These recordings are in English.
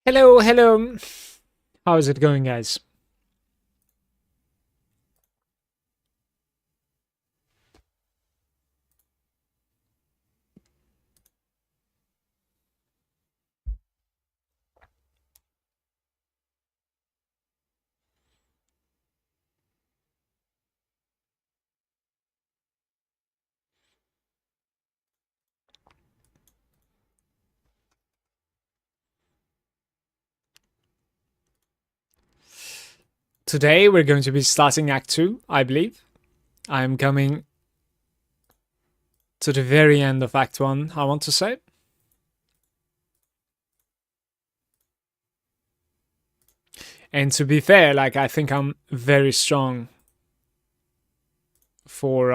Hello, hello. How is it going, guys? Today we're going to be starting Act 2, I believe. I'm coming to the very end of Act 1, I want to say. And to be fair, like, I think I'm very strong for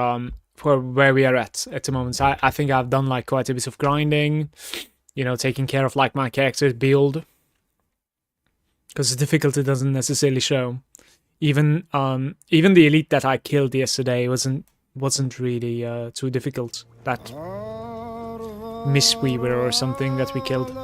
where we are at the moment. I think I've done like quite a bit of grinding, taking care of like my character's build, because the difficulty doesn't necessarily show. Even the elite that I killed yesterday wasn't really too difficult. That Mistweaver or something that we killed.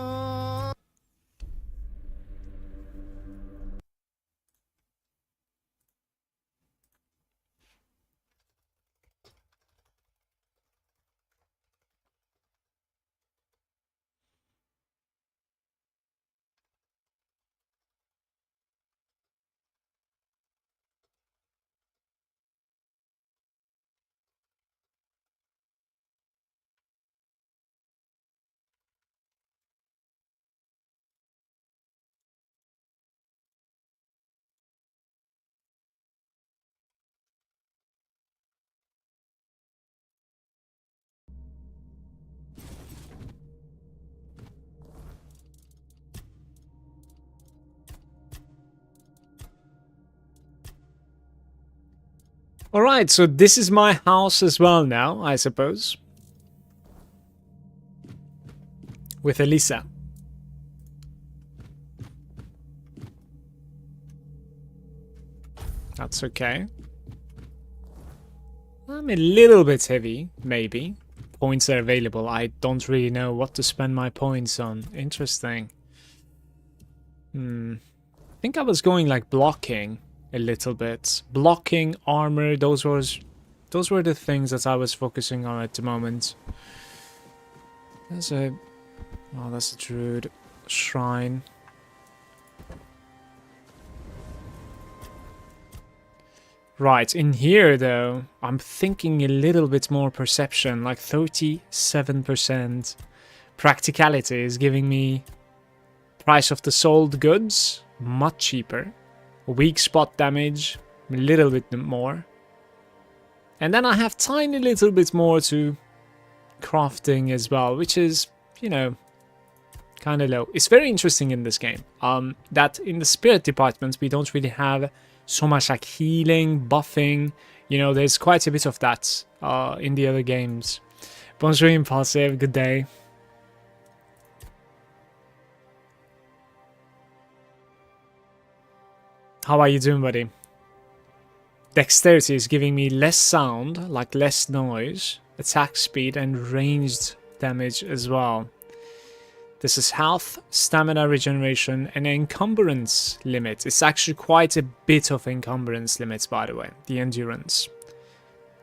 Alright, so this is my house as well now, I suppose. With Elisa. That's okay. I'm a little bit heavy, maybe. Points are available. I don't really know what to spend my points on. Interesting. I think I was going like blocking a little bit. Blocking, armor, those were the things that I was focusing on at the moment. That's a druid shrine. Right, in here though, I'm thinking a little bit more perception, like 37%. Practicality is giving me price of the sold goods, much cheaper. Weak spot damage, a little bit more. And then I have tiny little bit more to crafting as well, which is, kind of low. It's very interesting in this game that in the spirit department we don't really have so much like healing, buffing. There's quite a bit of that in the other games. Bonjour Impulsive, good day. How are you doing, buddy? Dexterity is giving me less sound, like less noise, attack speed, and ranged damage as well. This is health, stamina regeneration, and encumbrance limit. It's actually quite a bit of encumbrance limits, by the way, the endurance.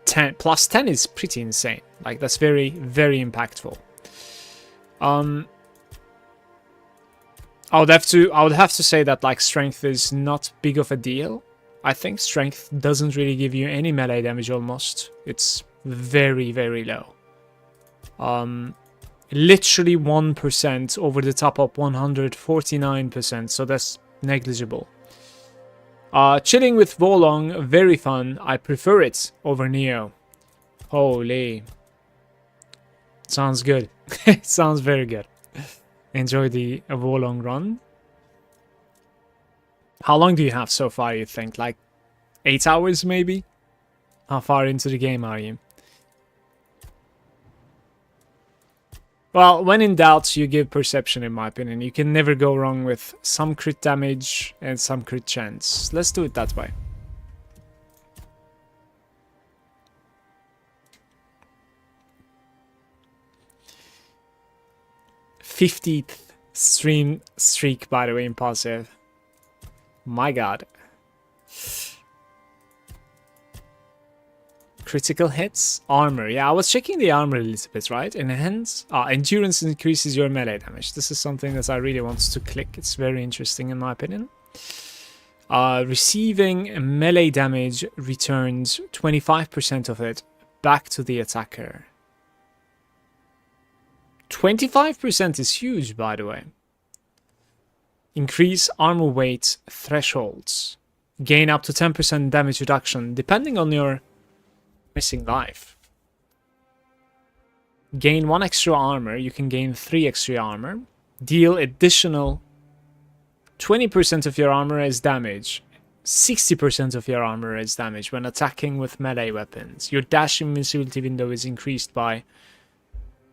10 plus 10 is pretty insane. Like, that's very, very impactful. I would have to say that like strength is not big of a deal. I think strength doesn't really give you any melee damage almost. It's very, very low. Literally 1% over the top of 149%, so that's negligible. Chilling with Volong, very fun. I prefer it over Neo. Holy. Sounds good. It sounds very good. Enjoy the Volong run. How long do you have so far, you think? Like 8 hours maybe? How far into the game are you? Well, when in doubt, you give perception, in my opinion. You can never go wrong with some crit damage and some crit chance. Let's do it that way. '50th stream streak, by the way, impulsive. My god. Critical hits, armor. Yeah, I was checking the armor a little bit, right? Enhance, endurance increases your melee damage. This is something that I really want to click. It's very interesting in my opinion. Receiving melee damage returns 25% of it back to the attacker. 25% is huge, by the way. Increase armor weight thresholds. Gain up to 10% damage reduction, depending on your missing life. Gain 1 extra armor, you can gain 3 extra armor. Deal additional 20% of your armor as damage. 60% of your armor as damage when attacking with melee weapons. Your dash invincibility window is increased by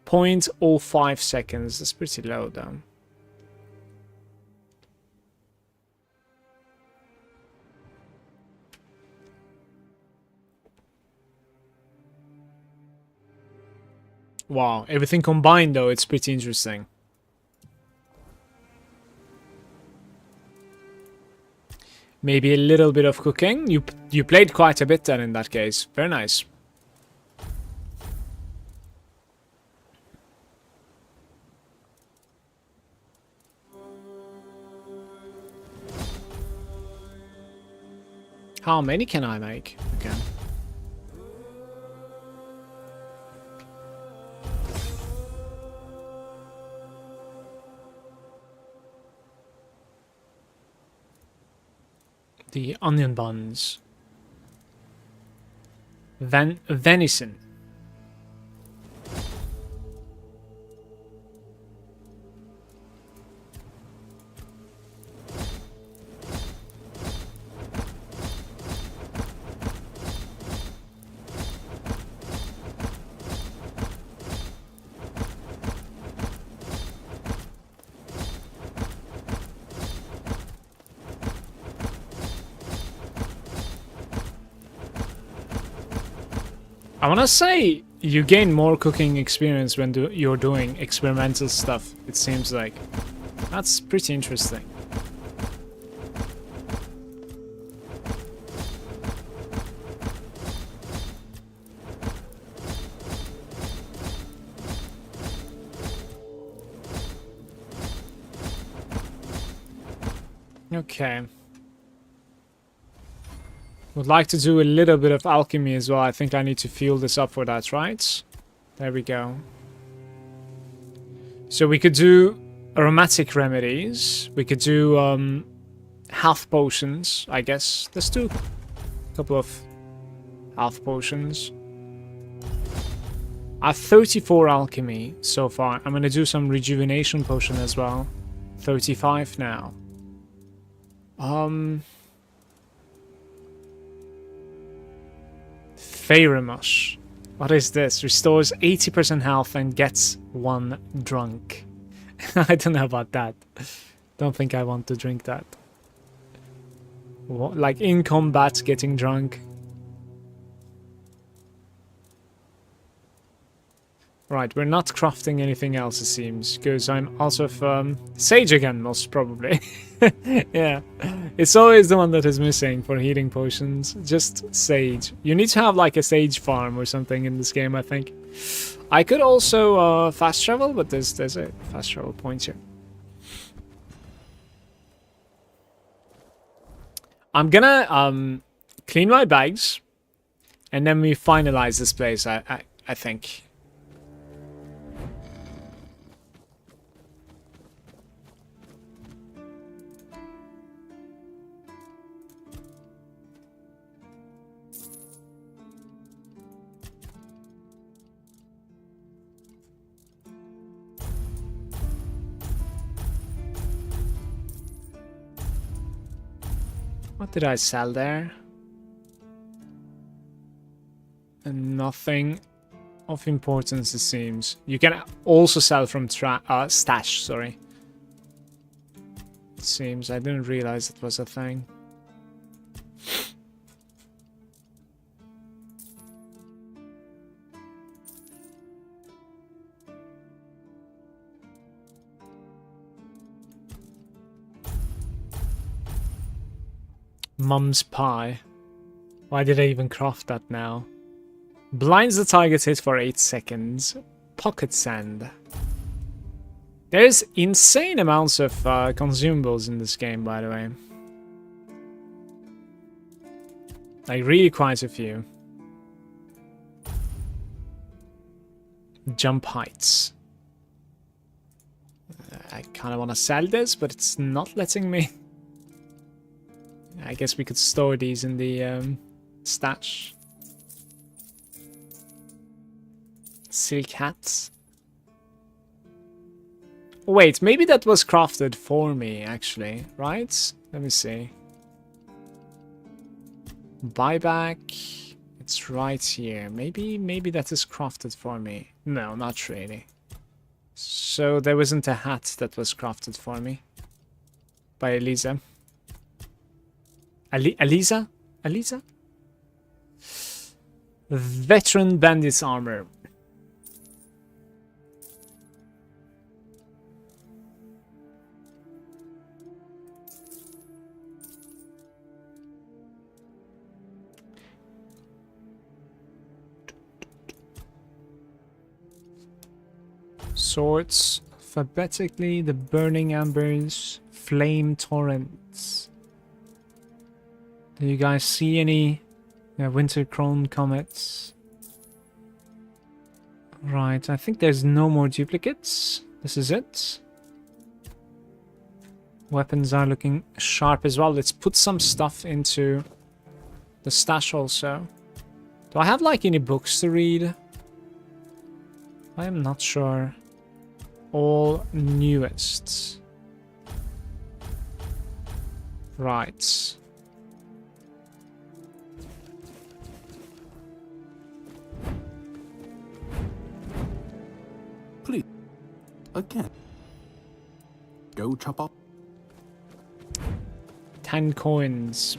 0.05 seconds. That's pretty low though. Wow, everything combined though, it's pretty interesting. Maybe a little bit of cooking. You played quite a bit then in that case. Very nice. How many can I make again? The onion buns. Venison. I wanna say you gain more cooking experience when you're doing experimental stuff, it seems like. That's pretty interesting. Okay. Would like to do a little bit of alchemy as well. I think I need to fuel this up for that, right? There we go. So we could do aromatic remedies. We could do health potions, I guess. Let's do a couple of health potions. I have 34 alchemy so far. I'm gonna do some rejuvenation potion as well. 35 now. Feyremush. What is this? Restores 80% health and gets 1 drunk. I don't know about that. Don't think I want to drink that. What, like in combat getting drunk? Right, we're not crafting anything else it seems, because I'm also sage again, most probably. Yeah, it's always the one that is missing for healing potions, just sage. You need to have like a sage farm or something in this game, I think. I could also fast travel, but there's a fast travel point here. I'm gonna clean my bags, and then we finalize this place, I think. What did I sell there? And nothing of importance, it seems. You can also sell from stash, sorry. It seems. I didn't realize it was a thing. Mum's pie. Why did I even craft that now? Blinds the target hit for 8 seconds. Pocket sand. There's insane amounts of consumables in this game, by the way. Like, really quite a few. Jump heights. I kind of want to sell this, but it's not letting me. I guess we could store these in the stash. Silk hats. Wait, maybe that was crafted for me, actually, right? Let me see. Buyback. It's right here. Maybe that is crafted for me. No, not really. So there wasn't a hat that was crafted for me. By Elisa. Elisa? Elisa? Veteran bandit's armor. Swords, alphabetically, the burning embers, flame torrents. Do you guys see any winter crown comets? Right, I think there's no more duplicates. This is it. Weapons are looking sharp as well. Let's put some stuff into the stash also. Do I have like any books to read? I am not sure. All newest. Right. Please. Again. Go chop up. 10 coins.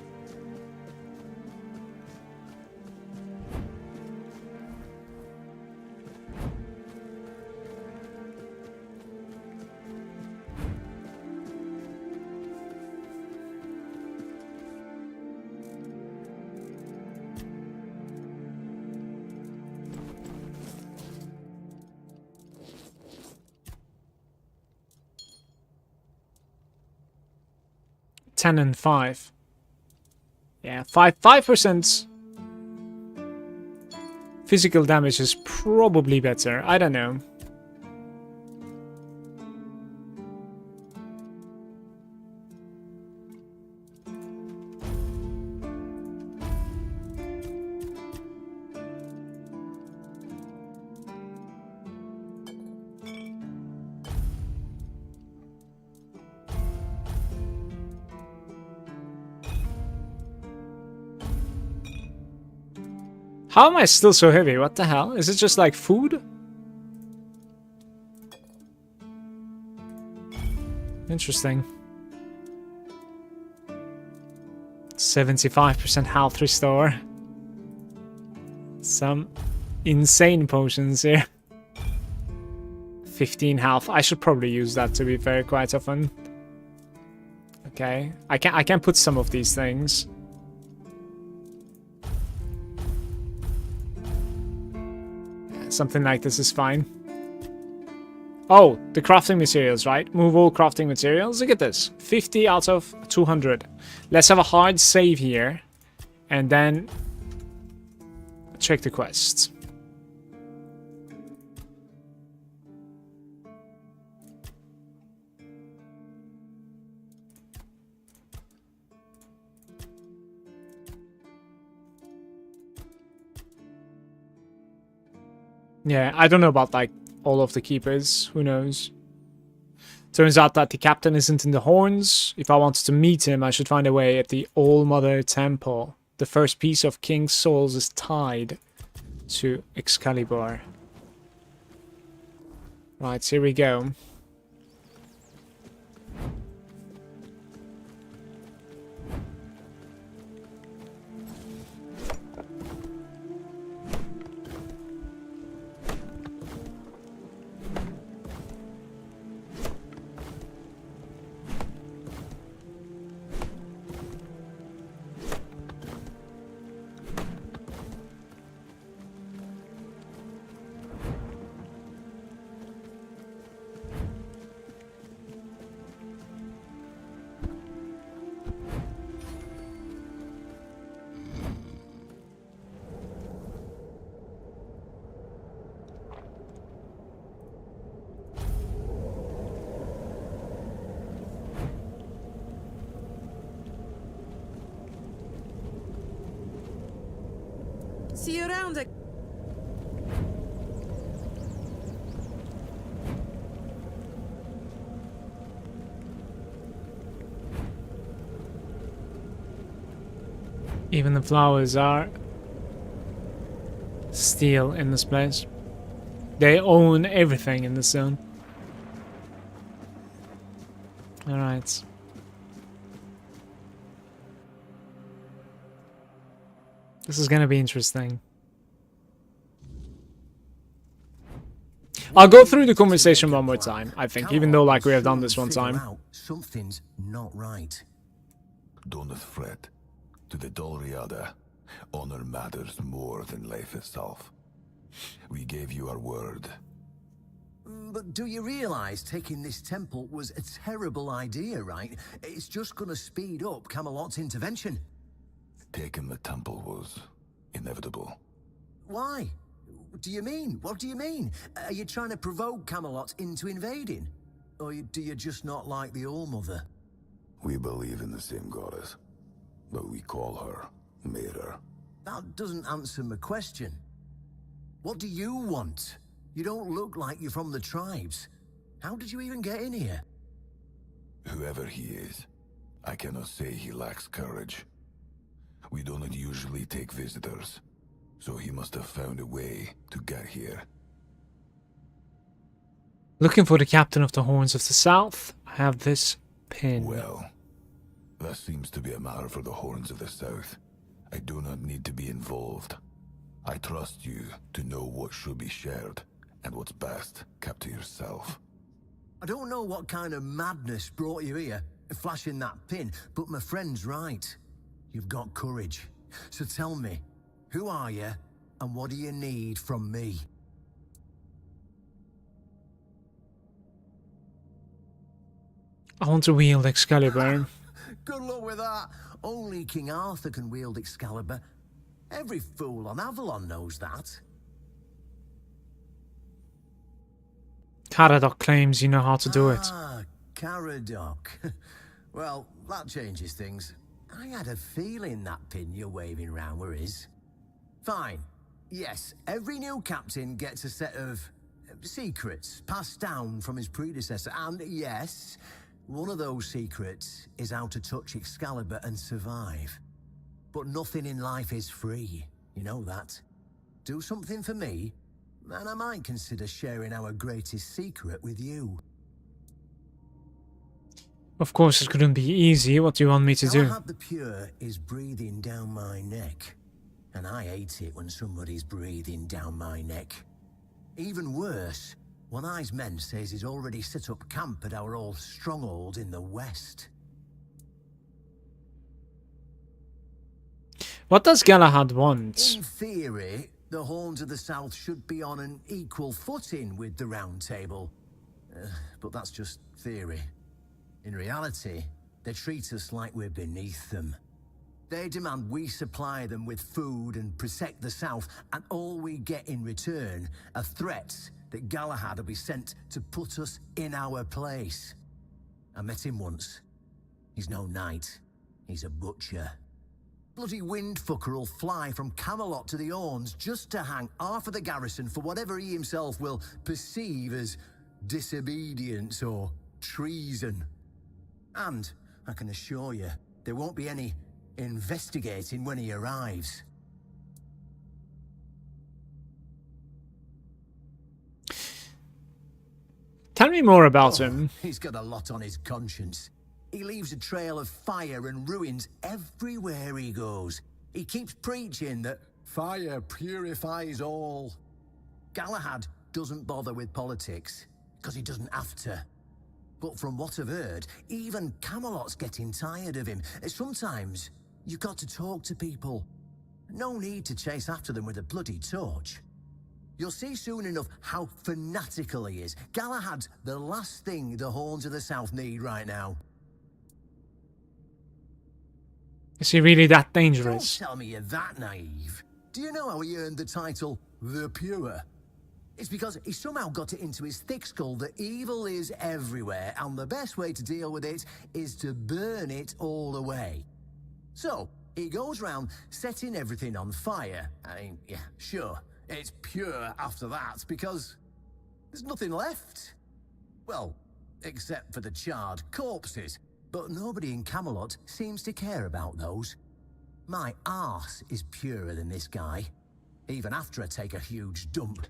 Ten and 5. Yeah, 5% physical damage is probably better. I don't know. How am I still so heavy? What the hell? Is it just like food? Interesting. 75% health restore. Some insane potions here. 15 health. I should probably use that, to be fair, quite often. Okay. I can put some of these things. Something like this is fine. Oh, the crafting materials, right? Move all crafting materials. Look at this. 50 out of 200. Let's have a hard save here. And then check the quest. Yeah, I don't know about like all of the keepers. Who knows? Turns out that the captain isn't in the horns. If I wanted to meet him, I should find a way at the All Mother Temple. The first piece of King's souls is tied to Excalibur. Right, here we go. found a... Even the flowers are steel in this place. They own everything in this zone. Alright. This is gonna be interesting. I'll go through the conversation one more time, I think, even though like we have done this one time. Something's not right. Don't fret. To the Dolriada, honor matters more than life itself. We gave you our word. But do you realize taking this temple was a terrible idea, right? It's just gonna speed up Camelot's intervention. Taking the temple was inevitable. Why? Do you mean? What do you mean? Are you trying to provoke Camelot into invading? Or do you just not like the All-Mother? We believe in the same goddess, but we call her Mera. That doesn't answer my question. What do you want? You don't look like you're from the tribes. How did you even get in here? Whoever he is, I cannot say he lacks courage. We don't usually take visitors, so he must have found a way to get here. Looking for the captain of the Horns of the South. I have this pin. Well, that seems to be a matter for the Horns of the South. I do not need to be involved. I trust you to know what should be shared, and what's best kept to yourself. I don't know what kind of madness brought you here, flashing that pin, but my friend's right. You've got courage. So tell me, who are you, and what do you need from me? I want to wield Excalibur. Good luck with that. Only King Arthur can wield Excalibur. Every fool on Avalon knows that. Caradoc claims you know how to do it. Ah, Caradoc. Well, that changes things. I had a feeling that pin you're waving around were his. Fine. Yes, every new captain gets a set of secrets passed down from his predecessor. And yes, one of those secrets is how to touch Excalibur and survive. But nothing in life is free. You know that. Do something for me, and I might consider sharing our greatest secret with you. Of course, it couldn't be easy. What do you want me to do? Galahad the Pure is breathing down my neck. And I hate it when somebody's breathing down my neck. Even worse, One-Eye's men says he's already set up camp at our old stronghold in the west. What does Galahad want? In theory, the Horns of the South should be on an equal footing with the Round Table. But that's just theory. In reality, they treat us like we're beneath them. They demand we supply them with food and protect the South, and all we get in return are threats that Galahad will be sent to put us in our place. I met him once. He's no knight. He's a butcher. Bloody windfucker will fly from Camelot to the Orns just to hang half of the garrison for whatever he himself will perceive as disobedience or treason. And, I can assure you, there won't be any investigating when he arrives. Tell me more about him. He's got a lot on his conscience. He leaves a trail of fire and ruins everywhere he goes. He keeps preaching that fire purifies all. Galahad doesn't bother with politics, because he doesn't have to. But from what I've heard, even Camelot's getting tired of him. Sometimes, you've got to talk to people. No need to chase after them with a bloody torch. You'll see soon enough how fanatical he is. Galahad's the last thing the Horns of the South need right now. Is he really that dangerous? Don't tell me you're that naive. Do you know how he earned the title, The Pure? It's because he somehow got it into his thick skull that evil is everywhere, and the best way to deal with it is to burn it all away. So, He goes round setting everything on fire. I mean, yeah, sure, it's pure after that because there's nothing left. Well, except for the charred corpses. But nobody in Camelot seems to care about those. My arse is purer than this guy, even after I take a huge dump.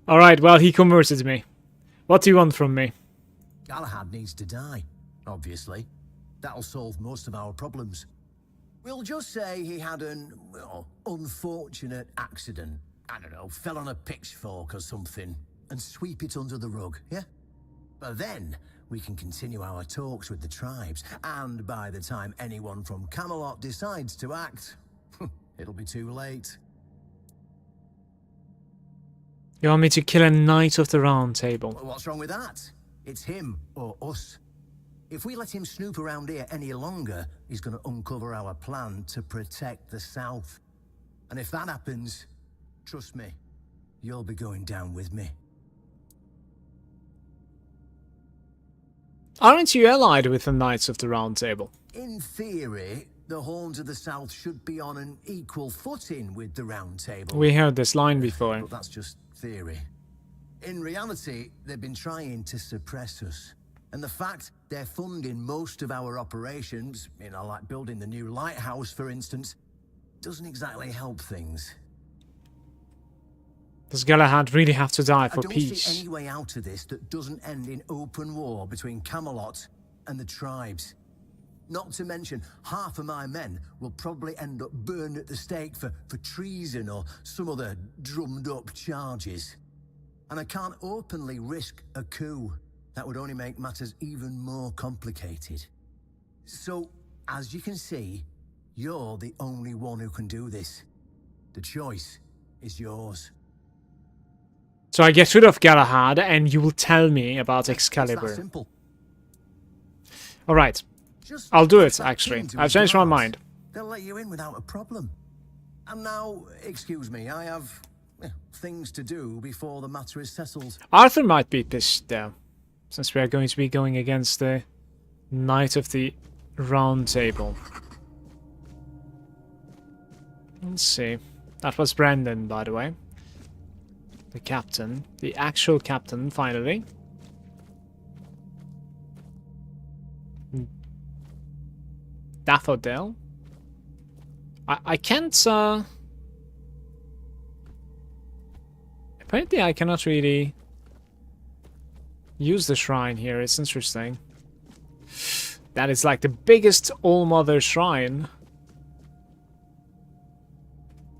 Alright, well, he converted me. What do you want from me? Galahad needs to die, obviously. That'll solve most of our problems. We'll just say he had an, well, unfortunate accident. I don't know, fell on a pitchfork or something, and sweep it under the rug, yeah? But then we can continue our talks with the tribes, and by the time anyone from Camelot decides to act, it'll be too late. You want me to kill a Knight of the Round Table? What's wrong with that? It's him or us. If we let him snoop around here any longer, he's going to uncover our plan to protect the South. And if that happens, trust me, you'll be going down with me. Aren't you allied with the Knights of the Round Table? In theory, the Horns of the South should be on an equal footing with the Round Table. We heard this line before. But that's just theory. In reality, they've been trying to suppress us. And the fact they're funding most of our operations, you know, like building the new lighthouse, for instance, doesn't exactly help things. Does Galahad really have to die for I don't peace? see any way out of this that doesn't end in open war between Camelot and the tribes. Not to mention, half of my men will probably end up burned at the stake for treason or some other drummed-up charges. And I can't openly risk a coup. That would only make matters even more complicated. So, as you can see, you're the only one who can do this. The choice is yours. So I get rid of Galahad and you will tell me about It's that Excalibur. simple. Alright, Just I'll do it get back actually. into I've his changed my guards. mind. They'll let you in without a problem. And now, excuse me, I have things to do before the matter is settled. Arthur might be pissed though, since we are going to be going against the Knight of the Round Table. Let's see. That was Brandon, by the way. The captain. The actual captain, finally. Daffodil. I can't, apparently I cannot really use the shrine here. It's interesting. That is like the biggest All-Mother shrine.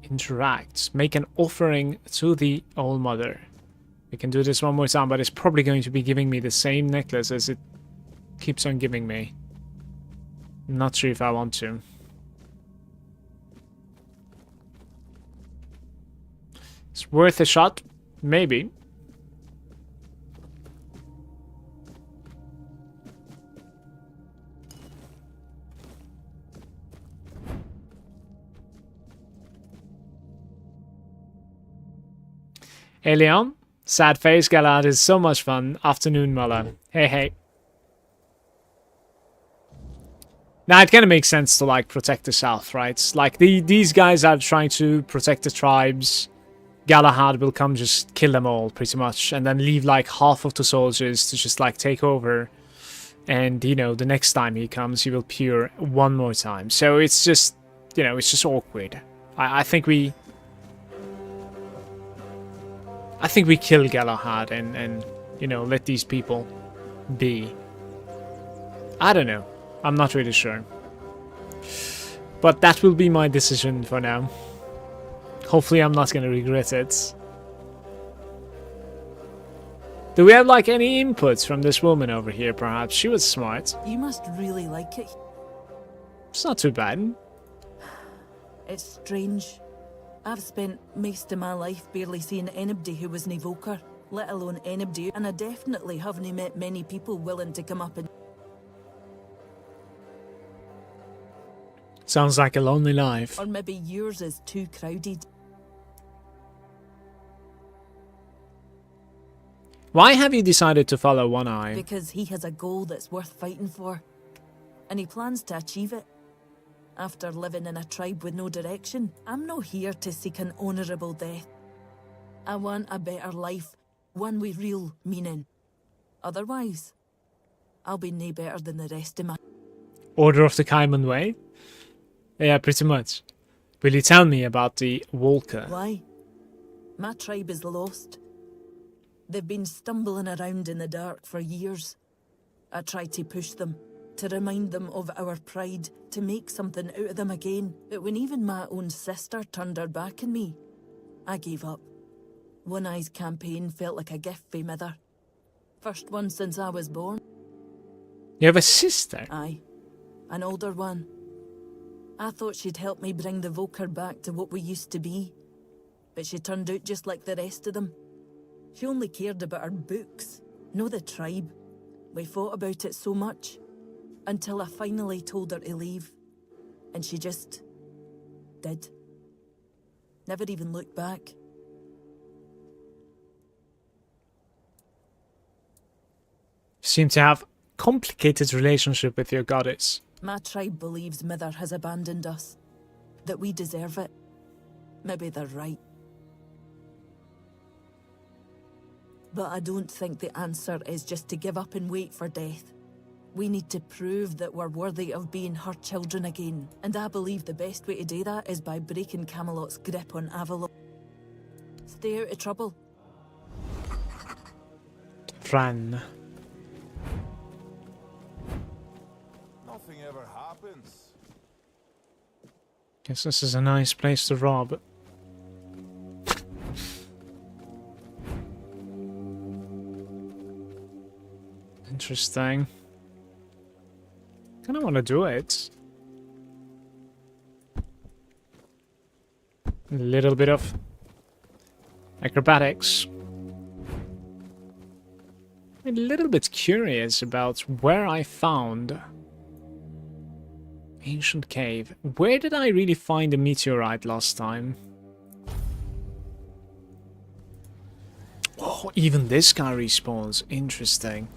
Interact. Make an offering to the All-Mother. We can do this one more time, but it's probably going to be giving me the same necklace as it keeps on giving me. Not sure if I want to. It's worth a shot, maybe. Hey Leon, sad face Galad is so much fun. Afternoon Muller. Hey hey. Now it kind of makes sense to like protect the South, right? Like these guys are trying to protect the tribes. Galahad will come just kill them all pretty much, and then leave like half of the soldiers to just like take over. And you know, the next time he comes, he will pure one more time. So it's just, you know, it's just awkward. I think we kill Galahad and you know, let these people be. I don't know. I'm not really sure. But that will be my decision for now. Hopefully I'm not gonna regret it. Do we have like any inputs from this woman over here perhaps? She was smart. You must really like it. It's not too bad. It's strange. I've spent most of my life barely seeing anybody who was an evoker, let alone anybody, and I definitely haven't met many people willing to come up and... Sounds like a lonely life. Or maybe yours is too crowded. Why have you decided to follow One Eye? Because he has a goal that's worth fighting for. And he plans to achieve it. After living in a tribe with no direction, I'm not here to seek an honourable death. I want a better life, one with real meaning. Otherwise, I'll be nae better than the rest of my... Order of the Kaiman Way? Yeah, pretty much. Will you tell me about the Walker? Why? My tribe is lost. They've been stumbling around in the dark for years. I tried to push them, to remind them of our pride, to make something out of them again. But when even my own sister turned her back on me, I gave up. One Eye's campaign felt like a gift for mother. First one since I was born. You have a sister? Aye, an older one. I thought she'd help me bring the Volker back to what we used to be. But she turned out just like the rest of them. She only cared about her books, no the tribe. We fought about it so much, until I finally told her to leave. And she just... did. Never even looked back. You seem to have complicated relationship with your goddess. My tribe believes Mother has abandoned us. That we deserve it. Maybe they're right. But I don't think the answer is just to give up and wait for death. We need to prove that we're worthy of being her children again. And I believe the best way to do that is by breaking Camelot's grip on Avalon. Stay out of trouble. Fran. Nothing ever happens. Guess this is a nice place to rob. Interesting. Kinda wanna do it. A little bit of acrobatics. I'm a little bit curious about where I found ancient cave. Where did I really find a meteorite last time? Oh, even this guy respawns. Interesting.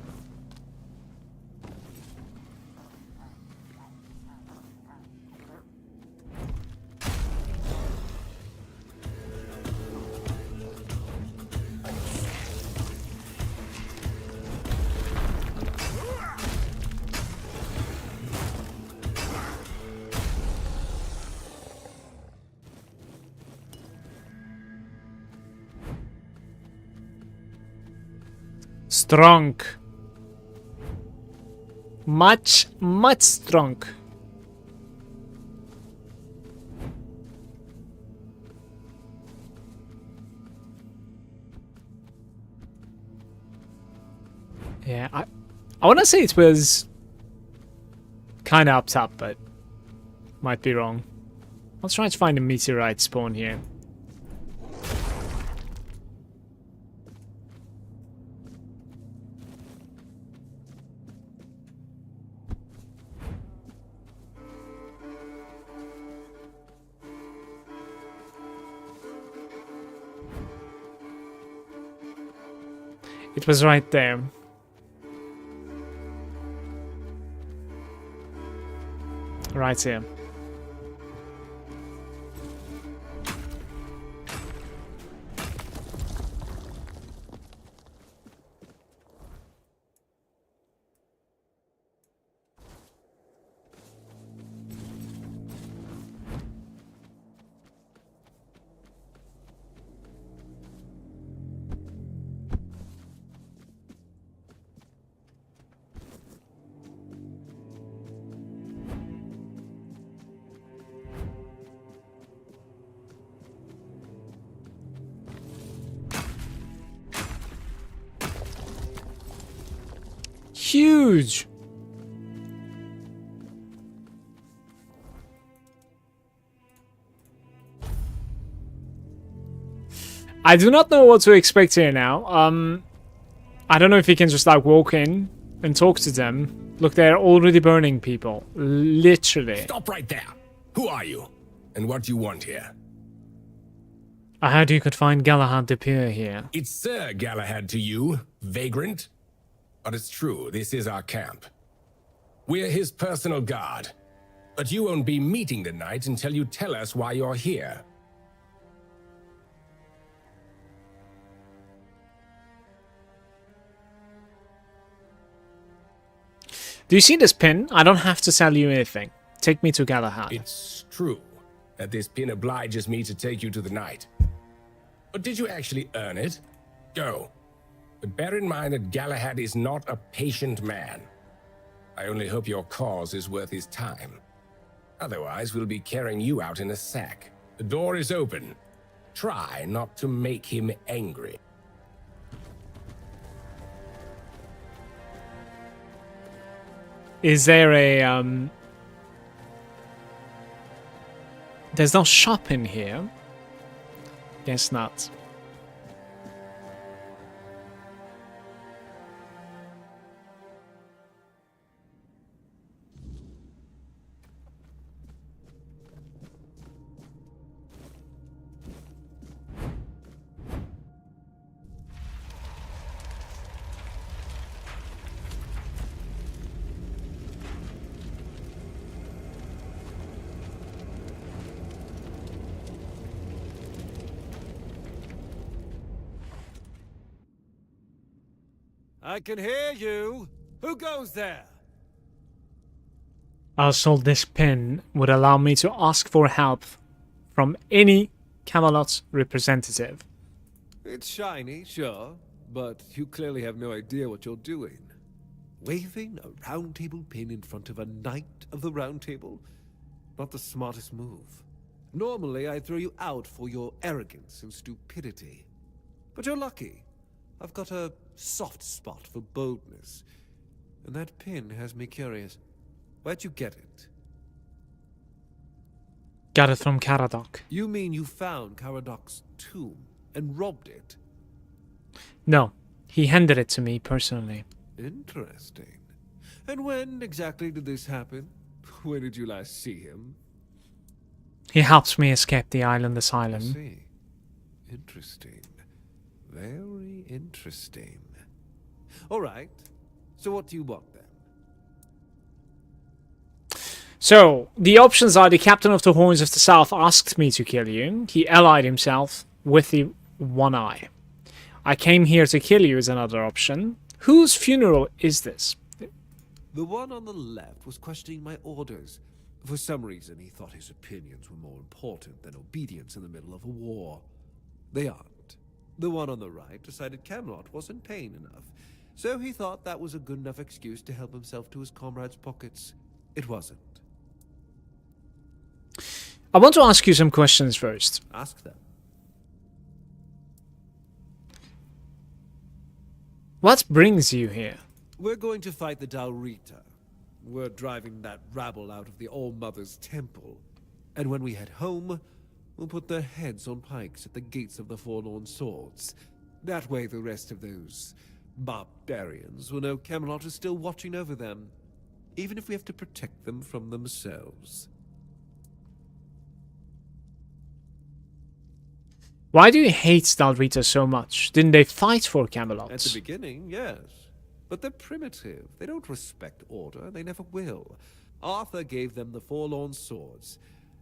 Strong. Much strong. Yeah, I want to say it was kind of up top, but might be wrong. I'll try to find a meteorite spawn here. It was right there. Right here. Huge. I do not know what to expect here now. I don't know if you can just like walk in and talk to them. Look, they're already burning people. Literally. Stop right there. Who are you? And what do you want here? I heard you could find Galahad the Peer here. It's Sir Galahad to you, vagrant. But it's true, this is our camp. We're his personal guard. But you won't be meeting the knight until you tell us why you're here. Do you see this pin? I don't have to tell you anything. Take me to Galahad. It's true that this pin obliges me to take you to the knight. But did you actually earn it? Go. But bear in mind that Galahad is not a patient man. I only hope your cause is worth his time. Otherwise, we'll be carrying you out in a sack. The door is open. Try not to make him angry. Is there a, There's no shop in here. Guess not. I can hear you. Who goes there? I was told this pin would allow me to ask for help from any Camelot representative. It's shiny, sure, but you clearly have no idea what you're doing. Waving a round table pin in front of a knight of the round table? Not the smartest move. Normally, I'd throw you out for your arrogance and stupidity. But you're lucky. I've got a soft spot for boldness. And that pin has me curious. Where'd you get it? Got it from Caradoc. You mean you found Caradoc's tomb and robbed it? No, he handed it to me personally. Interesting. And when exactly did this happen? Where did you last see him? He helped me escape the island I asylum. see. Interesting. Very interesting. All right. So what do you want then? So, the options are: the captain of the Horns of the South asked me to kill you. He allied himself with the One Eye. I came here to kill you is another option. Whose funeral is this? The one on the left was questioning my orders. For some reason, he thought his opinions were more important than obedience in the middle of a war. They aren't. The one on the right decided Camelot wasn't paying enough, so he thought that was a good enough excuse to help himself to his comrades' pockets. It wasn't. I want to ask you some questions first. Ask them. What brings you here? We're going to fight the Dalrita. We're driving that rabble out of the All-Mother's temple. And when we head home, we'll put their heads on pikes at the gates of the Forlorn Swords. That way the rest of those barbarians will know Camelot is still watching over them, even if we have to protect them from themselves. Why do you hate Dalrita so much? Didn't they fight for Camelot? At the beginning, yes. But they're primitive. They don't respect order. They never will. Arthur gave them the Forlorn Swords,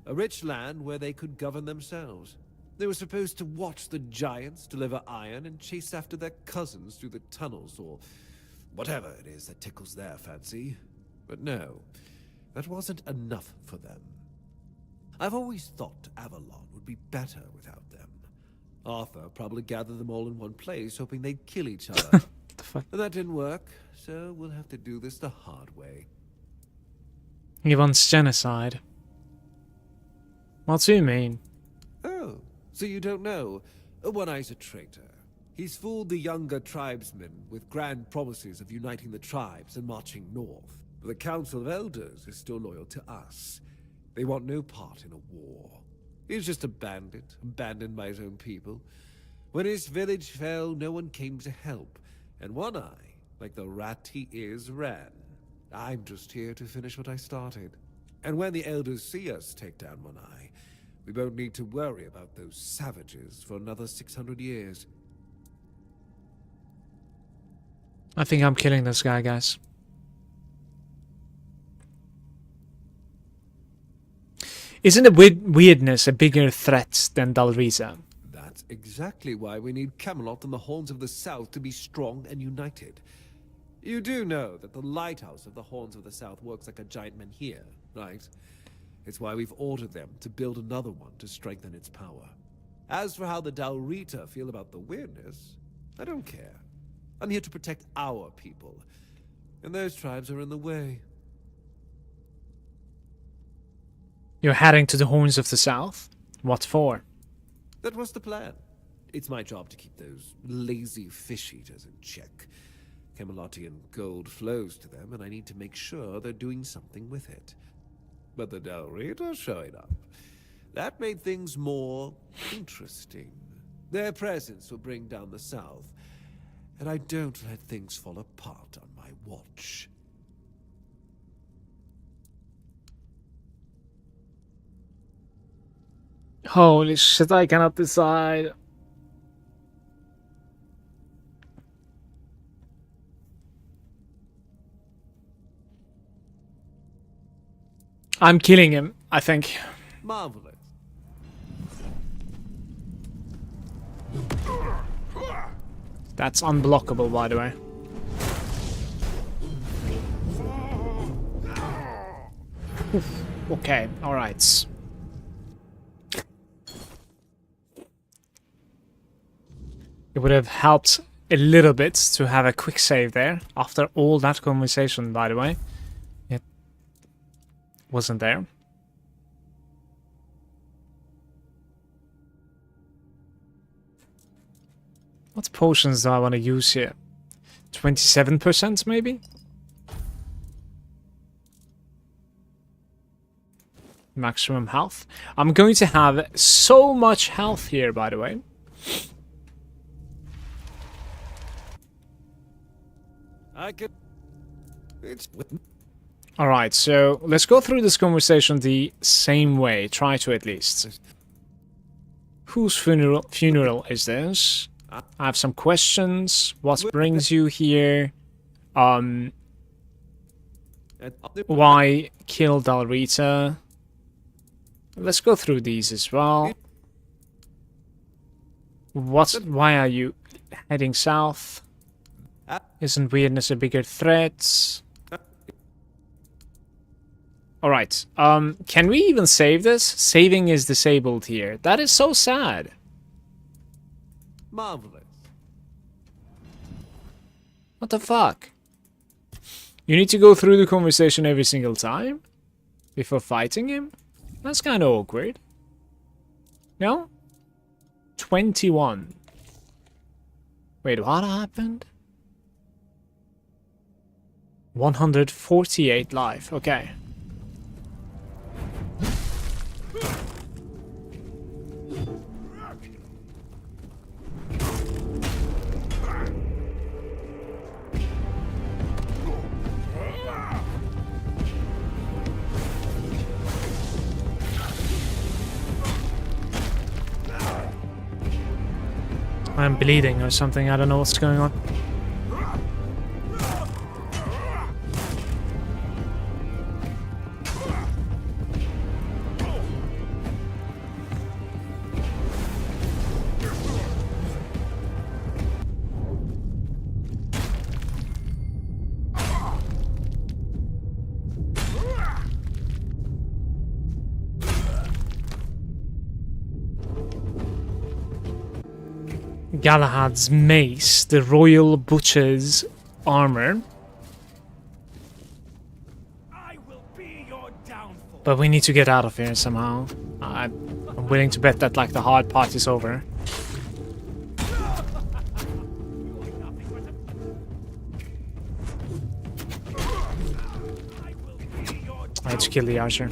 a rich land where they could govern themselves. They were supposed to watch the giants deliver iron and chase after their cousins through the tunnels, or whatever it is that tickles their fancy. But no, that wasn't enough for them. I've always thought Avalon would be better without them. Arthur probably gathered them all in one place, hoping they'd kill each other. The fuck? But that didn't work, so we'll have to do this the hard way. He wants genocide. What do you mean? Oh, so you don't know? One Eye's a traitor. He's fooled the younger tribesmen with grand promises of uniting the tribes and marching north. But the Council of Elders is still loyal to us. They want no part in a war. He's just a bandit, abandoned by his own people. When his village fell, no one came to help. And One Eye, like the rat he is, ran. I'm just here to finish what I started. And when the Elders see us take down One Eye, we won't need to worry about those savages for another 600 years. I think I'm killing this guy, guys. Isn't the weirdness a bigger threat than Dalrita? That's exactly why we need Camelot and the Horns of the South to be strong and united. You do know that the lighthouse of the Horns of the South works like a giant menhir, right? It's why we've ordered them to build another one to strengthen its power. As for how the Dalrita feel about the weirdness, I don't care. I'm here to protect our people, and those tribes are in the way. You're heading to the Horns of the South? What for? That was the plan. It's my job to keep those lazy fish eaters in check. Camelotian gold flows to them, and I need to make sure they're doing something with it. But the Dalrita showing up. That made things more interesting. Their presence will bring down the South, and I don't let things fall apart on my watch. Holy shit, I cannot decide. I'm killing him, I think. Marvelous. That's unblockable, by the way. Okay, alright. It would have helped a little bit to have a quick save there. After all that conversation, by the way. It wasn't there. What potions do I want to use here? 27% maybe? Maximum health. I'm going to have so much health here, by the way. I can... It's... Alright, so let's go through this conversation the same way. Try to at least. Whose funeral is this? I have some questions. What brings you here? Why kill Dalrita? Let's go through these as well. Why are you heading south? Isn't weirdness a bigger threat? Alright, can we even save this? Saving is disabled here. That is so sad. Marvelous. What the fuck? You need to go through the conversation every single time? Before fighting him? That's kind of awkward. No? 21. Wait, what happened? 148 life, okay. I'm bleeding or something, I don't know what's going on. Galahad's mace, the royal butcher's armor. I will be your downfall. But we need to get out of here somehow. I'm willing to bet that like the hard part is over. I had to kill the archer.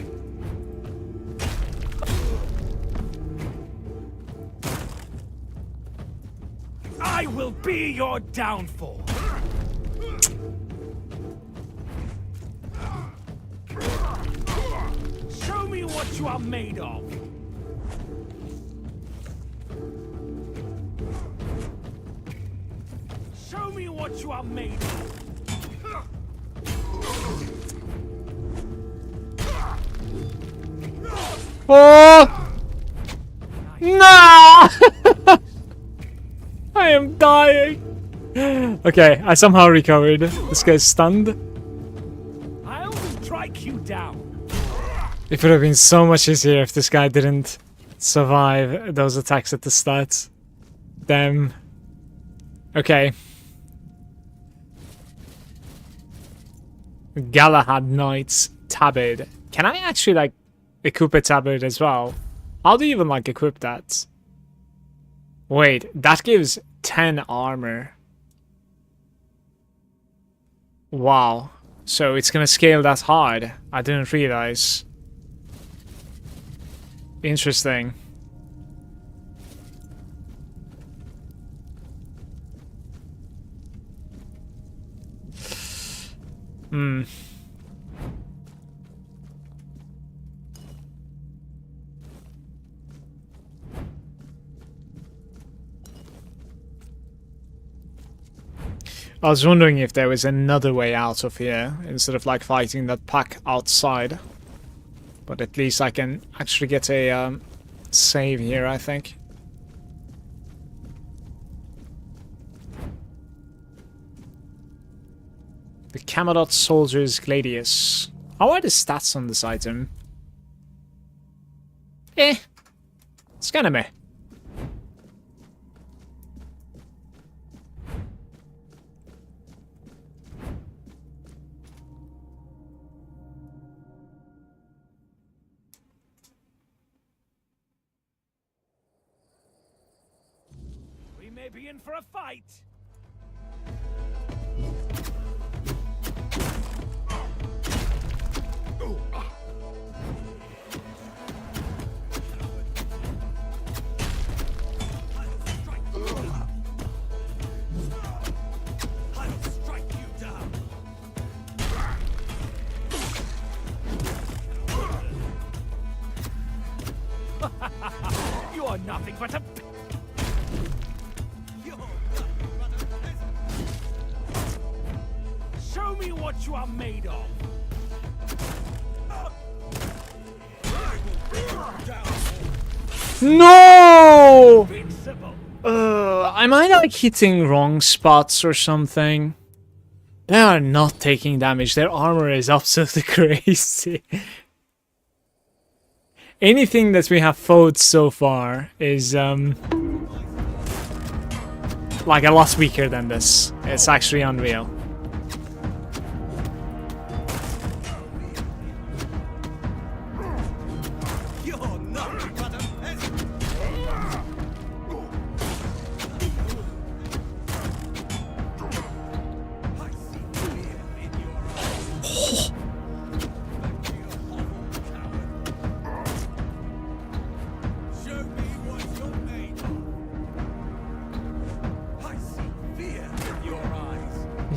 I will be your downfall. Show me what you are made of. Show me what you are made of. Oh! No! I am dying. Okay, I somehow recovered. This guy's stunned. I'll strike you down. It would have been so much easier if this guy didn't survive those attacks at the start. Damn. Okay. Galahad Knights Tabard. Can I actually, like, equip a tabard as well? How do you even, like, equip that? Wait, that gives 10 armor. Wow. So it's gonna scale that hard. I didn't realize. Interesting. Hmm. I was wondering if there was another way out of here instead of like fighting that pack outside. But at least I can actually get a save here, I think. The Camelot Soldier's Gladius. How are the stats on this item? It's kinda meh. We may be in for a fight. You are nothing but a... Show me what you are made of. No! Invincible. Am I like hitting wrong spots or something? They are not taking damage. Their armor is absolutely crazy. Anything that we have fought so far is like a lot weaker than this. It's actually unreal.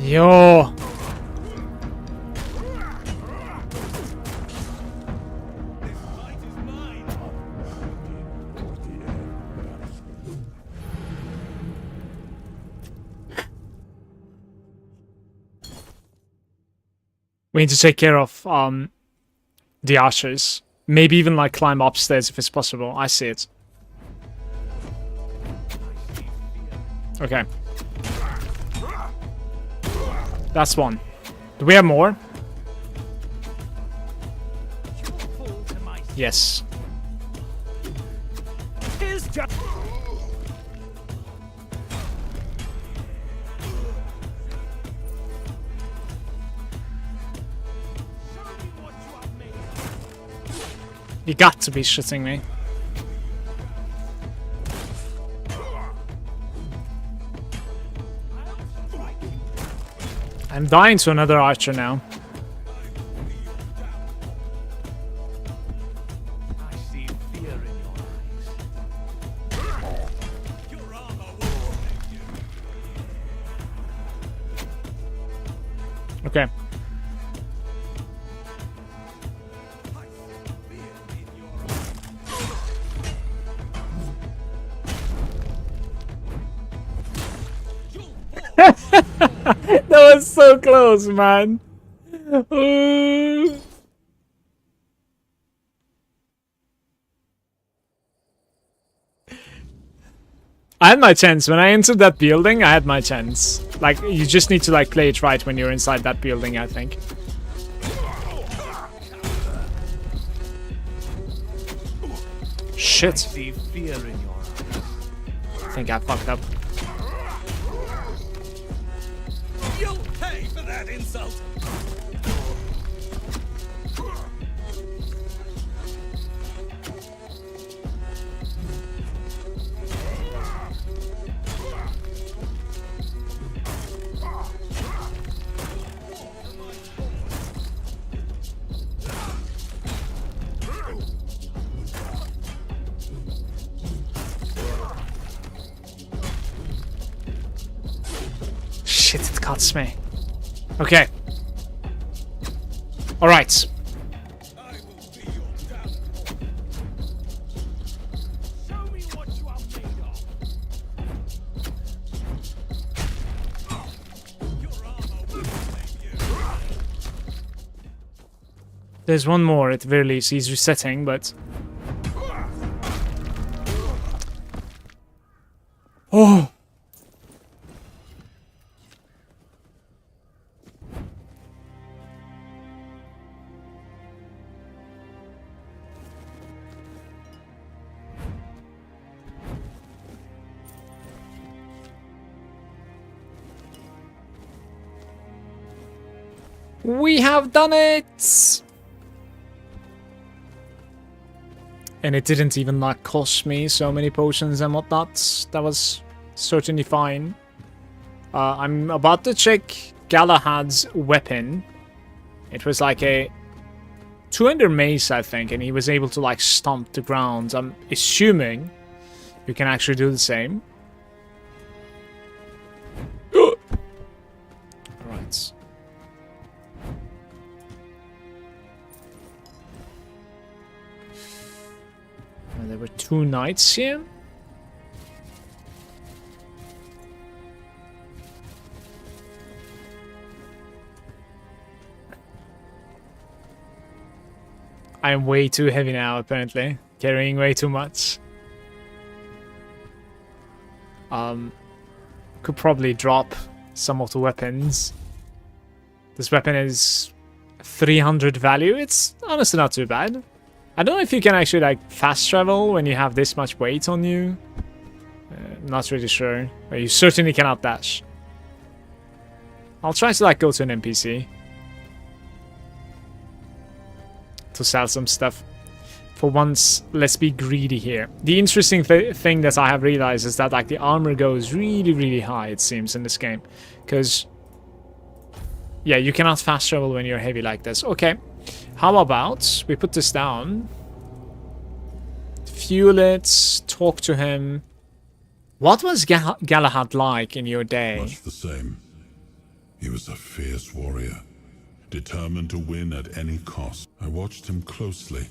Yo! We need to take care of the archers. Maybe even like climb upstairs if it's possible. I see it. Okay. That's one. Do we have more? Yes. You got to be shitting me. I'm dying to another archer now. I see fear in your eyes. Your armor will protect you. Okay. That was so close, man. I had my chance. When I entered that building, I had my chance. Like, you just need to, like, play it right when you're inside that building, I think. Shit. I see fear in your eyes. I think I fucked up. You'll pay for that insult. Shit, it cuts me. Okay. Alright. I will be your downfall. Show me what you are made of. Your armor will save you. There's one more at the very least. He's resetting, but... Oh! We have done it! And it didn't even like cost me so many potions and whatnot. That was certainly fine. I'm about to check Galahad's weapon. It was like a 200 mace, I think, and he was able to like stomp the ground. I'm assuming you can actually do the same. Alright. There were 2 knights here. I'm way too heavy now, apparently. Carrying way too much. Could probably drop some of the weapons. This weapon is 300 value. It's honestly not too bad. I don't know if you can actually like fast travel when you have this much weight on you. Not really sure. But you certainly cannot dash. I'll try to like go to an NPC to sell some stuff. For once, let's be greedy here. The interesting thing that I have realized is that like the armor goes really, really high, it seems, in this game. Because, yeah, you cannot fast travel when you're heavy like this. Okay. How about we put this down, fuel it, talk to him. What was Galahad like in your day? Much the same. He was a fierce warrior, determined to win at any cost. I watched him closely,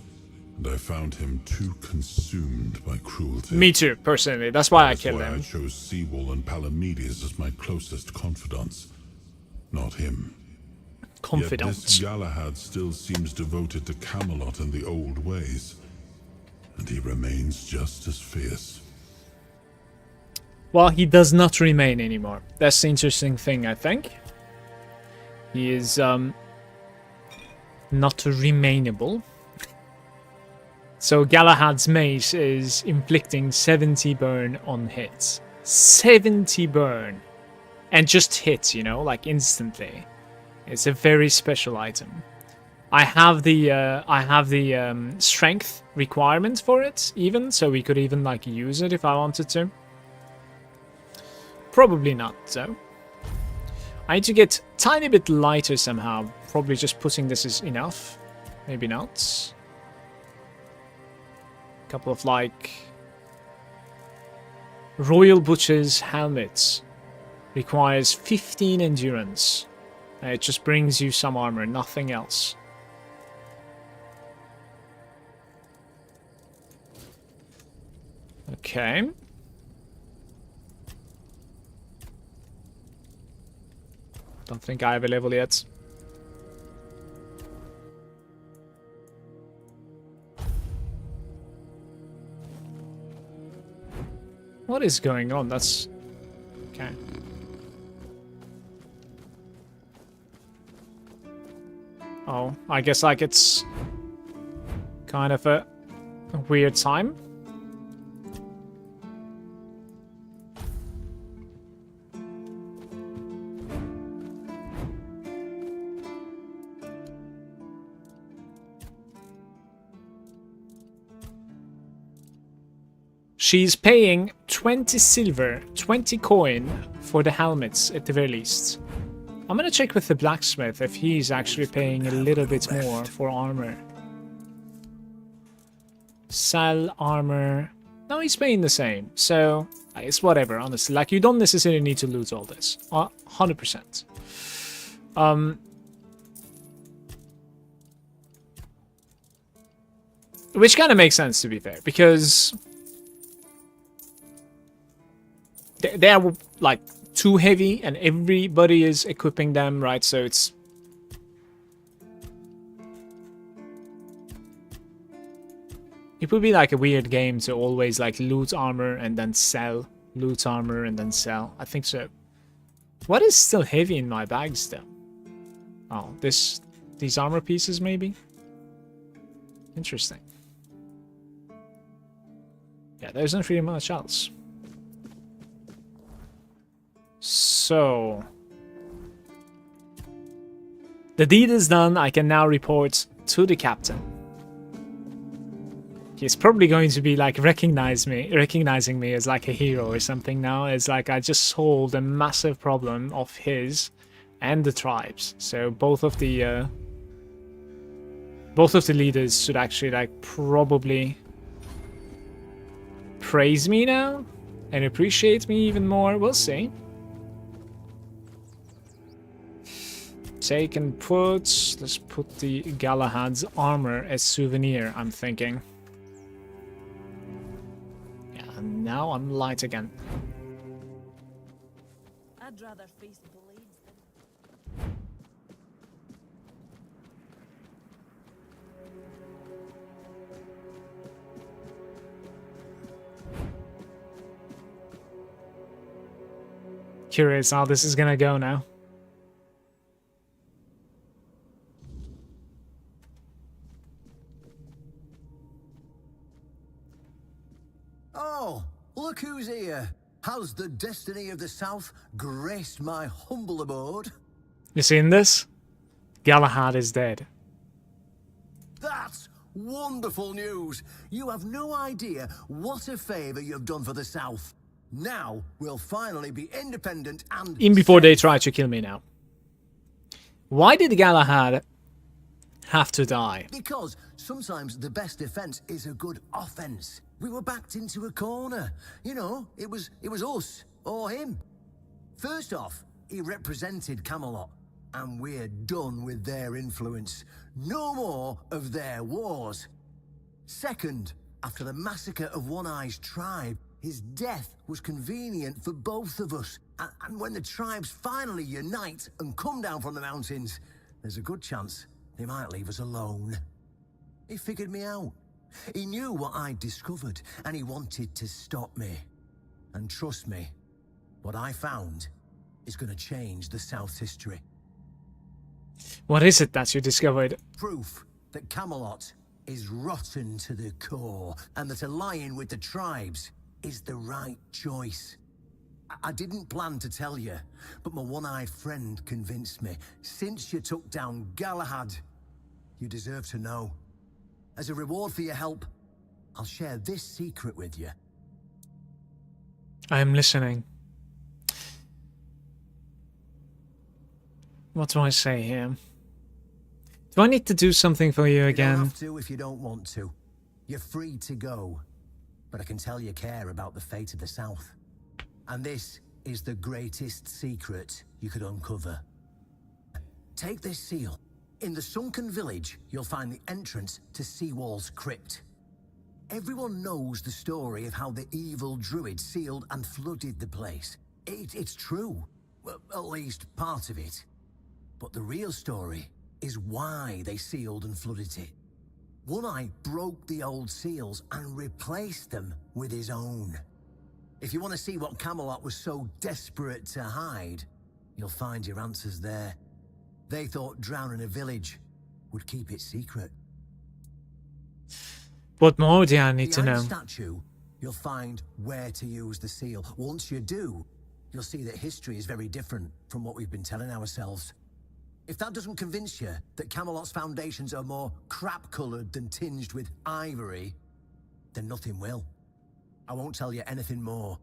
and I found him too consumed by cruelty. Me too, personally. That's why I killed him. I chose Seawall and Palamedes as my closest confidants, not him. Confidant. Yet this Galahad still seems devoted to Camelot and the old ways, and he remains just as fierce. Well, he does not remain anymore. That's the interesting thing, I think. He is not remainable. So Galahad's mace is inflicting 70 burn on hits. 70 burn. And just hits, you know, like instantly. It's a very special item. I have the strength requirement for it, even, so we could even like use it if I wanted to. Probably not, though. I need to get a tiny bit lighter somehow. Probably just putting this is enough. Maybe not. A couple of like Royal Butcher's helmets. Requires 15 endurance. It just brings you some armor, nothing else. Okay. Don't think I have a level yet. What is going on? That's... okay. Oh, I guess like it's kind of a weird time. She's paying 20 silver, 20 coin for the helmets at the very least. I'm gonna check with the blacksmith if he's actually paying a little bit more for armor. Sell armor. No, he's paying the same. So, it's whatever, honestly. Like, you don't necessarily need to loot all this. 100%. Which kind of makes sense, to be fair, because they are, like, too heavy and everybody is equipping them, right? So it's... it would be like a weird game to always like loot armor and then sell. Loot armor and then sell. I think so. What is still heavy in my bags though? Oh, these armor pieces maybe? Interesting. Yeah, there isn't really much else. So, the deed is done. I can now report to the captain. He's probably going to be like recognizing me as like a hero or something now. It's like I just solved a massive problem of his and the tribes. So both of the leaders should actually like probably praise me now and appreciate me even more. We'll see. Take and put... let's put the Galahad's armor as souvenir, I'm thinking. Yeah, and now I'm light again. I'd rather face blades than... Curious how this is gonna go now. Oh, look who's here. Has the destiny of the South graced my humble abode? You seen this? Galahad is dead. That's wonderful news. You have no idea what a favor you've done for the South. Now we'll finally be independent and... even before they try to kill me now. Why did Galahad have to die? Because sometimes the best defense is a good offense. We were backed into a corner. You know, it was us or him. First off, he represented Camelot, and we're done with their influence. No more of their wars. Second, after the massacre of One Eye's tribe, his death was convenient for both of us. And when the tribes finally unite and come down from the mountains, there's a good chance they might leave us alone. He figured me out. He knew what I'd discovered, and he wanted to stop me. And trust me, what I found is going to change the South's history. What is it that you discovered? Proof that Camelot is rotten to the core, and that allying with the tribes is the right choice. I didn't plan to tell you, but my one-eyed friend convinced me. Since you took down Galahad, you deserve to know. As a reward for your help, I'll share this secret with you. I am listening. What do I say here? Do I need to do something for you again? You don't have to if you don't want to. You're free to go. But I can tell you care about the fate of the South. And this is the greatest secret you could uncover. Take this seal. In the sunken village, you'll find the entrance to Seawall's crypt. Everyone knows the story of how the evil druid sealed and flooded the place. It's true. Well, at least part of it. But the real story is why they sealed and flooded it. One Eye broke the old seals and replaced them with his own. If you want to see what Camelot was so desperate to hide, you'll find your answers there. They thought drowning a village would keep it secret. What more do I need to Behind know? the statue, you'll find where to use the seal. Once you do, you'll see that history is very different from what we've been telling ourselves. If that doesn't convince you that Camelot's foundations are more crap-coloured than tinged with ivory, then nothing will. I won't tell you anything more.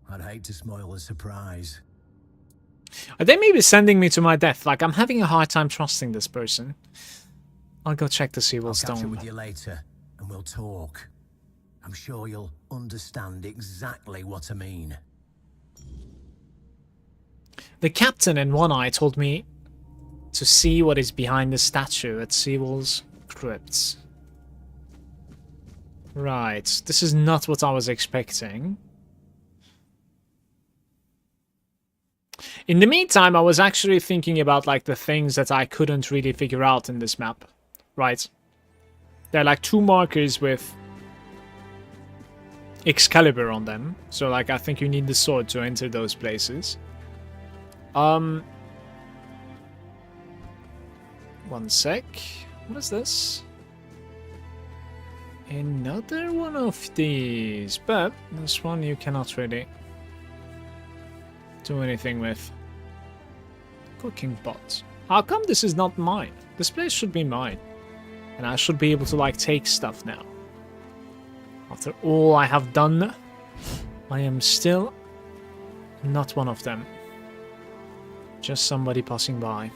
I'd hate to spoil the surprise. Are they maybe sending me to my death? Like, I'm having a hard time trusting this person. I'll go check the Seawall I'll catch up Stone. with you later, and we'll talk. I'm sure you'll understand exactly what I mean. The captain in One Eye told me to see what is behind the statue at Seawall's crypts. Right, this is not what I was expecting. In the meantime, I was actually thinking about like the things that I couldn't really figure out in this map. Right. There are like 2 markers with Excalibur on them. So like I think you need the sword to enter those places. 1 sec. What is this? Another one of these. But this one you cannot really do anything with. Cooking pot. How come this is not mine? This place should be mine. And I should be able to like take stuff now. After all I have done, I am still not one of them. Just somebody passing by.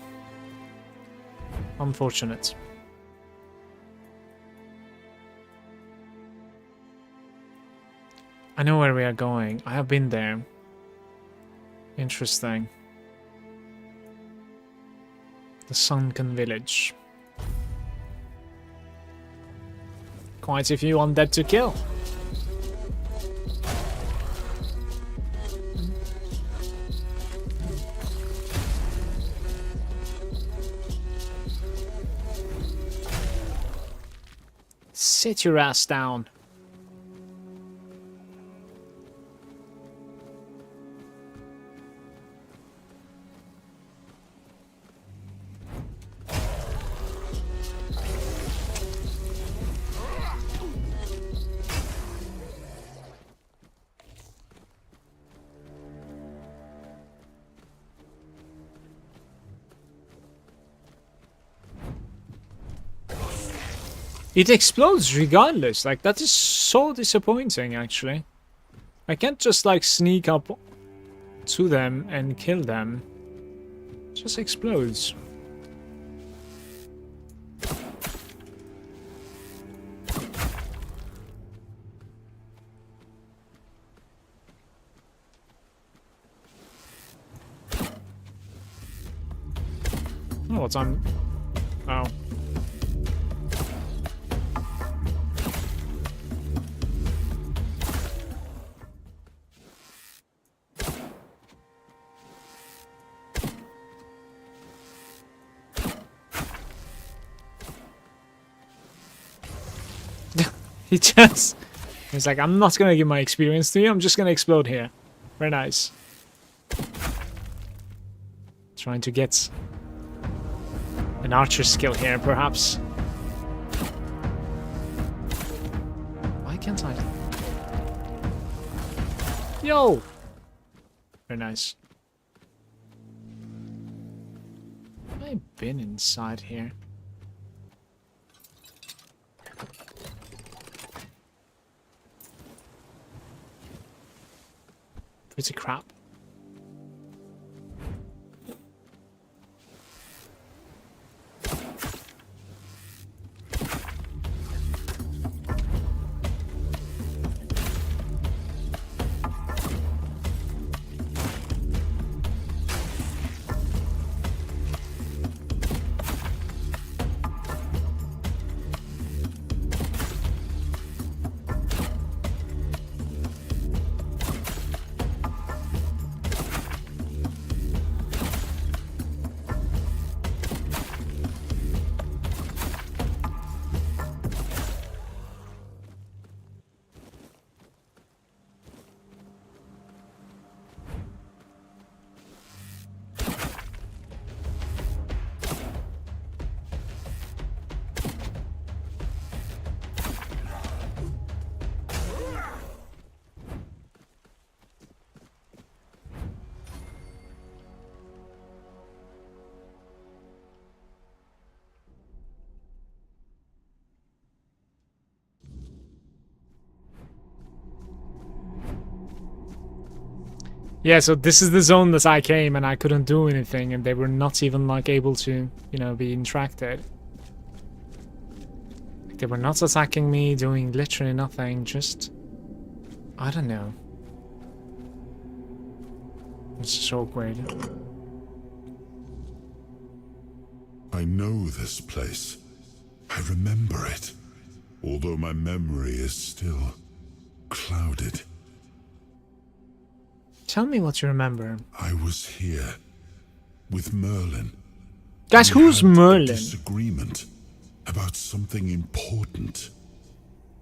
Unfortunate. I know where we are going. I have been there. Interesting. The sunken village. Quite a few undead to kill. Sit your ass down. It explodes regardless. Like, that is so disappointing, actually. I can't just, like, sneak up to them and kill them. It just explodes. Oh, what's on? Oh. He's like, I'm not gonna give my experience to you, I'm just gonna explode here. Very nice. Trying to get an archer skill here, perhaps. Why can't I? Yo! Very nice. Have I been inside here? Pretty crap. Yeah, so this is the zone that I came and I couldn't do anything, and they were not even like able to, you know, be interacted. They were not attacking me, doing literally nothing, just... I don't know. It's so awkward. I know this place. I remember it, although my memory is still clouded. Tell me what you remember. I was here with Merlin. Guys, We who's had a Merlin? disagreement about something important.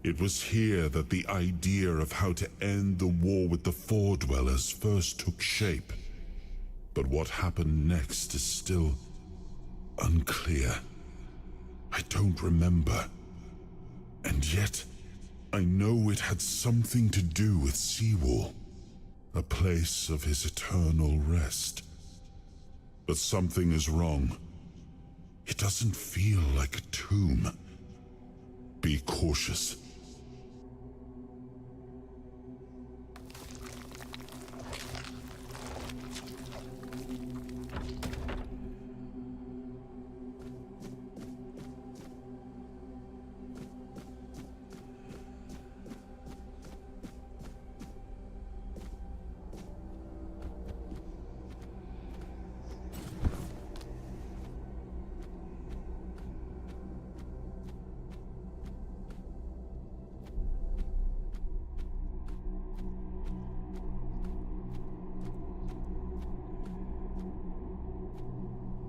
It was here that the idea of how to end the war with the Four Dwellers first took shape. But what happened next is still unclear. I don't remember. And yet, I know it had something to do with Seawall, a place of his eternal rest. But something is wrong. It doesn't feel like a tomb. Be cautious.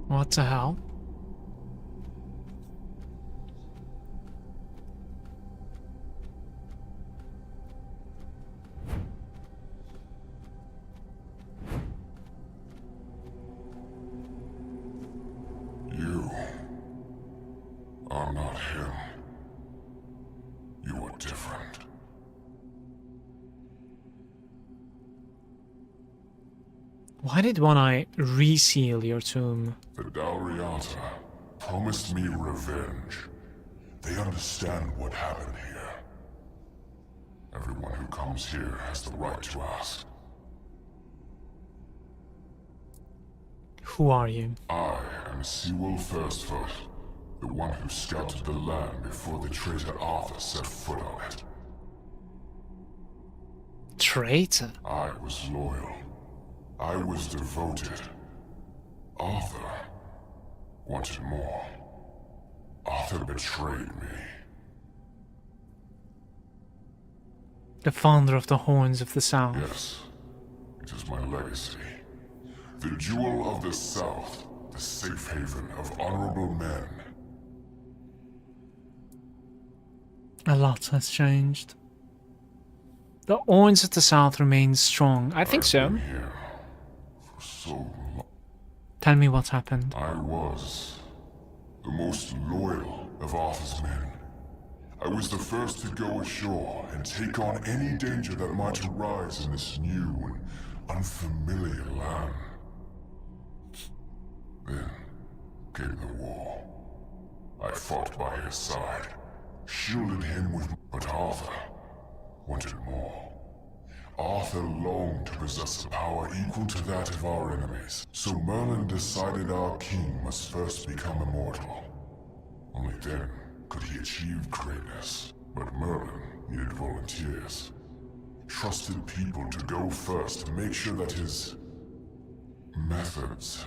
What the hell? You are not him. You are different. Why did one eye reseal your tomb? The Dalriata promised me revenge. They understand what happened here. Everyone who comes here has the right to ask. Who are you? I am Sewell Firstfoot, the one who scouted the land before the traitor Arthur set foot on it. Traitor? I was loyal. I was devoted. Arthur wanted more. Arthur betrayed me. The founder of the Horns of the South. Yes, it is my legacy. The jewel of the South, the safe haven of honorable men. A lot has changed. The Horns of the South remain strong. I think so. I've been here for so long. Tell me what happened. I was the most loyal of Arthur's men. I was the first to go ashore and take on any danger that might arise in this new and unfamiliar land. Then came the war. I fought by his side, shielded him with... But Arthur wanted more. Arthur longed to possess a power equal to that of our enemies. So Merlin decided our king must first become immortal. Only then could he achieve greatness. But Merlin needed volunteers. Trusted people to go first to make sure that his methods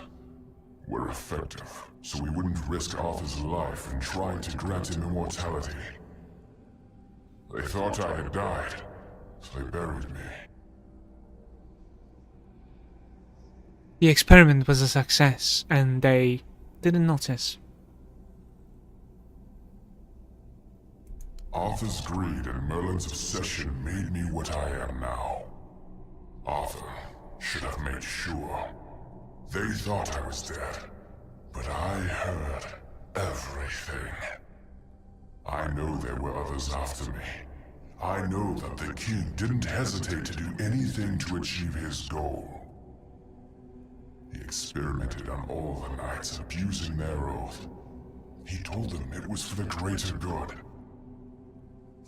were effective, so we wouldn't risk Arthur's life in trying to grant him immortality. They thought I had died, so they buried me. The experiment was a success, and they didn't notice. Arthur's greed and Merlin's obsession made me what I am now. Arthur should have made sure. They thought I was dead, but I heard everything. I know there were others after me. I know that the king didn't hesitate to do anything to achieve his goal. He experimented on all the knights, abusing their oath. He told them it was for the greater good.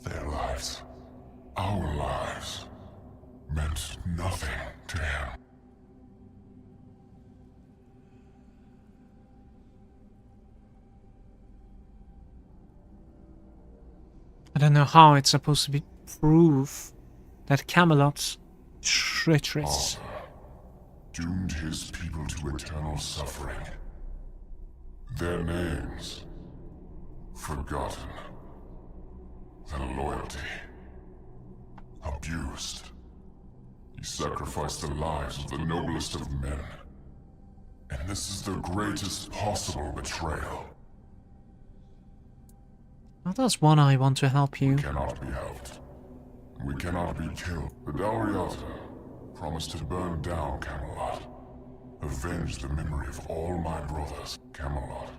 Their lives, our lives, meant nothing to him. don't know how it's supposed to be proof that Camelot's treacherous. Doomed his people to eternal suffering. Their names forgotten. Their loyalty abused. He sacrificed the lives of the noblest of men. And this is the greatest possible betrayal. How does One Eye want to help you? We cannot be helped. We cannot be killed. The Dalriata promised to burn down Camelot. Avenge the memory of all my brothers. Camelot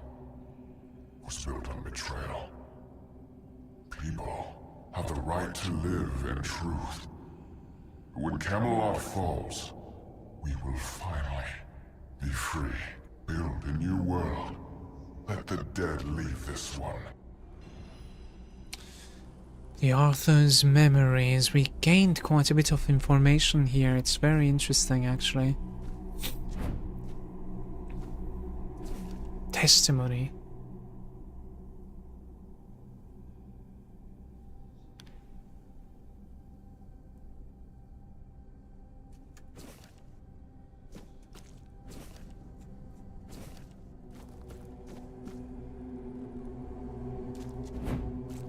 was built on betrayal. People have the right to live in truth. When Camelot falls, we will finally be free. Build a new world. Let the dead leave this one. The Arthur's memories. We gained quite a bit of information here. It's very interesting, actually. Testimony.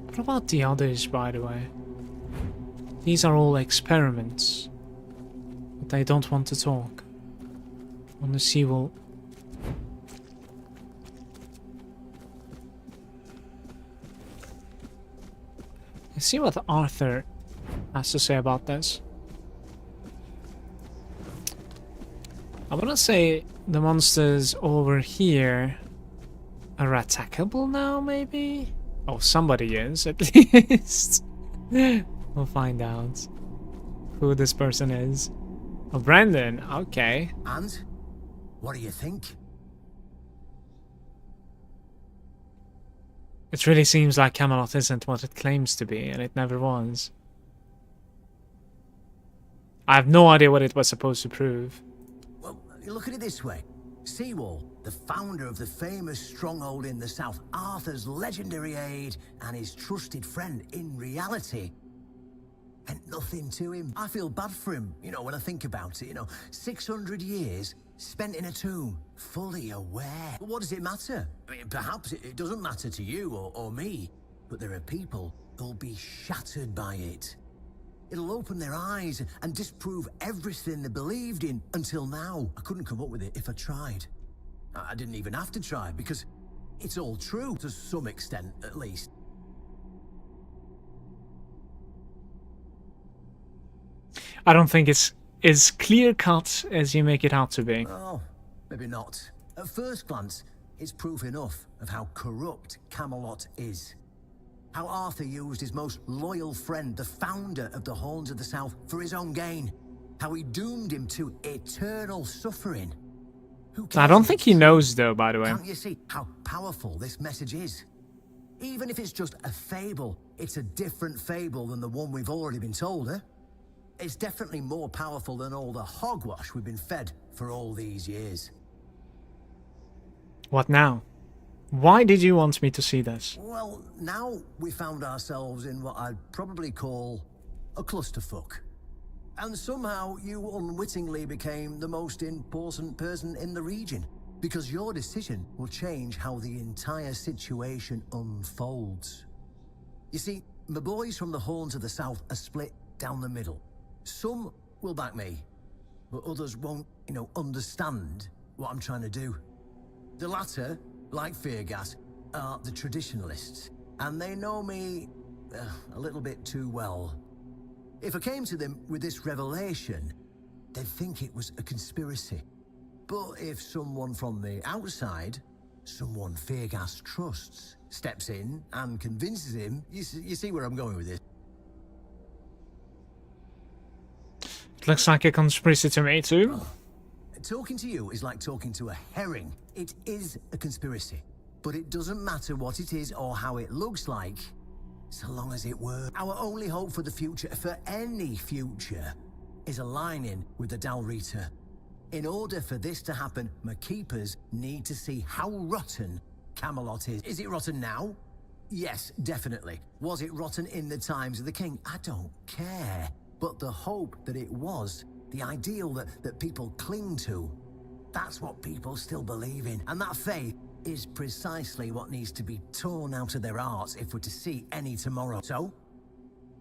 What about the others, by the way? These are all experiments. But they don't want to talk. I want to see what... Let's see what Arthur has to say about this. I want to say the monsters over here are attackable now, maybe? Oh, somebody is, at least. We'll find out who this person is. Oh, Brandon, okay. And? What do you think? It really seems like Camelot isn't what it claims to be, and it never was. I have no idea what it was supposed to prove. Well, look at it this way. Seawall, the founder of the famous stronghold in the south, Arthur's legendary aide and his trusted friend in reality, meant nothing to him. I feel bad for him, you know, when I think about it, 600 years spent in a tomb, fully aware. But what does it matter? I mean, perhaps it doesn't matter to you or me, but there are people who'll be shattered by it. It'll open their eyes and disprove everything they believed in until now. I couldn't come up with it if I tried. I didn't even have to try because it's all true to some extent, at least. I don't think it's as clear-cut as you make it out to be. Oh, maybe not. At first glance, it's proof enough of how corrupt Camelot is. How Arthur used his most loyal friend, the founder of the Horns of the South, for his own gain. How he doomed him to eternal suffering. Who cares? I don't think he knows, though, by the way. Can't you see how powerful this message is? Even if it's just a fable, it's a different fable than the one we've already been told, eh? It's definitely more powerful than all the hogwash we've been fed for all these years. What now? Why did you want me to see this? Well, now we found ourselves in what I'd probably call a clusterfuck. And somehow you unwittingly became the most important person in the region, because your decision will change how the entire situation unfolds. You see, my boys from the Horns of the South are split down the middle. Some will back me, but others won't, understand what I'm trying to do. The latter, like Feargas, are the traditionalists, and they know me a little bit too well. If I came to them with this revelation, they'd think it was a conspiracy. But if someone from the outside, someone Feargas trusts, steps in and convinces him, you see where I'm going with this. It looks like a conspiracy to me, too. Talking to you is like talking to a herring. It is a conspiracy, but it doesn't matter what it is or how it looks like, so long as it works. Our only hope for the future, for any future, is aligning with the Dalrita. In order for this to happen, my keepers need to see how rotten Camelot is. Is it rotten now? Yes, definitely. Was it rotten in the times of the king? I don't care. But the hope that it was, the ideal that people cling to, that's what people still believe in. And that faith is precisely what needs to be torn out of their hearts if we're to see any tomorrow. So,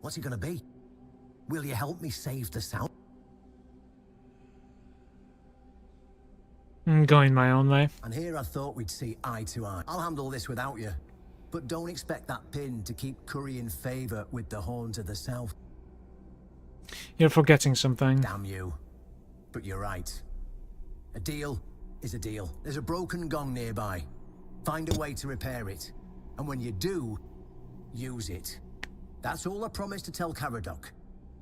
what's it gonna be? Will you help me save the South? I'm going my own way. And here I thought we'd see eye to eye. I'll handle this without you. But don't expect that pin to keep currying favor with the Horns of the South. You're forgetting something. Damn you. But you're right. A deal is a deal. There's a broken gong nearby. Find a way to repair it. And when you do, use it. That's all I promised to tell Caradoc.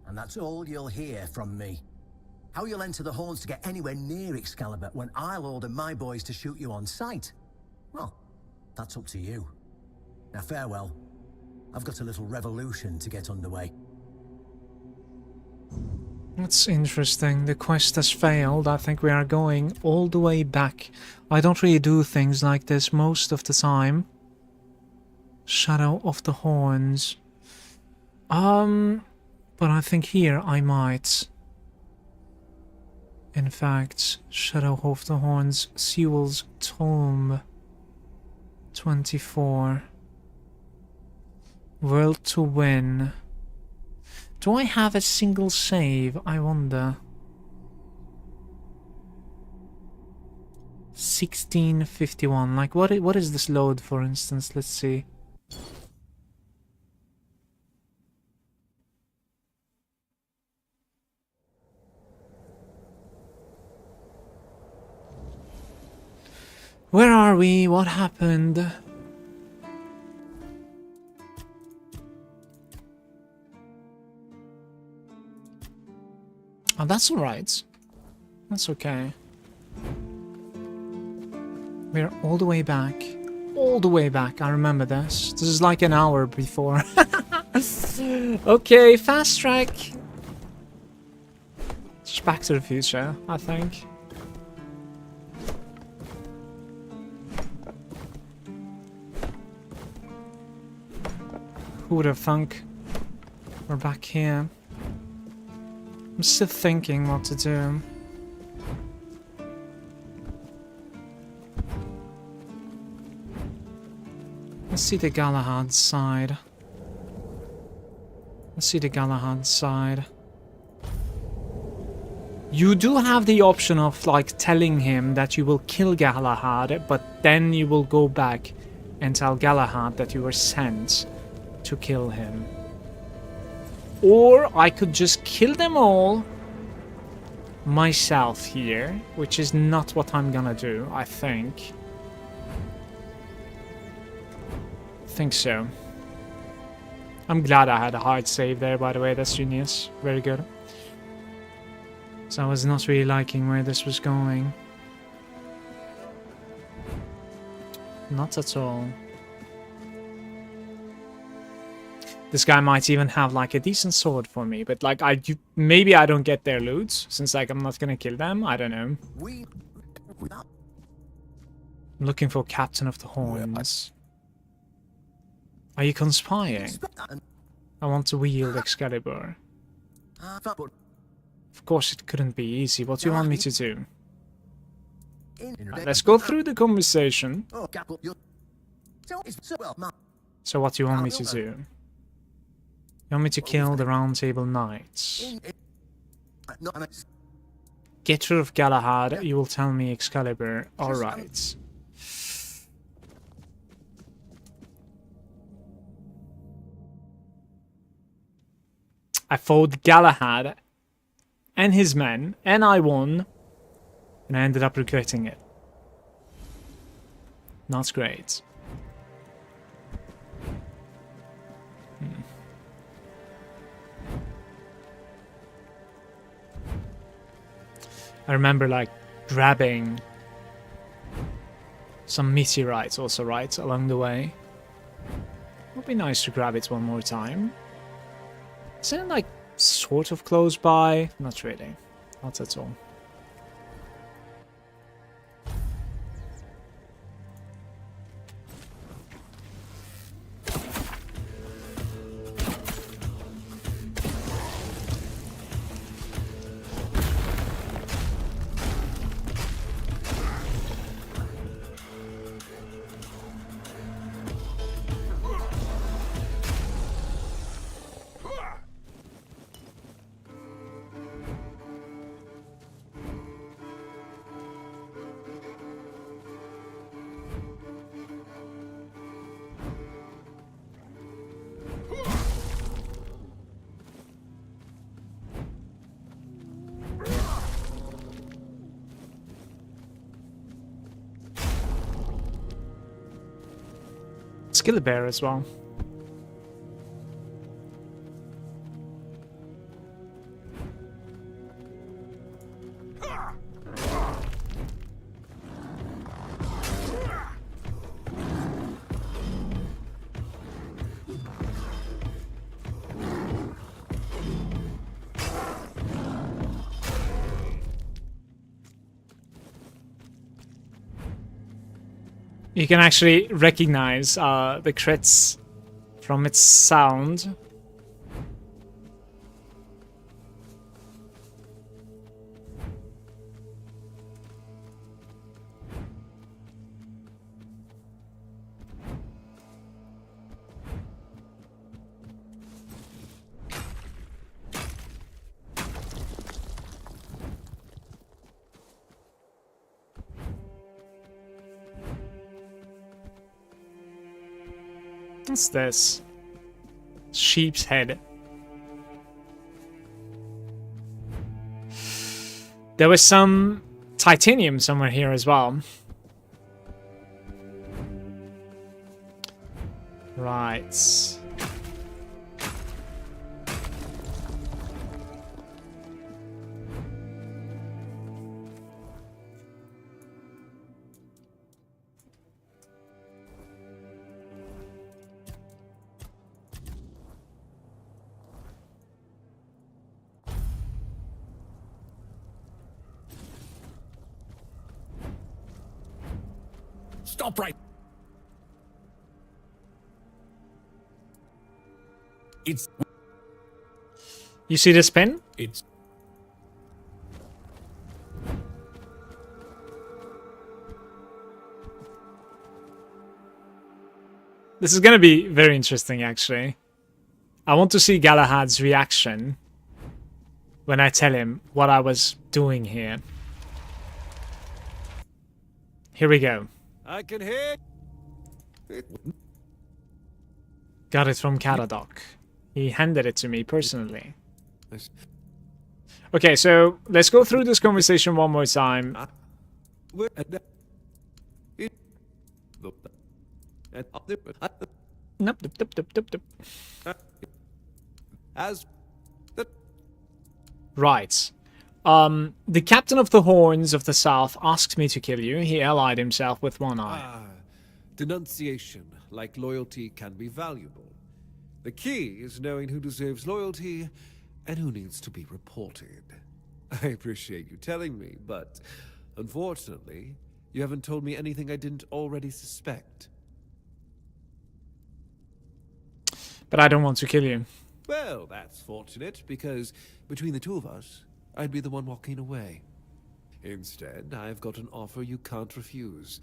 And that's all you'll hear from me. How you'll enter the Horns to get anywhere near Excalibur when I'll order my boys to shoot you on sight? Well, that's up to you. Now farewell. I've got a little revolution to get underway. That's interesting. The quest has failed. I think we are going all the way back. I don't really do things like this most of the time. Shadow of the Horns. But I think here I might. In fact, Shadow of the Horns, Sewell's Tomb. 24. World to win. Do I have a single save? I wonder. 1651. Like, what is this load, for instance? Let's see. Where are we? What happened? Oh, that's alright. That's okay. We're all the way back. All the way back. I remember this. This is like an hour before. Okay, fast track. Just Back to the Future, I think. Who would have thunk? We're back here. I'm still thinking what to do. Let's see the Galahad side. Let's see the Galahad side. You do have the option of like telling him that you will kill Galahad, but then you will go back and tell Galahad that you were sent to kill him. Or I could just kill them all myself here, which is not what I'm gonna do, I think. Think so. I'm glad I had a hard save there, by the way. That's genius. Very good. So I was not really liking where this was going. Not at all. This guy might even have like a decent sword for me, but like maybe I don't get their loot since like I'm not gonna kill them. I don't know. I'm looking for Captain of the Horns. Are you conspiring? I want to wield Excalibur. Of course it couldn't be easy. What do you want me to do? Right, let's go through the conversation. So what do you want me to do? You want me to kill the Round Table Knights? Get rid of Galahad, you will tell me Excalibur. Alright. I fought Galahad and his men, and I won, and I ended up regretting it. Not great. I remember like grabbing some meteorites also, right, along the way. Would be nice to grab it one more time. Isn't it like sort of close by? Not really. Not at all. Let's kill a bear as well. You can actually recognize the crits from its sound. What's this? Sheep's head. There was some titanium somewhere here as well. Right. Stop right. It's. You see this pin? It's. This is gonna be very interesting, actually. I want to see Galahad's reaction when I tell him what I was doing here. Here we go. I can hear. Got it from Caradoc. He handed it to me personally. Okay, so let's go through this conversation one more time. Nope, As Right. The captain of the Horns of the South asked me to kill you. He allied himself with one eye. denunciation, like loyalty, can be valuable. The key is knowing who deserves loyalty and who needs to be reported. I appreciate you telling me, but unfortunately, you haven't told me anything I didn't already suspect. But I don't want to kill you. Well, that's fortunate, because between the two of us, I'd be the one walking away. Instead, I've got an offer you can't refuse.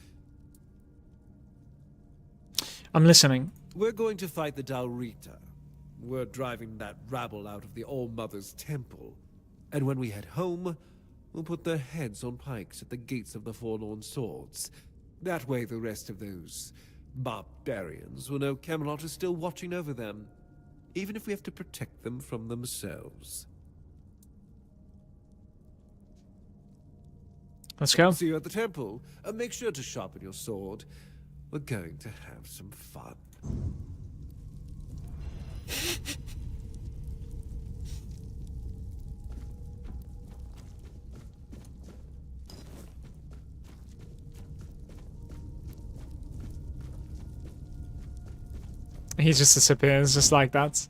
I'm listening. We're going to fight the Dalrita. We're driving that rabble out of the All-Mother's temple. And when we head home, we'll put their heads on pikes at the gates of the Forlorn Swords. That way the rest of those barbarians will know Camelot is still watching over them, even if we have to protect them from themselves. Let's go. See you at the temple. Make sure to sharpen your sword. We're going to have some fun. He just disappears just like that.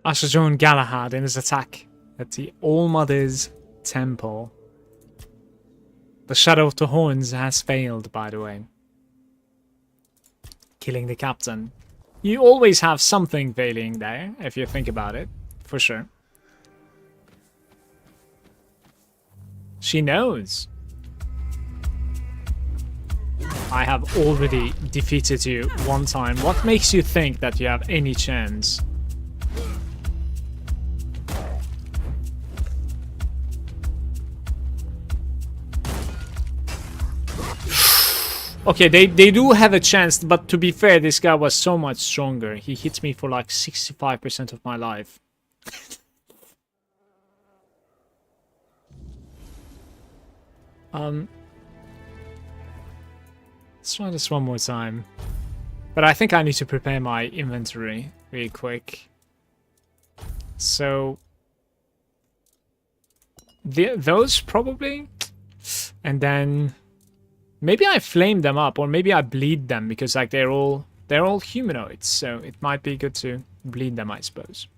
I should join Galahad in his attack at the All-Mother's temple. The Shadow of the Horns has failed, by the way. Killing the captain. You always have something failing there, if you think about it, for sure. She knows. I have already defeated you one time. What makes you think that you have any chance? Okay, they do have a chance, but to be fair, this guy was so much stronger. He hit me for like 65% of my life. Let's try this one more time. But I think I need to prepare my inventory really quick. So... those probably? And then... maybe I flame them up, or maybe I bleed them, because like they're all humanoids, so it might be good to bleed them, I suppose.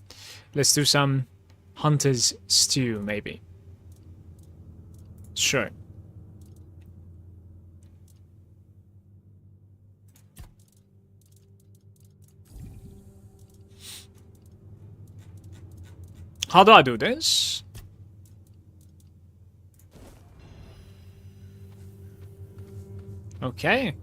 Let's do some hunter's stew, maybe. Sure. How do I do this? Okay.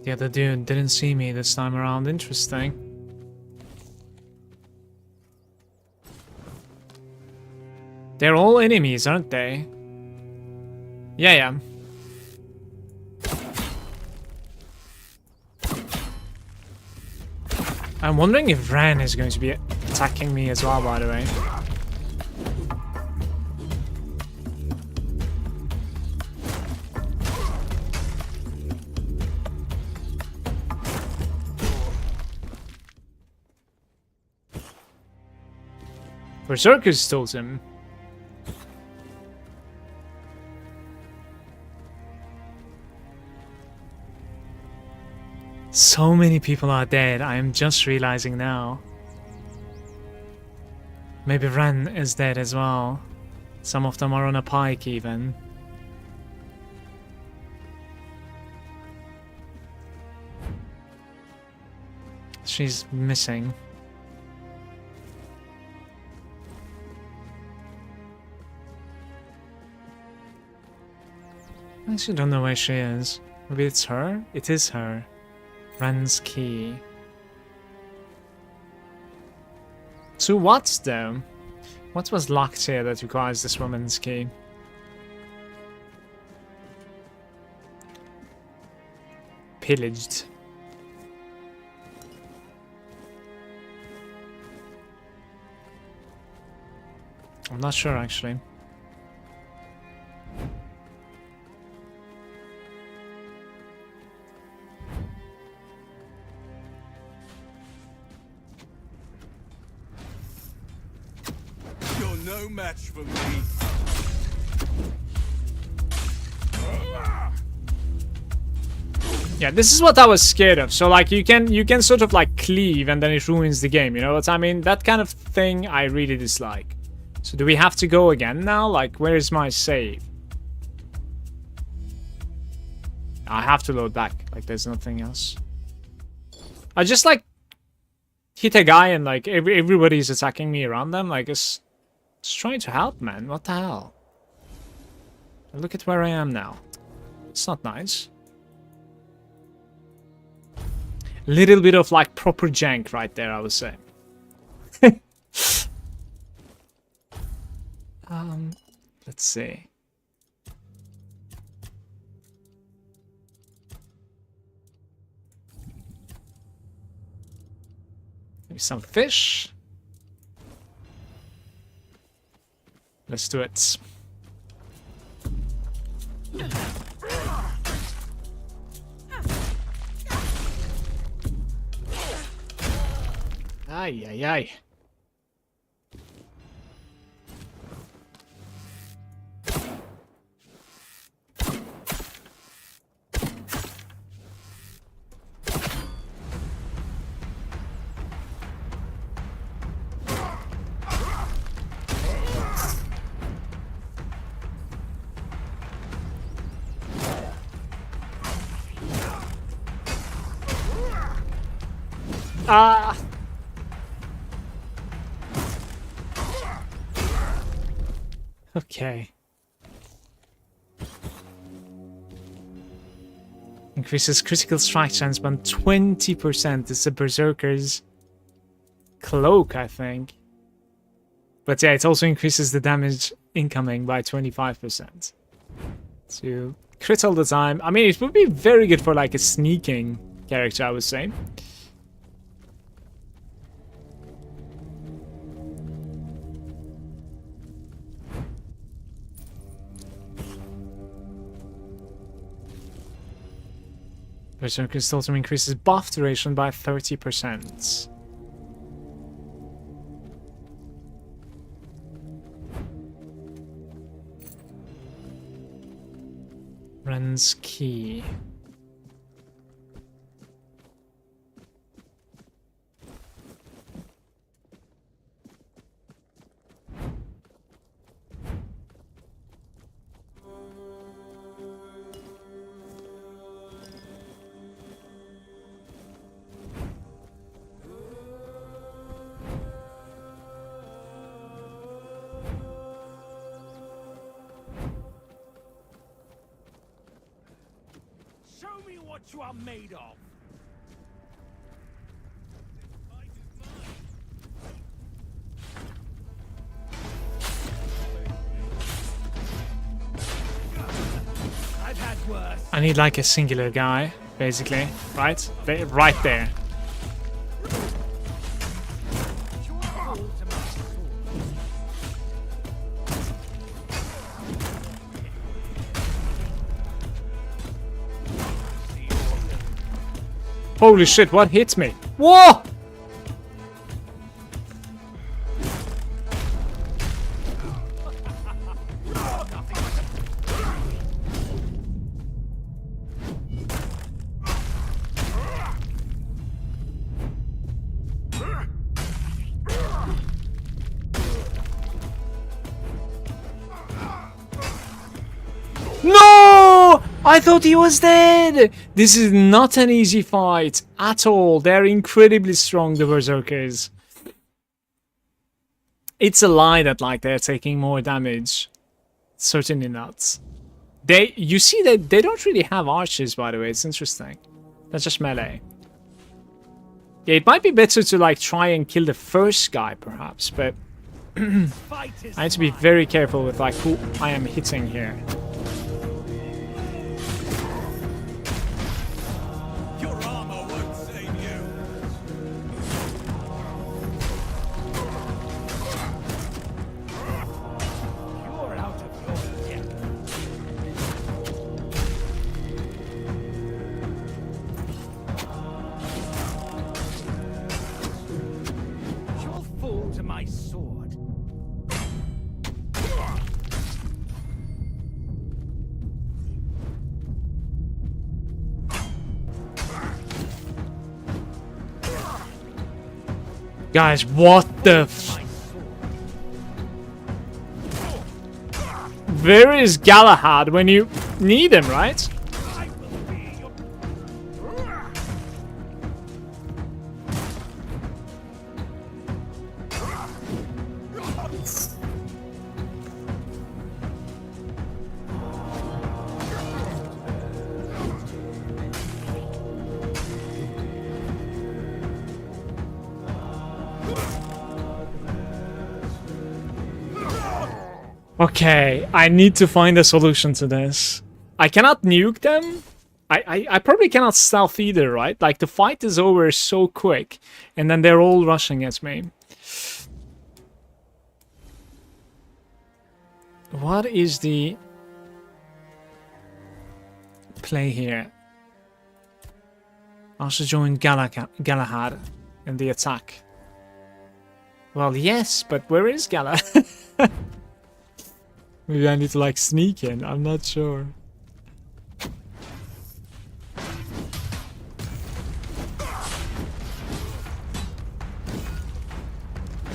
The other dude didn't see me this time around. Interesting. They're all enemies, aren't they? Yeah. I'm wondering if Ren is going to be attacking me as well, by the way. Berserker's totem. So many people are dead, I am just realizing now. Maybe Ren is dead as well. Some of them are on a pike even. She's missing. I actually don't know where she is. Maybe it's her? It is her. Ren's key. To what, though? What was locked here that requires this woman's key? Pillaged. I'm not sure, actually. No match for me. Yeah, this is what I was scared of. So like you can sort of like cleave and then it ruins the game, you know what I mean? That kind of thing I really dislike. So do we have to go again now? Like, where is my save? I have to load back. Like, there's nothing else. I just like hit a guy and like everybody's attacking me around them. Like it's trying to help, man. What the hell? Look at where I am now. It's not nice. Little bit of like proper jank right there, I would say. Let's see. Maybe some fish. Let's do it. Ay, ay, ay. Ah! Okay. Increases critical strike chance by 20%. It's a Berserker's cloak, I think. But yeah, it also increases the damage incoming by 25%. So crit all the time. I mean, it would be very good for like a sneaking character, I would say. Berserker also increases buff duration by 30%. Ren's Key. Show me what you are made of. I've had worse. I need like a singular guy, basically, right? Right there. Holy shit, what hit me? Whoa! No! I thought he was dead! This is not an easy fight at all. They're incredibly strong, the Berserkers. It's a lie that like they're taking more damage. Certainly not. You see that they don't really have archers, by the way. It's interesting. That's just melee. Yeah, it might be better to like try and kill the first guy, perhaps, but I have to be very careful with like who I am hitting here. Guys, what the f— Where is Galahad when you need him, right? Okay, I need to find a solution to this. I cannot nuke them. I probably cannot stealth either, right? Like, the fight is over so quick, and then they're all rushing at me. What is the play here? I should join Galahad in the attack. Well, yes, but where is Galahad? Maybe I need to like sneak in, I'm not sure.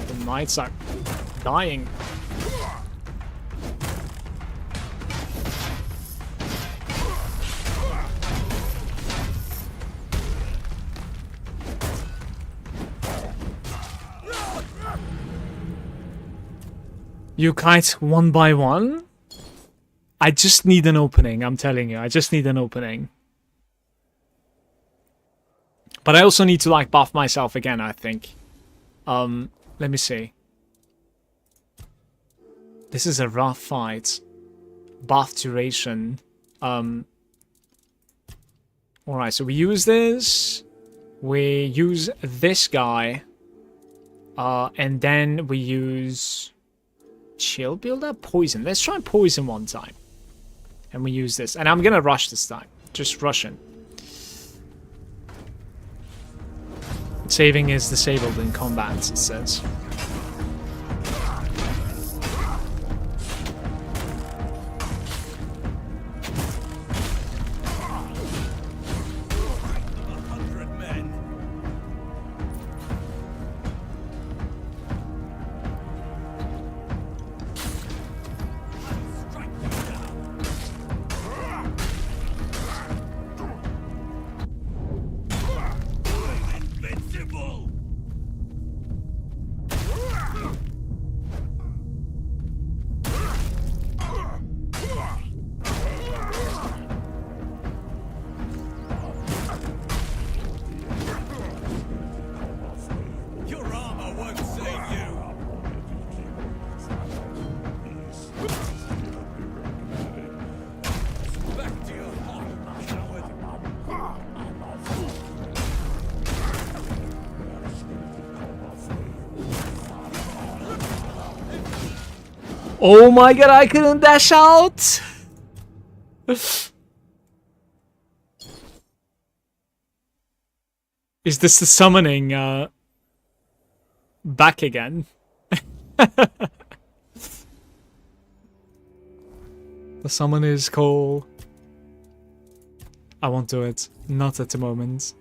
The knights are dying. You kite one by one? I just need an opening, I'm telling you. I just need an opening. But I also need to, like, buff myself again, I think. Let me see. This is a rough fight. Buff duration. Alright, so we use this. We use this guy. And then we use... Chill builder? Poison. Let's try poison one time. And we use this. And I'm gonna rush this time. Just rush in. Saving is disabled in combat, it says. Oh my god, I couldn't dash out! Is this the summoning back again? The summon is cool. I won't do it. Not at the moment.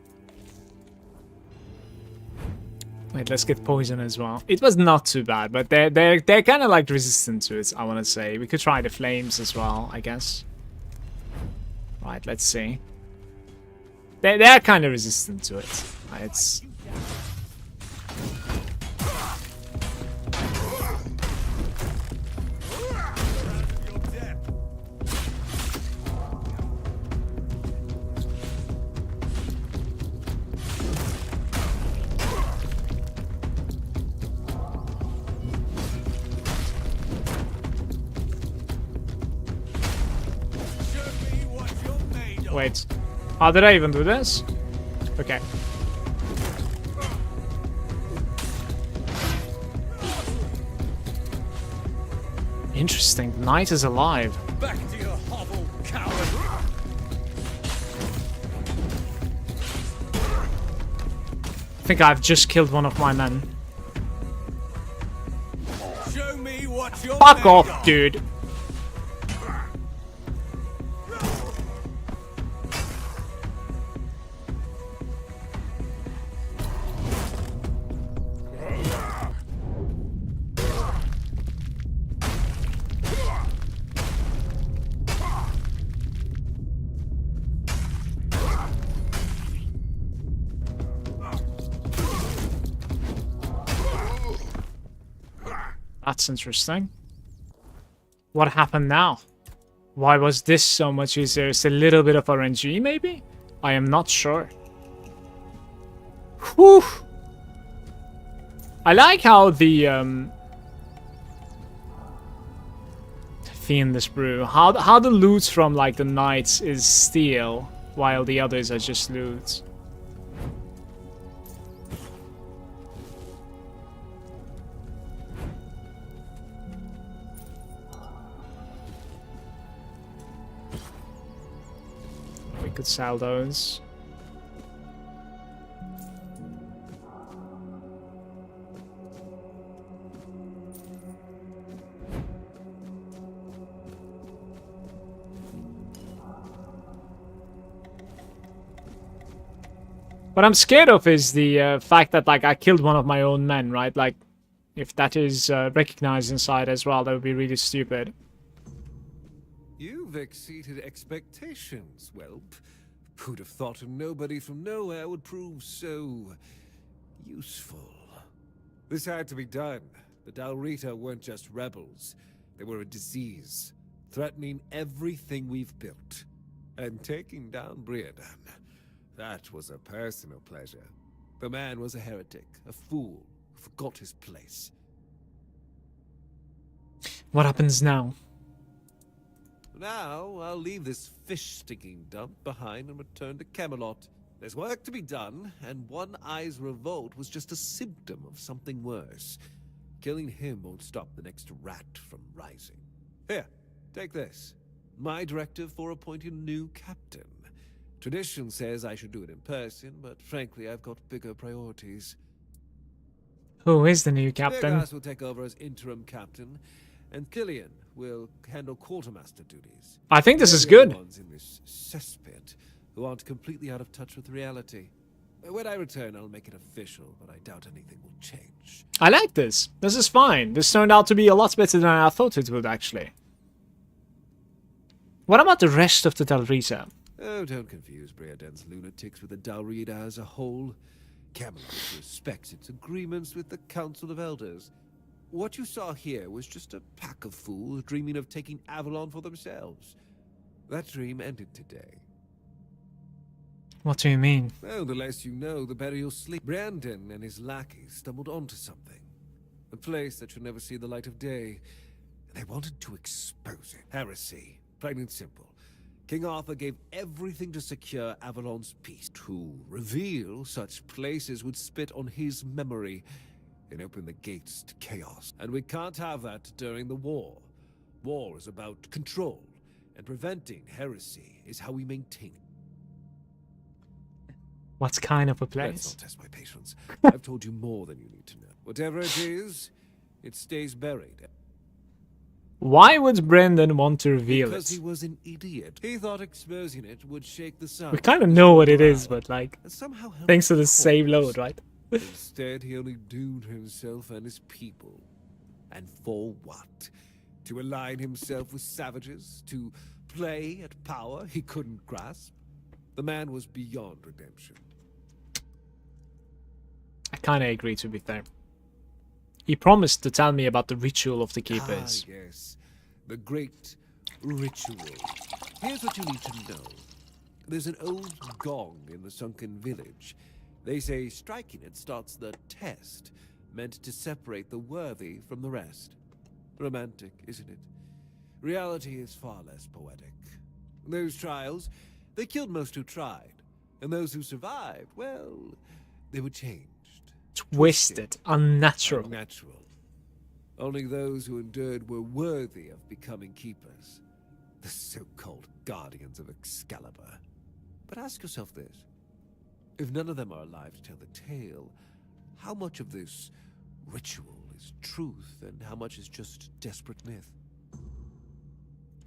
Wait, let's get poison as well. It was not too bad, but they're kind of like resistant to it, I want to say. We could try the flames as well, I guess. Right, let's see. They're kind of resistant to it. It's... Wait. How did I even do this? Okay. Interesting. The knight is alive. Back to your hovel, coward. I think I've just killed one of my men. Show me what you're Fuck made off, of. dude. That's interesting. What happened now? Why was this so much easier? It's a little bit of RNG, maybe? I am not sure. Whew! I like how the Fiendish Brew, how the loot from like the knights is steel, while the others are just loot. We could sell those. What I'm scared of is the fact that like I killed one of my own men, right? Like, if that is recognized inside as well, that would be really stupid. You've exceeded expectations, Whelp. Who'd have thought a nobody from nowhere would prove so useful? This had to be done. The Dalrita weren't just rebels. They were a disease, threatening everything we've built. And taking down Briadan, that was a personal pleasure. The man was a heretic, a fool, who forgot his place. What happens now? Now, I'll leave this fish-sticking dump behind and return to Camelot. There's work to be done, and One Eye's revolt was just a symptom of something worse. Killing him won't stop the next rat from rising. Here, take this. My directive for appointing a new captain. Tradition says I should do it in person, but frankly, I've got bigger priorities. Who is the new captain? Vegas will take over as interim captain, and Killian will handle quartermaster duties. I think this is They're the good. ones in this cesspit who aren't completely out of touch with reality. When I return, I'll make it official, but I doubt anything will change. I like this. This is fine. This turned out to be a lot better than I thought it would, actually. What about the rest of the Dalrita? Oh, don't confuse Briaden's lunatics with the Dalrita as a whole. Camelot respects its agreements with the Council of Elders. What you saw here was just a pack of fools dreaming of taking Avalon for themselves. That dream ended today. What do you mean? Well, the less you know, the better you'll sleep. Brandon and his lackeys stumbled onto something. A place that should never see the light of day. They wanted to expose it. Heresy. Plain and simple. King Arthur gave everything to secure Avalon's peace. To reveal such places would spit on his memory and open the gates to chaos. And we can't have that during the war. War is about control, and preventing heresy is how we maintain it. What kind of a Let's place? not test my patience. I've told you more than you need to know. Whatever it is, it stays buried. Why would Brendan want to reveal Because he it? was an idiot. He thought exposing it would shake the sun. We kind of know what it is, but like, And somehow help thanks to the cause. save load, right? Instead, he only doomed himself and his people. And for what? To align himself with savages? To play at power he couldn't grasp? The man was beyond redemption. I kind of agree, to be fair. He promised to tell me about the ritual of the keepers. Ah, yes. The great ritual. Here's what you need to know. There's an old gong in the sunken village. They say striking it starts the test, meant to separate the worthy from the rest. Romantic, isn't it? Reality is far less poetic. Those trials, they killed most who tried. And those who survived, well, they were changed. Twisted, unnatural. Unnatural. Only those who endured were worthy of becoming keepers. The so-called guardians of Excalibur. But ask yourself this. If none of them are alive to tell the tale, how much of this ritual is truth and how much is just desperate myth?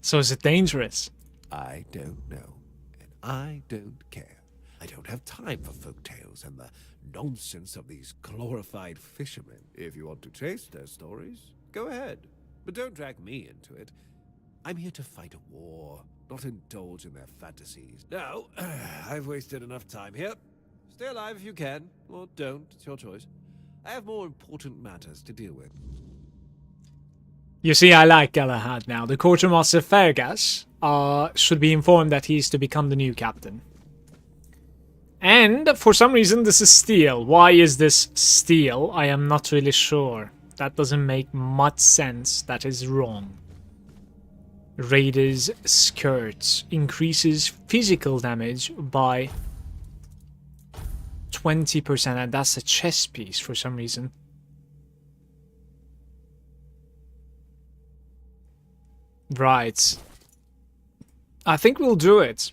So is it dangerous? I don't know, and I don't care. I don't have time for folk tales and the nonsense of these glorified fishermen. If you want to chase their stories, go ahead. But don't drag me into it. I'm here to fight a war, not indulge in their fantasies. Now, I've wasted enough time here. Stay alive if you can, or don't, it's your choice. I have more important matters to deal with. You see, I like Galahad now. The quartermaster Fergus should be informed that he is to become the new captain. And for some reason this is steel. Why is this steel? I am not really sure. That doesn't make much sense. That is wrong. Raider's skirt increases physical damage by 20%, and that's a chest piece for some reason. Right. I think we'll do it.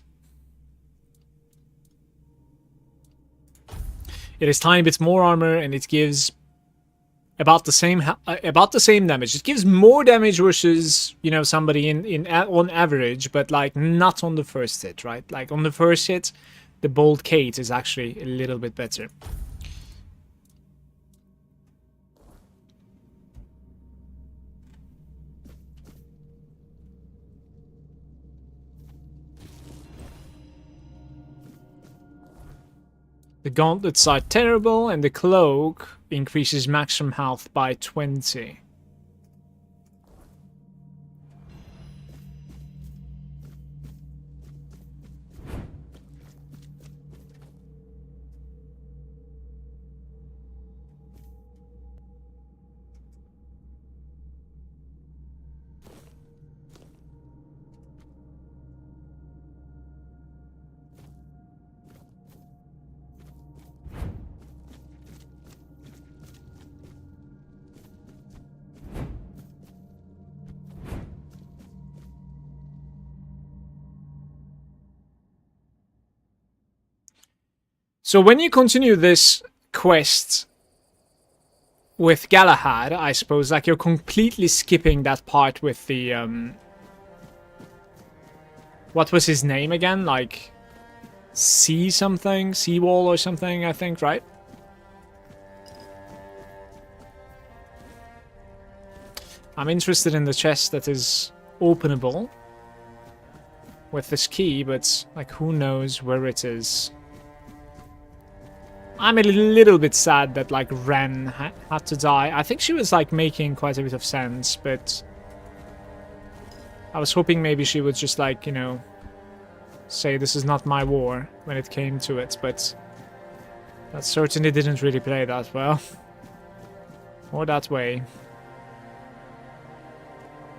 It is tiny bit more armor, and it gives about the same damage. It gives more damage versus, you know, somebody on average, but like not on the first hit, right? Like on the first hit, the Bold Kate is actually a little bit better. The gauntlets are terrible, and the cloak increases maximum health by 20. So when you continue this quest with Galahad, I suppose, like, you're completely skipping that part with the, what was his name again? Like, Seawall or something, I think, right? I'm interested in the chest that is openable with this key, but, like, who knows where it is. I'm a little bit sad that, like, Ren had to die. I think she was, like, making quite a bit of sense, but I was hoping maybe she would just, like, you know, say this is not my war when it came to it, but that certainly didn't really play that well. Or that way.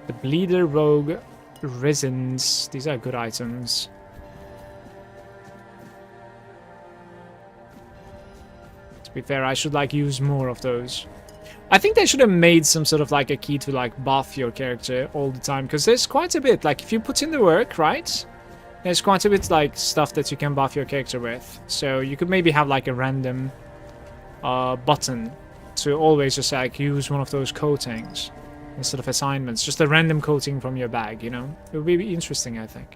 The Bleeder Rogue Resins. These are good items. To be fair, I should, like, use more of those. I think they should have made some sort of, like, a key to, like, buff your character all the time, because there's quite a bit. Like, if you put in the work, right, there's quite a bit, like, stuff that you can buff your character with. So you could maybe have, like, a random button to always just, like, use one of those coatings instead of assignments. Just a random coating from your bag, you know? It would be interesting, I think.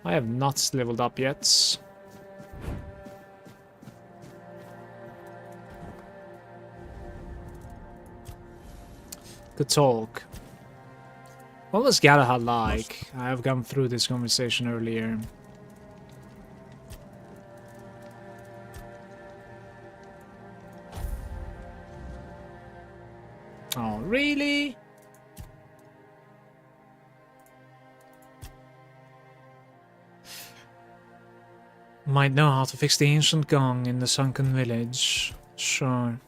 I have not leveled up yet. Good talk. What was Galahad like? I have gone through this conversation earlier. Oh, really? Might know how to fix the ancient gong in the sunken village. Sure.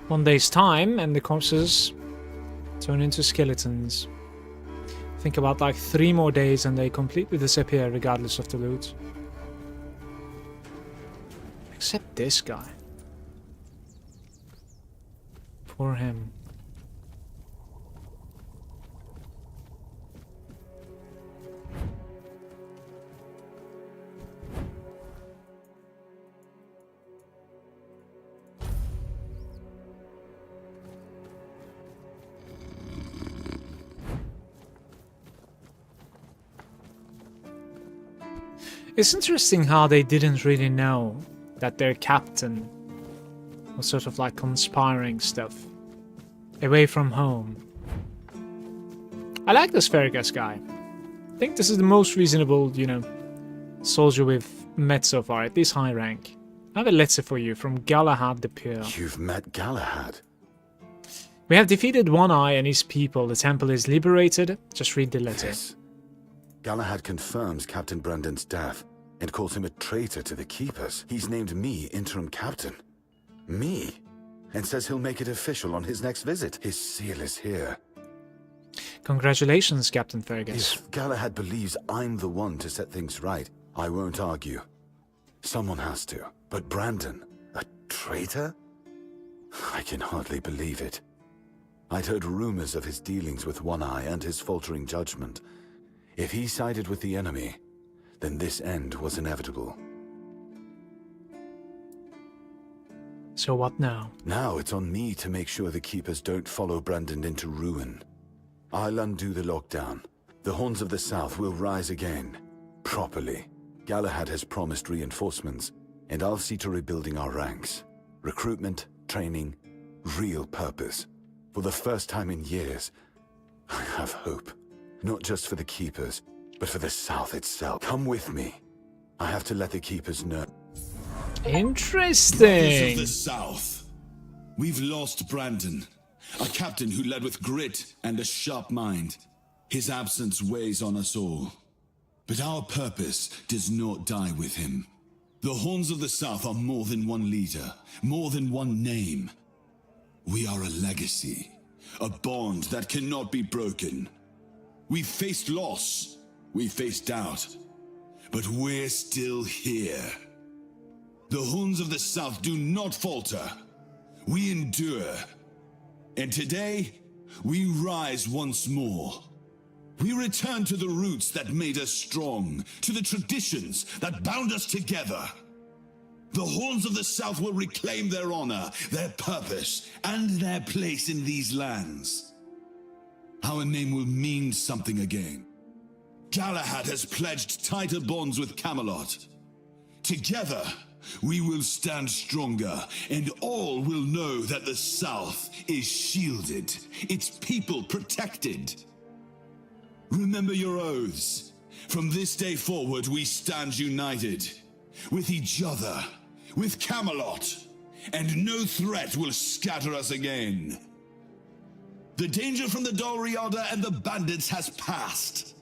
One day's time and the corpses turn into skeletons. Think about, like, 3 more days and they completely disappear regardless of the loot. Except this guy. Poor him. It's interesting how they didn't really know that their captain was sort of, like, conspiring stuff away from home. I like this Fergus guy. I think this is the most reasonable, you know, soldier we've met so far, at least high rank. I have a letter for you from Galahad the Pure. You've met Galahad? We have defeated One Eye and his people. The temple is liberated. Just read the letter. Yes. Galahad confirms Captain Brandon's death and calls him a traitor to the Keepers. He's named me interim captain. Me? And says he'll make it official on his next visit. His seal is here. Congratulations, Captain Fergus. If Galahad believes I'm the one to set things right, I won't argue. Someone has to. But Brandon, a traitor? I can hardly believe it. I'd heard rumors of his dealings with One Eye and his faltering judgment. If he sided with the enemy, then this end was inevitable. So what now? Now it's on me to make sure the Keepers don't follow Brandon into ruin. I'll undo the lockdown. The Horns of the South will rise again. Properly. Galahad has promised reinforcements, and I'll see to rebuilding our ranks. Recruitment, training, real purpose. For the first time in years, I have hope. Not just for the Keepers, but for the South itself. Come with me. I have to let the Keepers know. Interesting. Of the South. We've lost Brandon, a captain who led with grit and a sharp mind. His absence weighs on us all. But our purpose does not die with him. The Horns of the South are more than one leader, more than one name. We are a legacy, a bond that cannot be broken. We faced loss, we faced doubt, but we're still here. The Horns of the South do not falter. We endure. And today, we rise once more. We return to the roots that made us strong, to the traditions that bound us together. The Horns of the South will reclaim their honor, their purpose, and their place in these lands. Our name will mean something again. Galahad has pledged tighter bonds with Camelot. Together, we will stand stronger, and all will know that the South is shielded, its people protected. Remember your oaths. From this day forward, we stand united. With each other, with Camelot, and no threat will scatter us again. The danger from the Dalriada and the bandits has passed,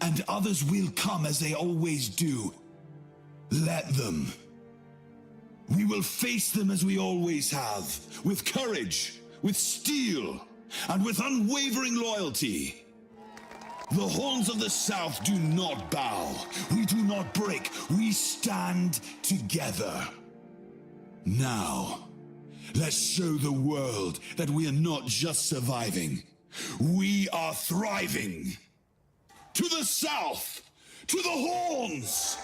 and others will come as they always do. Let them. We will face them as we always have, with courage, with steel, and with unwavering loyalty. The Horns of the South do not bow. We do not break. We stand together. Now, let's show the world that we are not just surviving. We are thriving. To the South! To the Horns!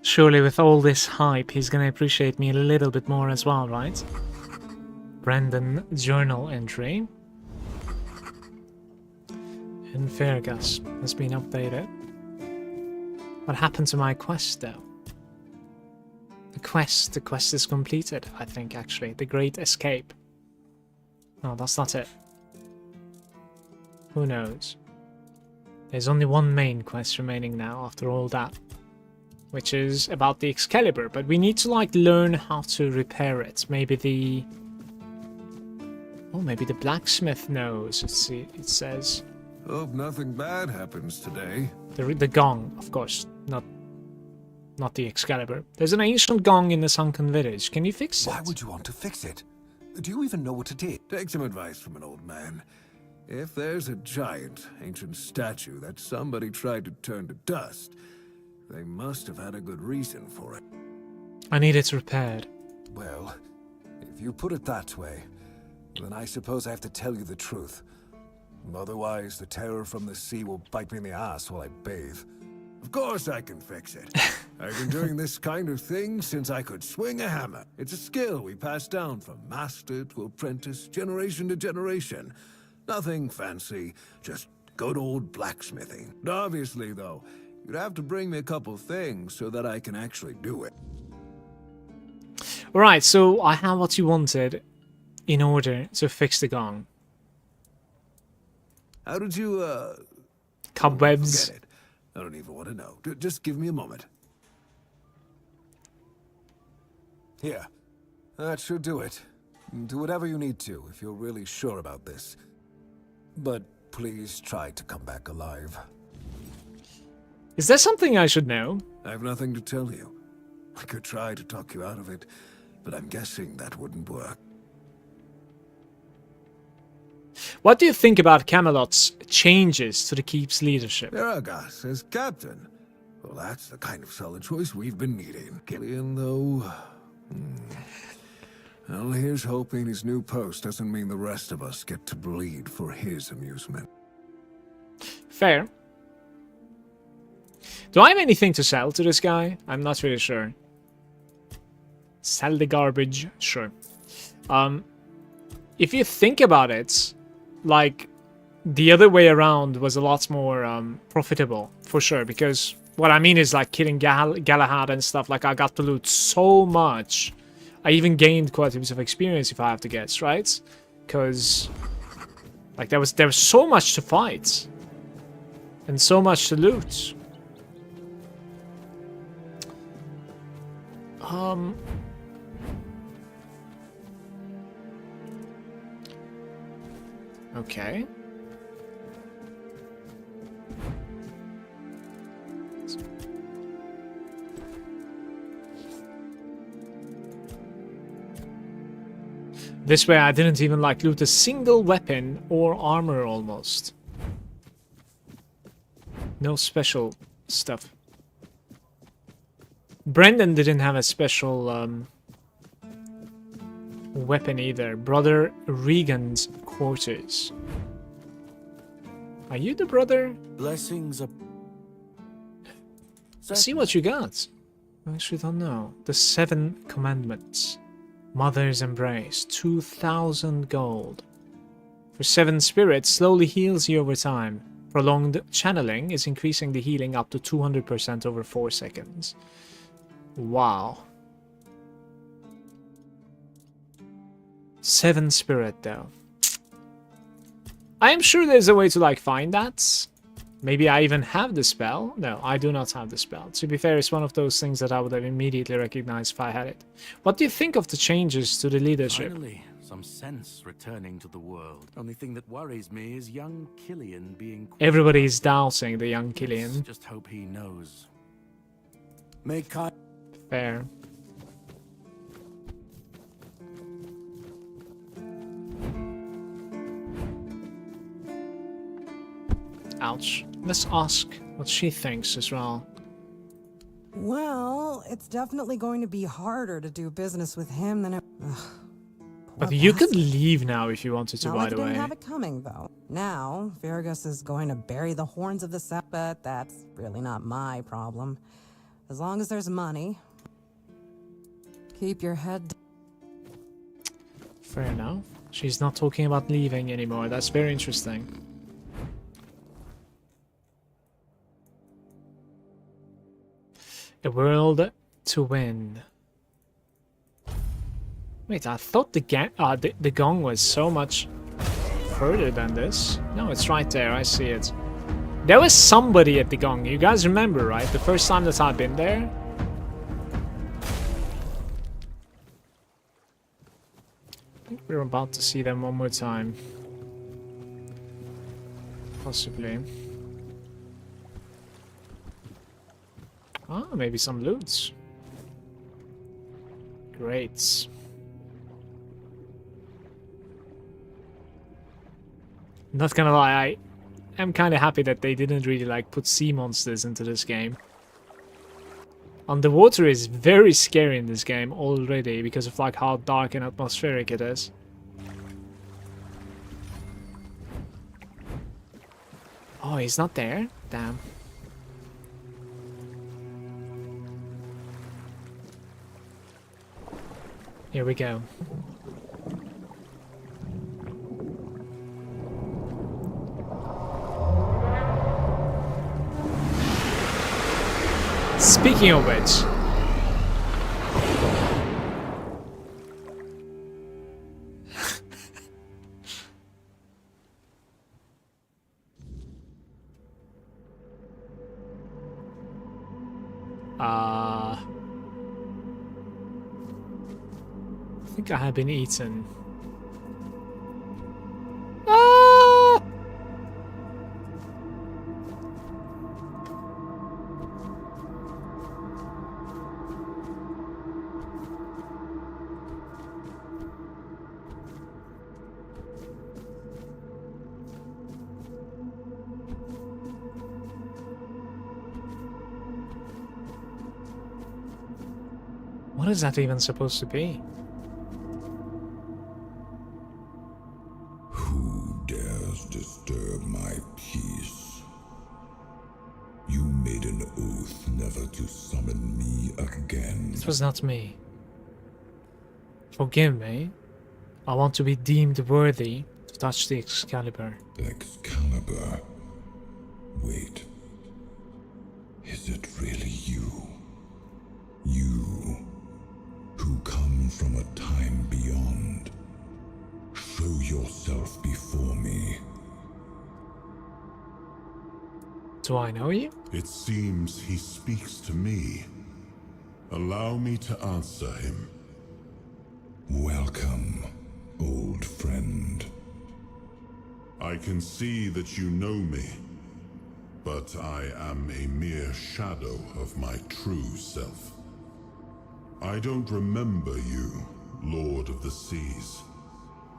Surely with all this hype, he's gonna appreciate me a little bit more as well, right? Brandon journal entry. And Fergus has been updated. What happened to my quest though? The quest is completed, I think actually. The Great Escape. No, that's not it. Who knows? There's only one main quest remaining now after all that. Which is about the Excalibur, but we need to like learn how to repair it. Maybe the... Oh, maybe the blacksmith knows, it says. Hope nothing bad happens today. The gong, of course, not the Excalibur. There's an ancient gong in the sunken village. Can you fix it? Why would you want to fix it? Do you even know what it is? Take some advice from an old man. If there's a giant, ancient statue that somebody tried to turn to dust, they must have had a good reason for it. I need it repaired. Well, if you put it that way, then I suppose I have to tell you the truth. Otherwise, the terror from the sea will bite me in the ass while I bathe. Of course I can fix it. I've been doing this kind of thing since I could swing a hammer. It's a skill we pass down from master to apprentice, generation to generation. Nothing fancy, just good old blacksmithing. Obviously, though, you'd have to bring me a couple things so that I can actually do it. Alright, so I have what you wanted in order to fix the gong. How did you, Cobwebs. Forget it. I don't even want to know. Just give me a moment. Here. That should do it. Do whatever you need to if you're really sure about this. But please try to come back alive. Is there something I should know? I have nothing to tell you. I could try to talk you out of it, but I'm guessing that wouldn't work. What do you think about Camelot's changes to the Keep's leadership? Aragas as captain. Well, that's the kind of solid choice we've been needing. Gillian, though... Well, here's hoping his new post doesn't mean the rest of us get to bleed for his amusement. Fair. Do I have anything to sell to this guy? I'm not really sure. Sell the garbage? Sure. If you think about it, like, the other way around was a lot more profitable, for sure, because what I mean is, like, killing Galahad and stuff, like, I got to loot so much. I even gained quite a bit of experience, if I have to guess, right? Because, like, there was so much to fight. And so much to loot. Okay. This way I didn't even like loot a single weapon or armor almost. No special stuff. Brendan didn't have a special weapon either. Brother Regan's quarters. Are you the brother? Blessings up. See what you got. I actually don't know. The 7 commandments. Mother's embrace. 2,000 gold. For 7 spirits, slowly heals you over time. Prolonged channeling is increasing the healing up to 200% over 4 seconds. Wow. 7 spirit though. I am sure there's a way to like find that. Maybe I even have the spell. No, I do not have the spell. To be fair, it's one of those things that I would have immediately recognized if I had it. What do you think of the changes to the leadership? Finally, some sense returning to the world. Only thing that worries me is young Killian being... Everybody is doubting the young Killian. Just hope he knows. Make I... Fair. Ouch. Let's ask what she thinks as well. Well, it's definitely going to be harder to do business with him than it... But you could leave now if you wanted to, Not by like the you way. didn't have it coming, though. Now, Fergus is going to bury the horns of the South, but that's really not my problem. As long as there's money, keep your head... Fair enough. She's not talking about leaving anymore. That's very interesting. A world to win. Wait, I thought the gong was so much further than this. No, it's right there. I see it. There was somebody at the gong. You guys remember, right? The first time that I've been there. I think we're about to see them one more time. Possibly. Ah, maybe some loots. Great. Not gonna lie, I am kind of happy that they didn't really like put sea monsters into this game. Underwater is very scary in this game already because of like how dark and atmospheric it is. Oh, he's not there? Damn. Here we go. Speaking of which, I think I have been eaten. Ah! What is that even supposed to be? Who dares disturb my peace? You made an oath to summon me again. This was not me. Forgive me. I want to be deemed worthy to touch the Excalibur. Excalibur? Wait. Is it really you? You, who come from a time beyond. Show yourself before me. Do I know you? It seems he speaks to me. Allow me to answer him. Welcome, old friend. I can see that you know me, but I am a mere shadow of my true self. I don't remember you, Lord of the Seas.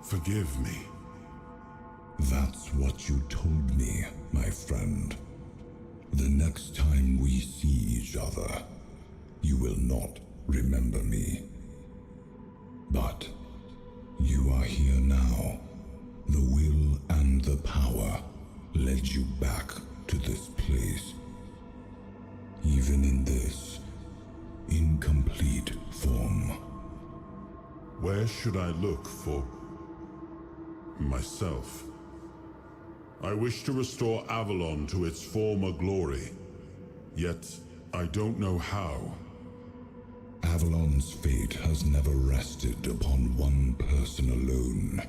Forgive me. That's what you told me, my friend. The next time we see each other, you will not remember me. But you are here now. The will and the power led you back to this place. Even in this incomplete form. Where should I look for myself? I wish to restore Avalon to its former glory, yet I don't know how. Avalon's fate has never rested upon one person alone,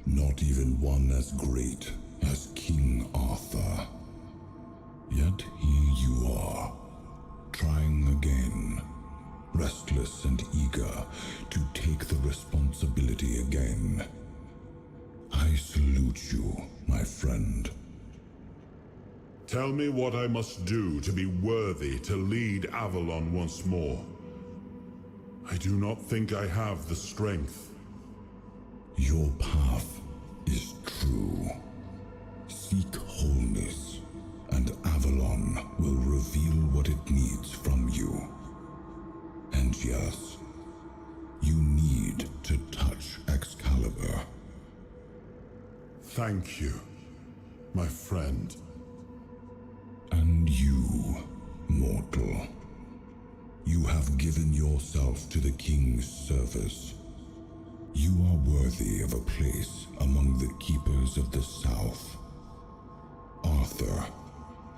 not even one as great as King Arthur. Yet here you are, trying again, restless and eager to take the responsibility again. I salute you, my friend. Tell me what I must do to be worthy to lead Avalon once more. I do not think I have the strength. Your path is true. Seek wholeness, and Avalon will reveal what it needs from you. And yes, you need to touch Excalibur. Thank you, my friend. And you, mortal. You have given yourself to the King's service. You are worthy of a place among the keepers of the South. Arthur,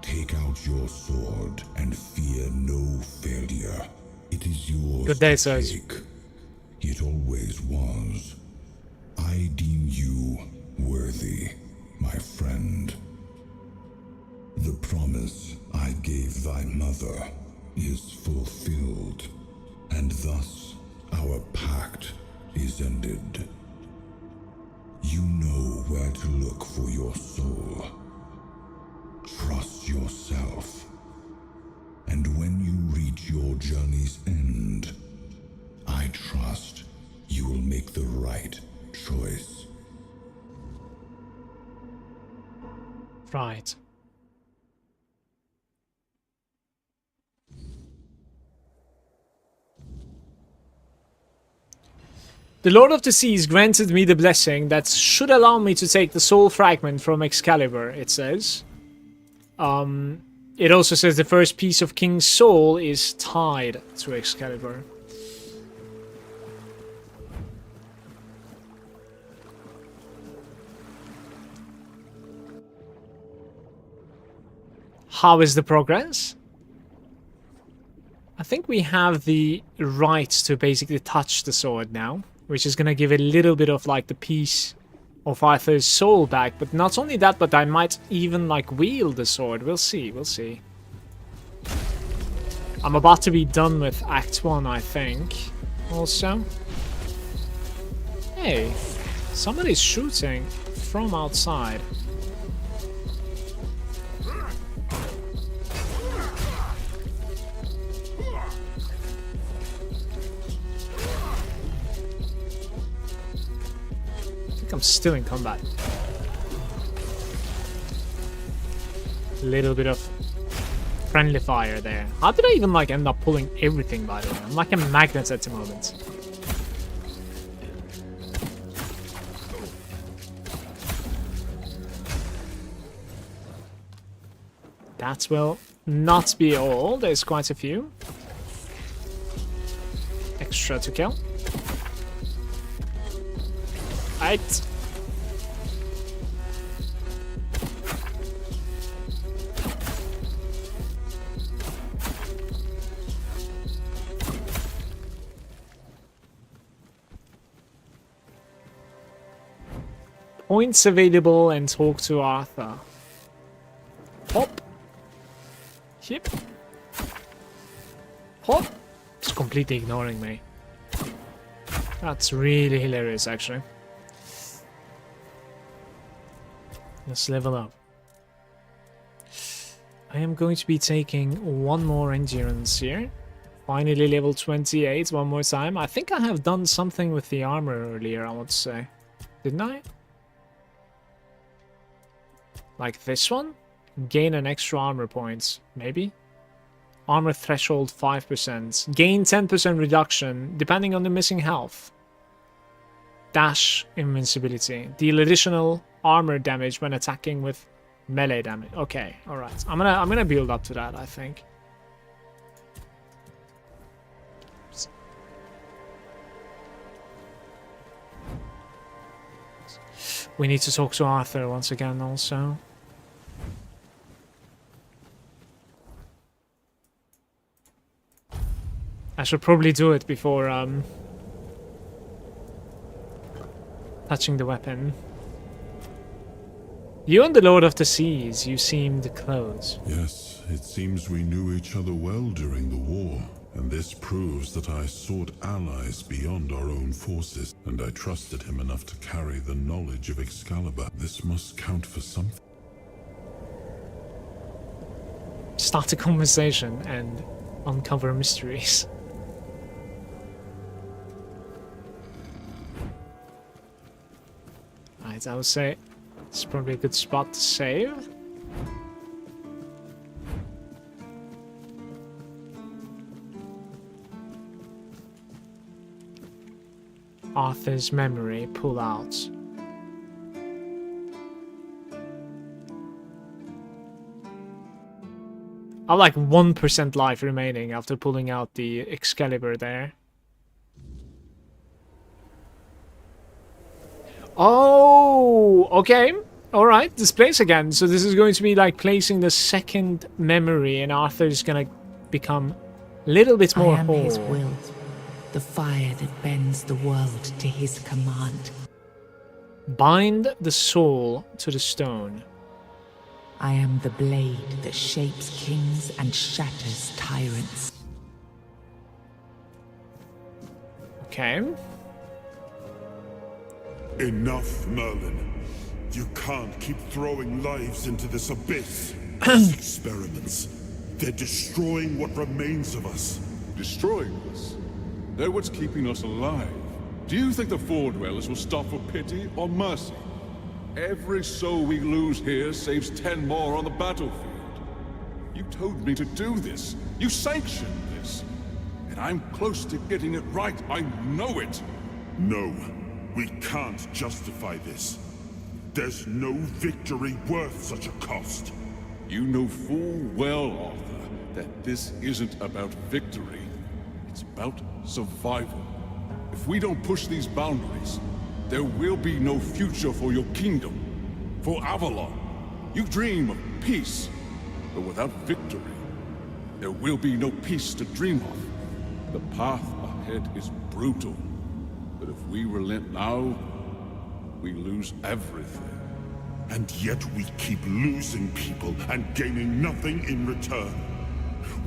take out your sword and fear no failure. It is yours Good day, to sirs. take. It always was. I deem you worthy, my friend. The promise I gave thy mother is fulfilled, and thus our pact is ended. You know where to look for your soul. Trust yourself. And when you reach your journey's end, I trust you will make the right choice. Right. The Lord of the Seas granted me the blessing that should allow me to take the soul fragment from Excalibur, it says. It also says the first piece of King's soul is tied to Excalibur. How is the progress? I think we have the right to basically touch the sword now, which is gonna give a little bit of like the piece of Arthur's soul back. But not only that, but I might even like wield the sword. We'll see, we'll see. I'm about to be done with Act 1, I think. Also. Hey, somebody's shooting from outside. I'm still in combat. A little bit of friendly fire there. How did I even like end up pulling everything, by the way? I'm like a magnet at the moment. That's well not be all. There's quite a few. Extra to kill. Right. Points available and talk to Arthur. Hop. Hip. Hop. Just completely ignoring me. That's really hilarious, actually. Let's level up. I am going to be taking one more endurance here. Finally level 28 one more time. I think I have done something with the armor earlier, I want to say. Didn't I? Like this one? Gain an extra armor points, maybe? Armor threshold 5%. Gain 10% reduction, depending on the missing health. Dash invincibility. Deal additional armor damage when attacking with melee damage. Okay, alright. I'm gonna build up to that, I think. We need to talk to Arthur once again also. I should probably do it before touching the weapon. You and the Lord of the Seas, you seemed close. Yes, it seems we knew each other well during the war. And this proves that I sought allies beyond our own forces, and I trusted him enough to carry the knowledge of Excalibur. This must count for something. Start a conversation and uncover mysteries. Right, I would say it's probably a good spot to save. Arthur's memory pull out. I have like 1% life remaining after pulling out the Excalibur there. Oh, okay. Alright, displace again. So this is going to be like placing the second memory and Arthur's gonna become a little bit more I am whole. his will. The fire that bends the world to his command. Bind the soul to the stone. I am the blade that shapes kings and shatters tyrants. Okay. Enough, Merlin. You can't keep throwing lives into this abyss. These experiments. They're destroying what remains of us. Destroying us? They're what's keeping us alive. Do you think the Four Dwellers will stop for pity or mercy? Every soul we lose here saves 10 more on the battlefield. You told me to do this. You sanctioned this. And I'm close to getting it right. I know it. No, we can't justify this. There's no victory worth such a cost. You know full well, Arthur, that this isn't about victory. It's about survival. If we don't push these boundaries, there will be no future for your kingdom, for Avalon. You dream of peace, but without victory, there will be no peace to dream of. The path ahead is brutal, but if we relent now, we lose everything. And yet we keep losing people and gaining nothing in return.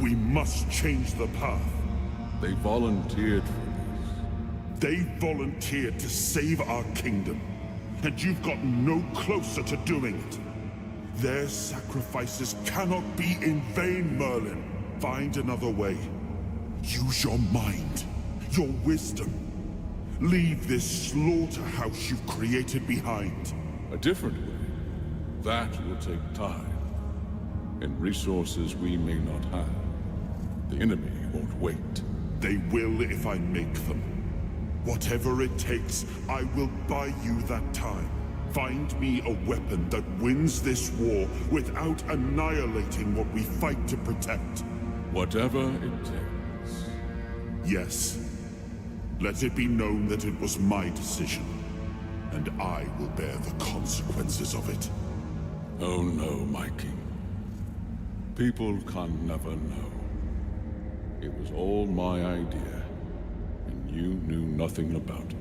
We must change the path. They volunteered for this. They volunteered to save our kingdom, and you've gotten no closer to doing it. Their sacrifices cannot be in vain, Merlin. Find another way. Use your mind, your wisdom. Leave this slaughterhouse you've created behind. A different way. That will take time, and resources we may not have. The enemy won't wait. They will if I make them. Whatever it takes, I will buy you that time. Find me a weapon that wins this war without annihilating what we fight to protect. Whatever it takes. Yes. Let it be known that it was my decision, and I will bear the consequences of it. Oh no, my king. People can never know. It was all my idea, and you knew nothing about it.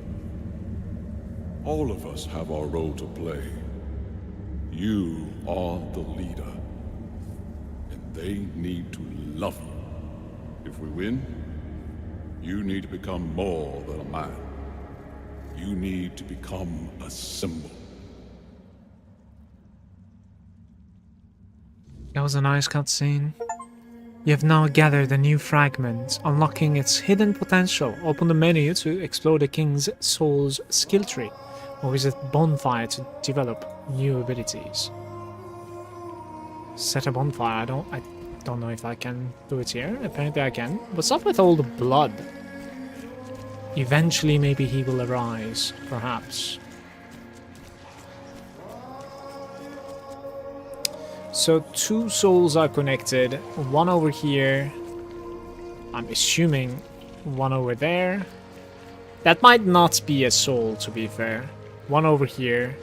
All of us have our role to play. You are the leader, and they need to love you. If we win, you need to become more than a man. You need to become a symbol. That was a nice cutscene. You have now gathered a new fragment, unlocking its hidden potential. Open the menu to explore the King's Soul's skill tree, or visit Bonfire to develop new abilities. Set a bonfire. I don't know if I can do it here. Apparently I can. What's up with all the blood? Eventually maybe he will arise, perhaps. So 2 souls are connected, one over here, I'm assuming one over there. That might not be a soul, to be fair. One over here,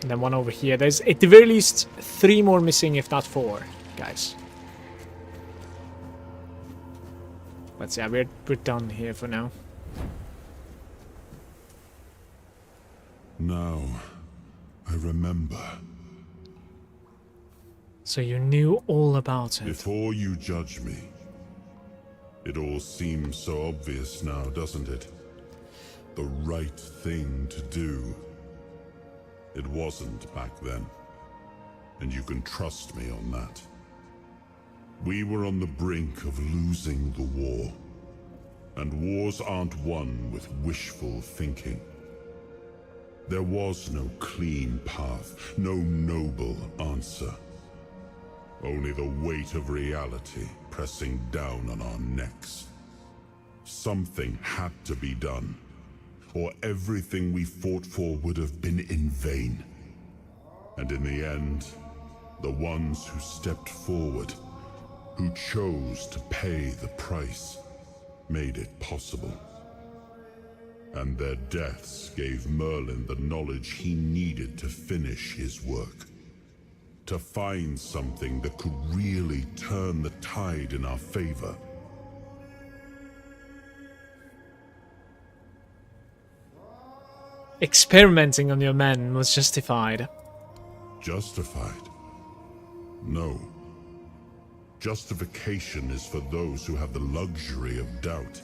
and then one over here. There's at the very least 3 more missing, if not 4, guys. But yeah, we're done here for now. Now, I remember. So you knew all about it. Before you judge me, it all seems so obvious now, doesn't it? The right thing to do. It wasn't back then, and you can trust me on that. We were on the brink of losing the war, and wars aren't won with wishful thinking. There was no clean path, no noble answer. Only the weight of reality pressing down on our necks. Something had to be done, or everything we fought for would have been in vain. And in the end, the ones who stepped forward, who chose to pay the price, made it possible. And their deaths gave Merlin the knowledge he needed to finish his work. To find something that could really turn the tide in our favor. Experimenting on your men was justified. Justified? No. Justification is for those who have the luxury of doubt.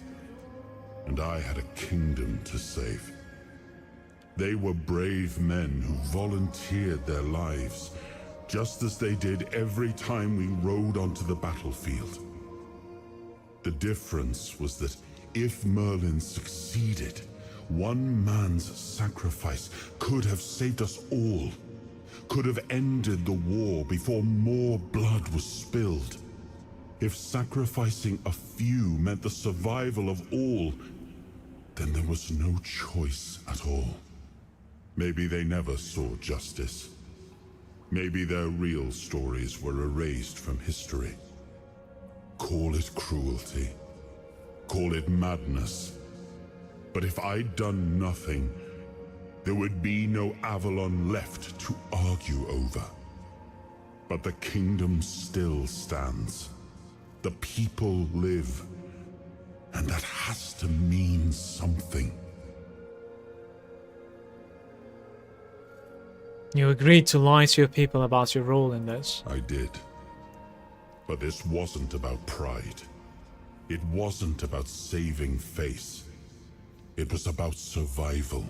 And I had a kingdom to save. They were brave men who volunteered their lives, just as they did every time we rode onto the battlefield. The difference was that if Merlin succeeded, one man's sacrifice could have saved us all, could have ended the war before more blood was spilled. If sacrificing a few meant the survival of all, then there was no choice at all. Maybe they never saw justice. Maybe their real stories were erased from history. Call it cruelty. Call it madness. But if I'd done nothing, there would be no Avalon left to argue over. But the kingdom still stands. The people live. And that has to mean something. You agreed to lie to your people about your role in this. I did. But this wasn't about pride. It wasn't about saving face. It was about survival.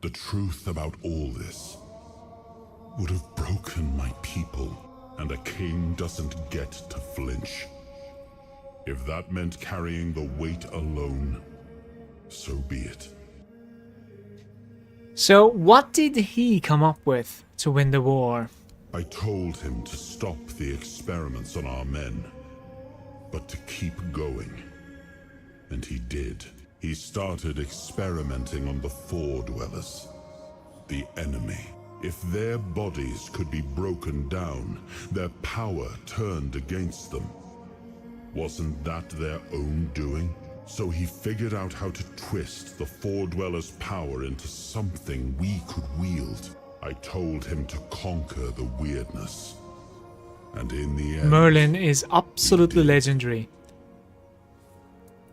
The truth about all this would have broken my people, and a king doesn't get to flinch. If that meant carrying the weight alone, so be it. So, what did he come up with to win the war? I told him to stop the experiments on our men, but to keep going. And he did. He started experimenting on the Four Dwellers. the enemy. If their bodies could be broken down, their power turned against them. Wasn't that their own doing? So he figured out how to twist the Four Dwellers' power into something we could wield. I told him to conquer the weirdness. And in the end, Merlin is absolutely legendary.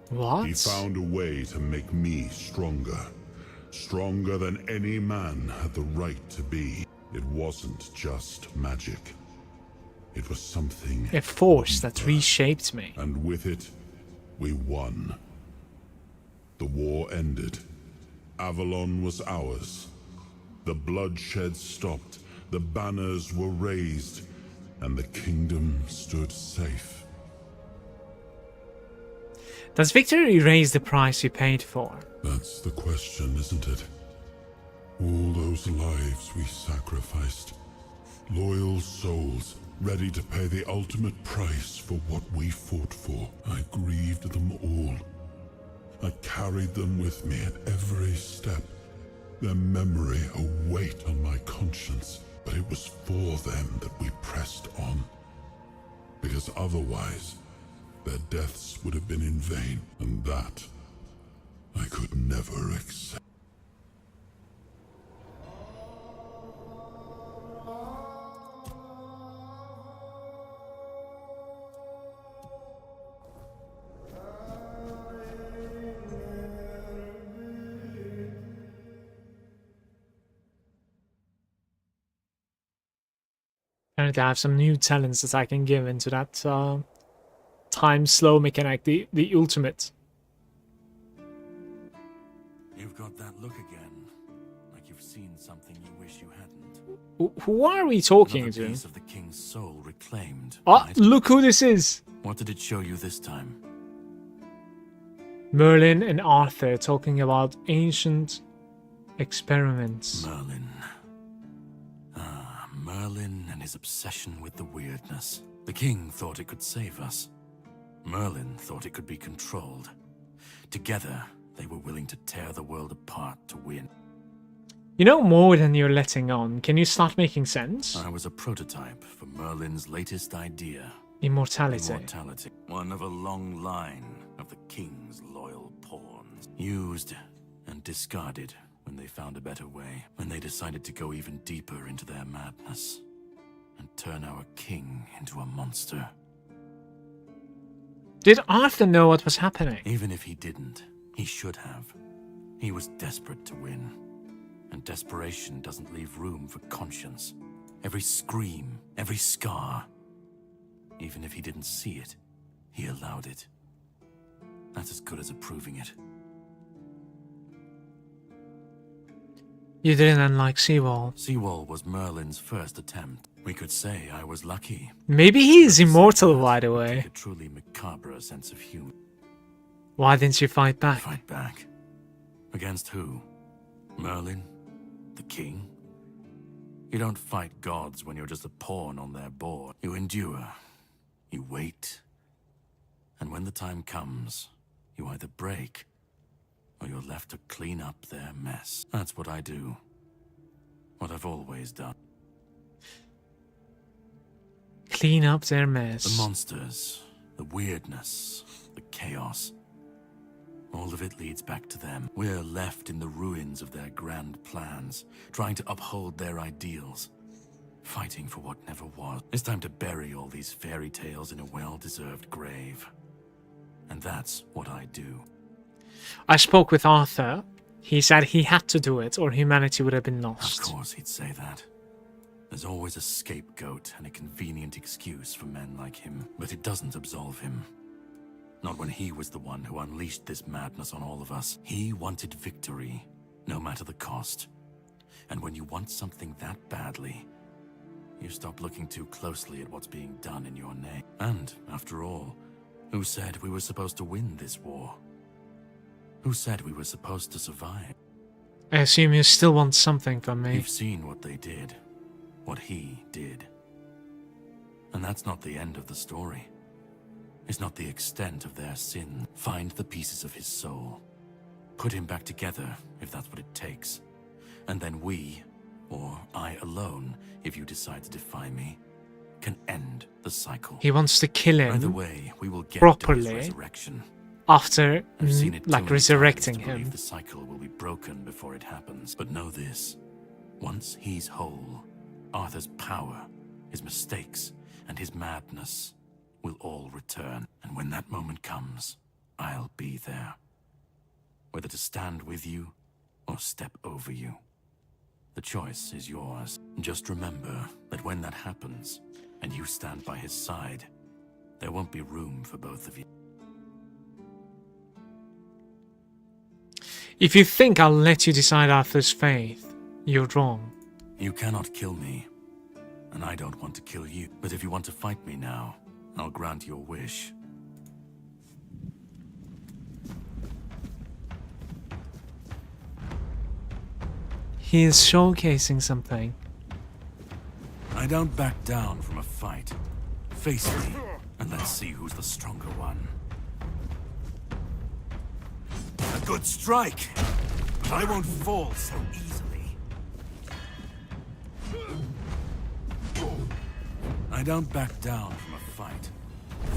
What? he found a way to make me stronger. Stronger than any man had the right to be. It wasn't just magic. It was something A force that deeper. reshaped me. And with it, we won. The war ended. Avalon was ours. The bloodshed stopped. The banners were raised. And the kingdom stood safe. Does victory raise the price you paid for? That's the question, isn't it? All those lives we sacrificed. Loyal souls, ready to pay the ultimate price for what we fought for. I grieved them all. I carried them with me at every step. Their memory a weight on my conscience. But it was for them that we pressed on. Because otherwise, their deaths would have been in vain. And that I could never accept. Apparently I have some new talents that I can give into that time slow mechanic, the ultimate. You've got that look again, like you've seen something you wish you hadn't. Who are we talking Another to? piece of the king's soul reclaimed. Oh, right? look who this is! What did it show you this time? Merlin and Arthur talking about ancient experiments. Merlin. Merlin and his obsession with the weirdness. The king thought it could save us. Merlin thought it could be controlled. Together, they were willing to tear the world apart to win. You know more than you're letting on. Can you start making sense? I was a prototype for Merlin's latest idea. Immortality. Immortality. One of a long line of the king's loyal pawns. Used and discarded when they found a better way. When they decided to go even deeper into their madness. And turn our king into a monster. Did Arthur know what was happening? Even if he didn't, he should have. He was desperate to win. And desperation doesn't leave room for conscience. Every scream, every scar. Even if he didn't see it, he allowed it. That's as good as approving it. You didn't unlike Seawall. Seawall was Merlin's first attempt. We could say I was lucky. Maybe he is immortal, by the way. A truly macabre sense of humor. Why didn't you fight back? Fight back? Against who? Merlin? The king? You don't fight gods when you're just a pawn on their board. You endure. You wait. And when the time comes, you either break, or you're left to clean up their mess. That's what I do. What I've always done. Clean up their mess. The monsters, the weirdness, the chaos. All of it leads back to them. We're left in the ruins of their grand plans, trying to uphold their ideals. Fighting for what never was. It's time to bury all these fairy tales in a well-deserved grave. And that's what I do. I spoke with Arthur. He said he had to do it or humanity would have been lost. Of course he'd say that. There's always a scapegoat and a convenient excuse for men like him. But it doesn't absolve him. Not when he was the one who unleashed this madness on all of us. He wanted victory, no matter the cost. And when you want something that badly, you stop looking too closely at what's being done in your name. And, after all, who said we were supposed to win this war? Who said we were supposed to survive? I assume you still want something from me. You've seen what they did. What he did. And that's not the end of the story. It's not the extent of their sin. Find the pieces of his soul. Put him back together, if that's what it takes. And then we, or I alone, if you decide to defy me, can end the cycle. He wants to kill Either him way, we will get to his properly resurrection. after, I've seen it like, too many resurrecting times to believe him. the cycle will be broken before it happens. But know this: once he's whole, Arthur's power, his mistakes, and his madness will all return. And when that moment comes, I'll be there. Whether to stand with you or step over you. The choice is yours. Just remember that when that happens, and you stand by his side, there won't be room for both of you. If you think I'll let you decide Arthur's fate, you're wrong. You cannot kill me, and I don't want to kill you. But if you want to fight me now, I'll grant your wish. He is showcasing something. I don't back down from a fight. Face me, and let's see who's the stronger one. A good strike, but I won't fall so easily. I don't back down from a fight.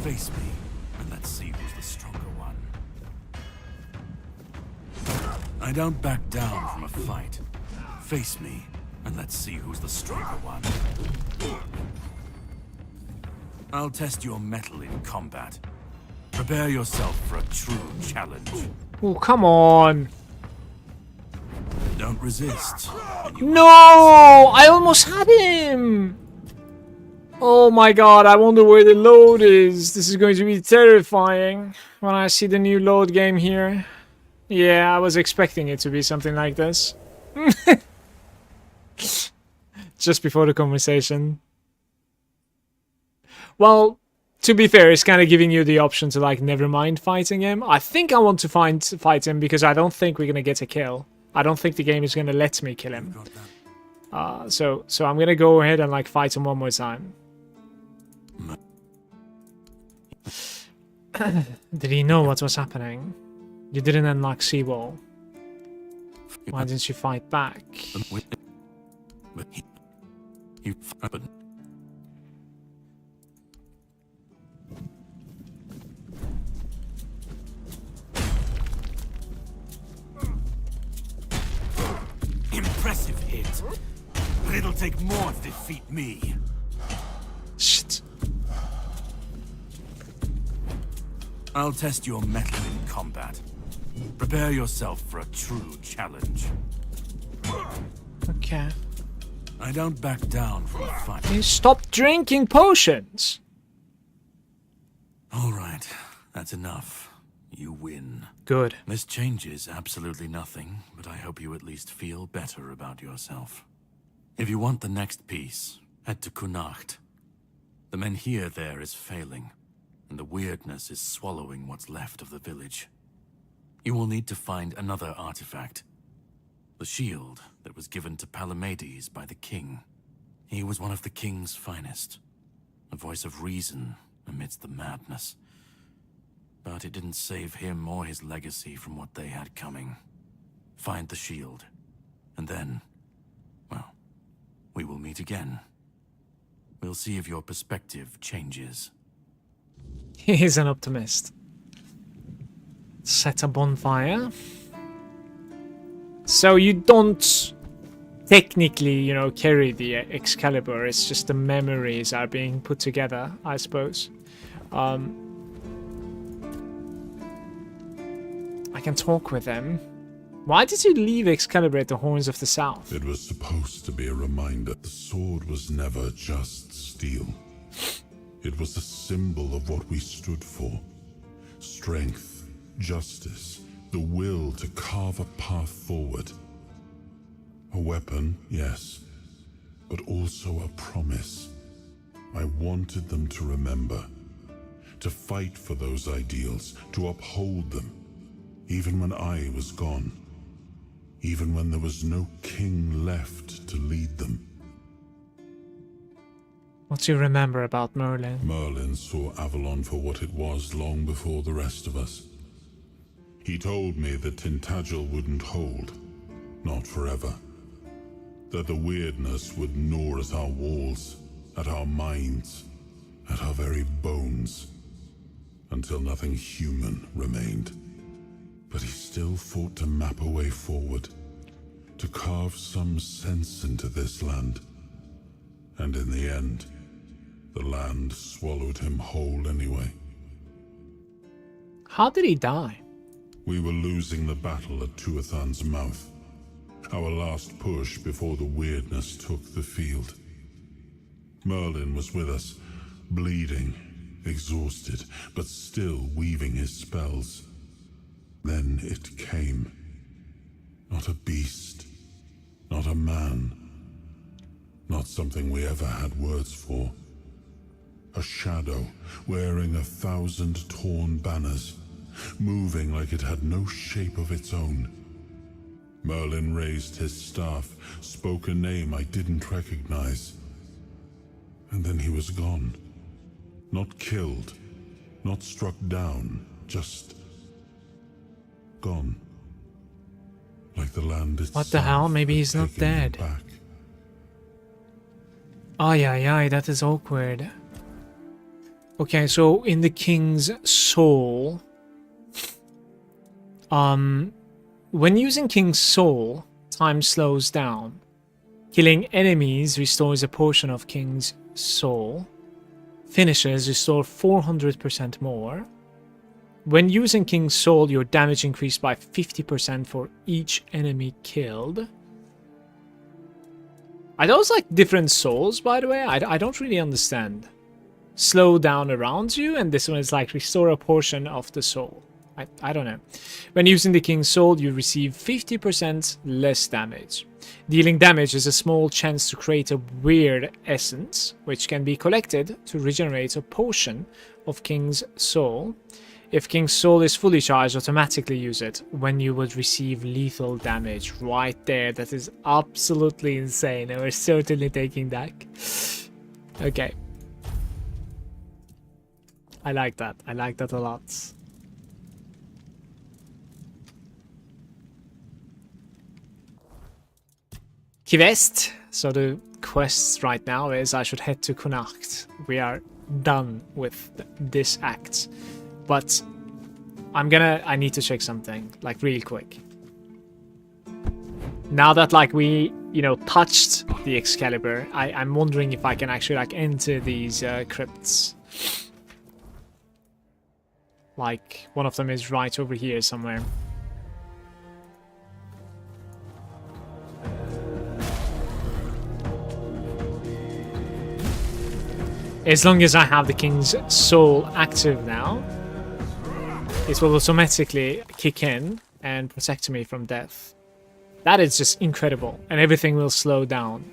Face me, and let's see who's the stronger one. I don't back down from a fight. Face me, and let's see who's the stronger one. I'll test your mettle in combat. Prepare yourself for a true challenge. Oh, come on. Don't resist. No! I almost had him! Oh my god, I wonder where the load is. This is going to be terrifying when I see the new load game here. Yeah, I was expecting it to be something like this. Just before the conversation. Well, to be fair, it's kind of giving you the option to, like, never mind fighting him. I think I want to fight him because I don't think we're going to get a kill. I don't think the game is going to let me kill him. So I'm going to go ahead and, like, fight him one more time. Did he know what was happening? You didn't unlock Seawall. Why didn't you fight back? Impressive hit, but it'll take more to defeat me. Shit. I'll test your mettle in combat. Prepare yourself for a true challenge. Okay. I don't back down from a fight. You stop drinking potions. All right, that's enough. You win. Good. This changes absolutely nothing, but I hope you at least feel better about yourself. If you want the next piece, head to Kunacht. The menhir there is failing, and the weirdness is swallowing what's left of the village. You will need to find another artifact. The shield that was given to Palamedes by the king. He was one of the king's finest. A voice of reason amidst the madness. But it didn't save him or his legacy from what they had coming. Find the shield. And then, well, we will meet again. We'll see if your perspective changes. He's an optimist. Set a bonfire. So you don't technically, you know, carry the Excalibur. It's just the memories are being put together, I suppose. I can talk with them. Why did you leave Excalibur at the Horns of the South? It was supposed to be a reminder. The sword was never just steel. It was a symbol of what we stood for. Strength, justice, the will to carve a path forward. A weapon, yes, but also a promise. I wanted them to remember, to fight for those ideals, to uphold them, even when I was gone, even when there was no king left to lead them. What do you remember about Merlin? Merlin saw Avalon for what it was long before the rest of us. He told me that Tintagel wouldn't hold, not forever. that the weirdness would gnaw at our walls, at our minds, at our very bones, until nothing human remained. But he still fought to map a way forward, to carve some sense into this land. And in the end, the land swallowed him whole anyway. How did he die? We were losing the battle at Tuathan's mouth. Our last push before the weirdness took the field. Merlin was with us, bleeding, exhausted, but still weaving his spells. Then it came. Not a beast, not a man, not something we ever had words for. A shadow wearing 1,000 torn banners, moving like it had no shape of its own. Merlin raised his staff, spoke a name I didn't recognize. And then he was gone. Not killed, not struck down, just gone. Like the land itself. What the hell? Maybe he's not dead. Ay, ay, ay, that is awkward. Okay, so in the king's soul, when using King's Soul, time slows down. Killing enemies restores a portion of King's Soul. Finishes restore 400% more. When using King's Soul, your damage increased by 50% for each enemy killed. Are those like different souls, by the way? I don't really understand. Slow down around you, and this one is like restore a portion of the soul. I don't know. When using the King's Soul, you receive 50% less damage. Dealing damage is a small chance to create a weird essence, which can be collected to regenerate a portion of King's Soul. If King's Soul is fully charged, automatically use it when you would receive lethal damage. Right there, that is absolutely insane, and we're certainly taking that. Okay. I like that. I like that a lot. Quest. So the quest right now is I should head to Connacht. We are done with this act. But I need to check something, like real quick. Now that like we, touched the Excalibur, I'm wondering if I can actually like enter these crypts. Like one of them is right over here somewhere. As long as I have the King's Soul active now, it will automatically kick in and protect me from death. That is just incredible, and everything will slow down.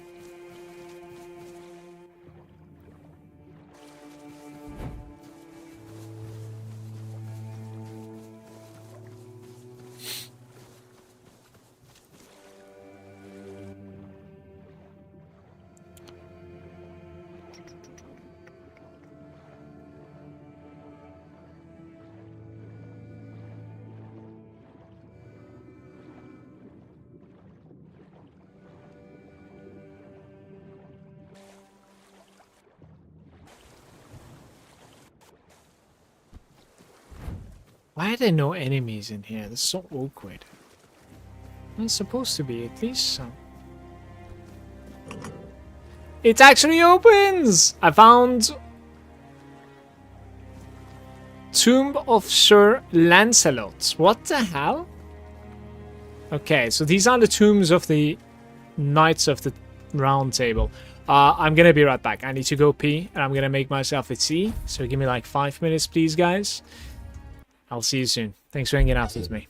Why are there no enemies in here? That's so awkward. It's supposed to be, at least some. It actually opens! I found Tomb of Sir Lancelot. What the hell? Okay, so these are the tombs of the Knights of the Round Table. I'm gonna be right back. I need to go pee, and I'm gonna make myself a tea. So give me like 5 minutes, please, guys. I'll see you soon. Thanks for hanging out with me.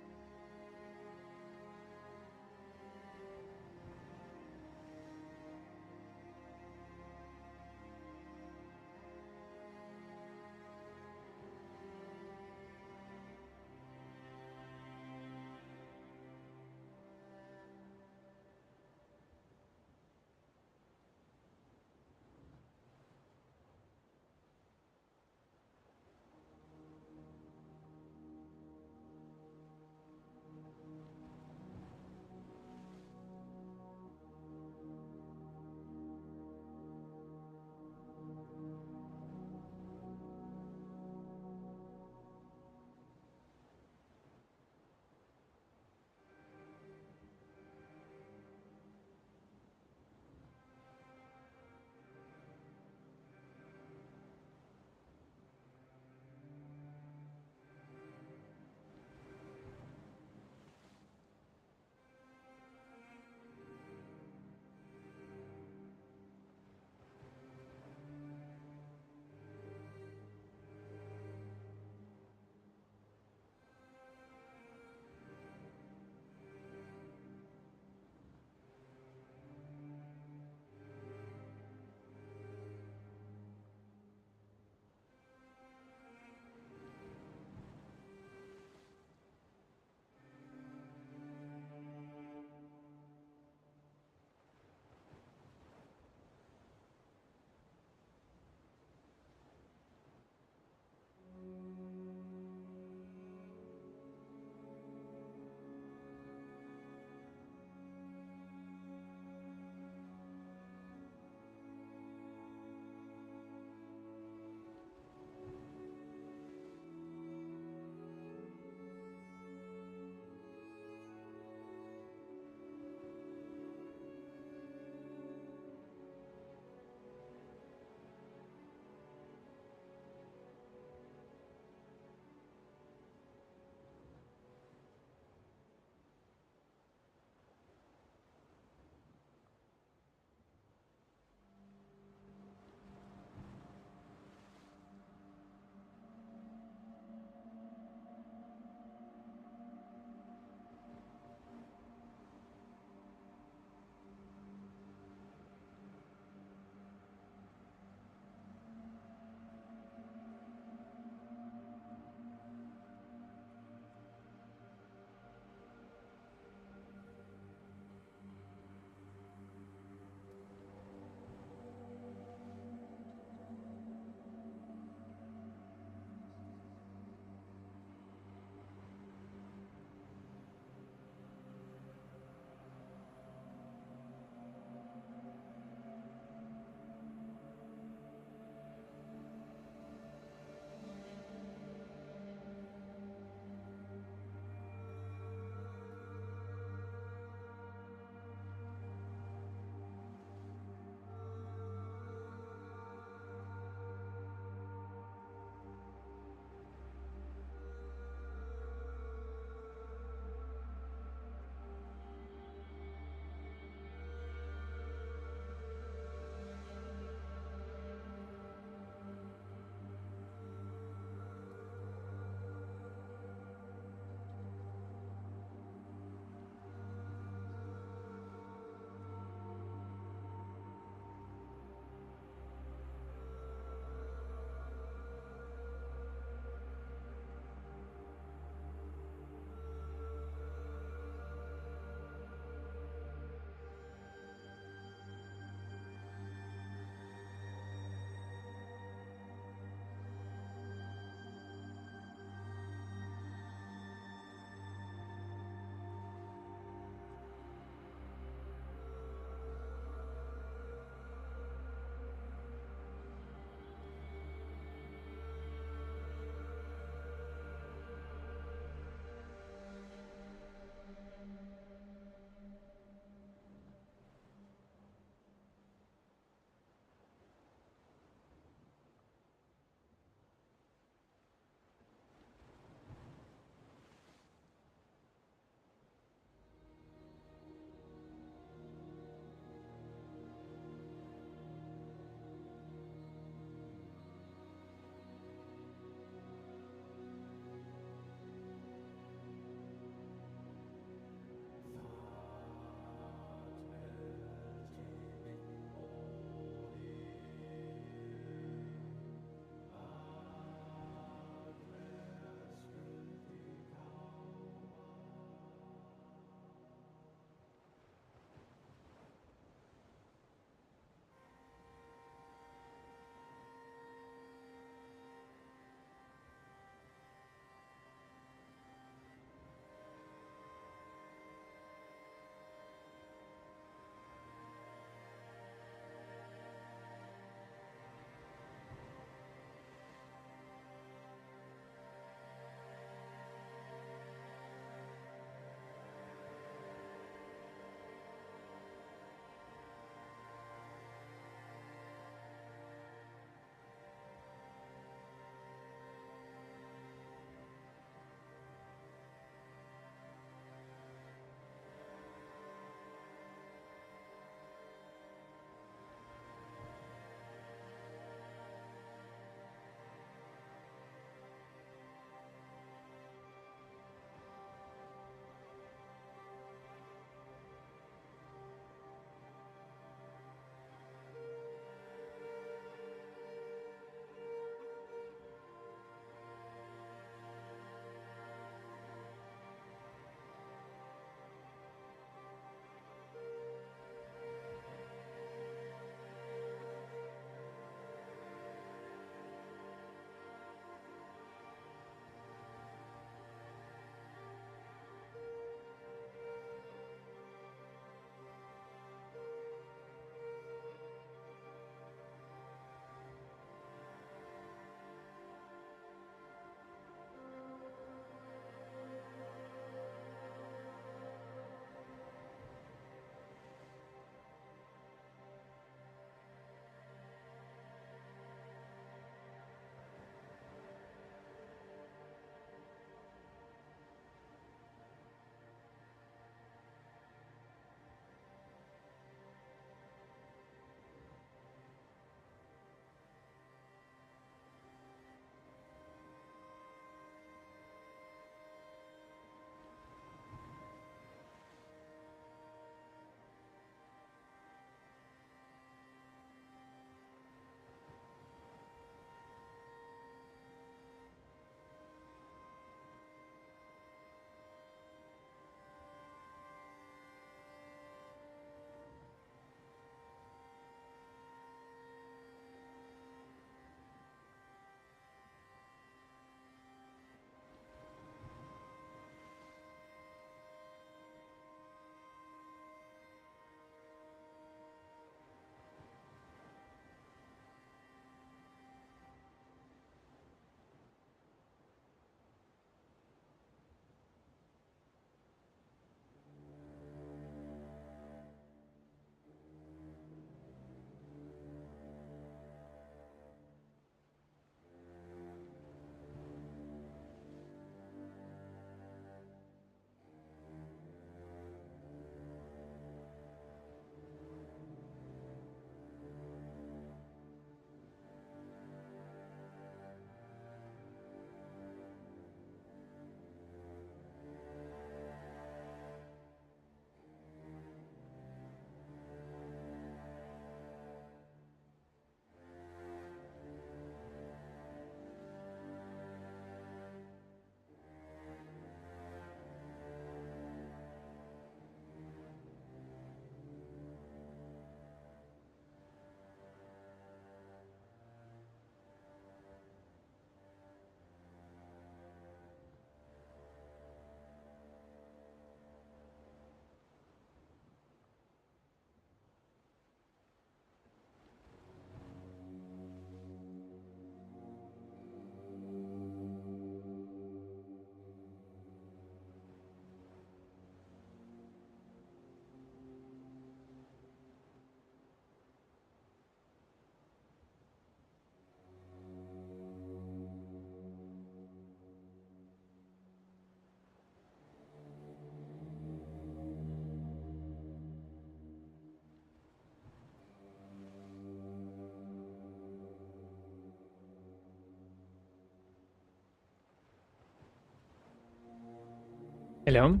Hello.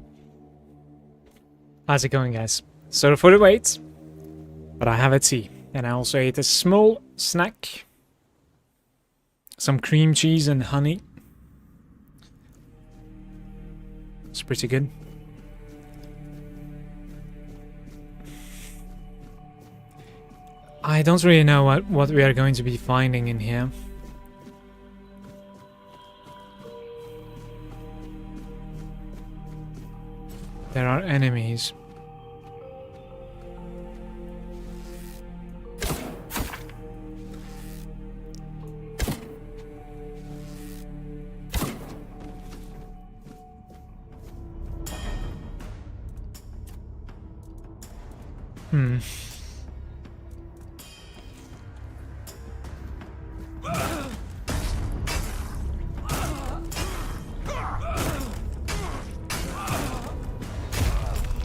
How's it going, guys? Sorry for the wait, but I have a tea. And I also ate a small snack. Some cream cheese and honey. It's pretty good. I don't really know what we are going to be finding in here. There are enemies.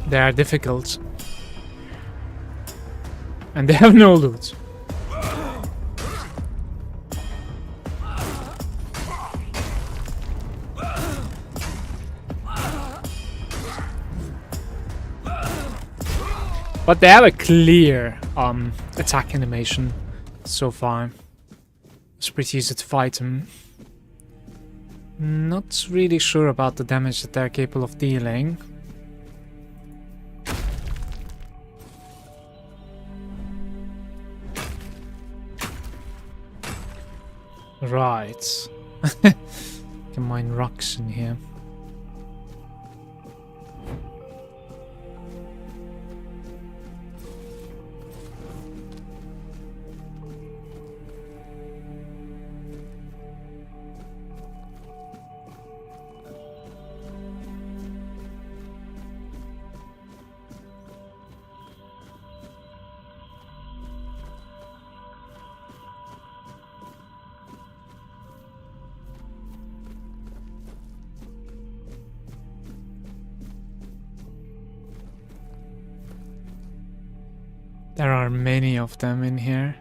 They are difficult. And they have no loot. But they have a clear attack animation so far. It's pretty easy to fight them. Not really sure about the damage that they're capable of dealing. Right. Can mine rocks in here. There are many of them in here.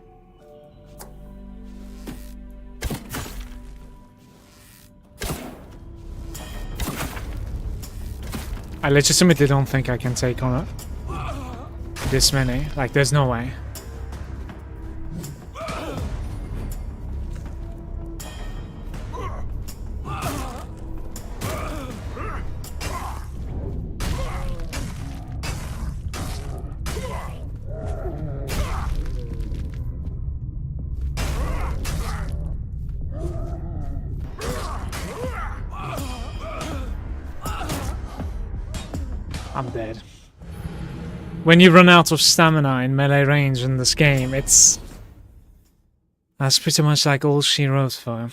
I legitimately don't think I can take on this many. Like, there's no way. I'm dead. When you run out of stamina in melee range in this game, that's pretty much like all she wrote for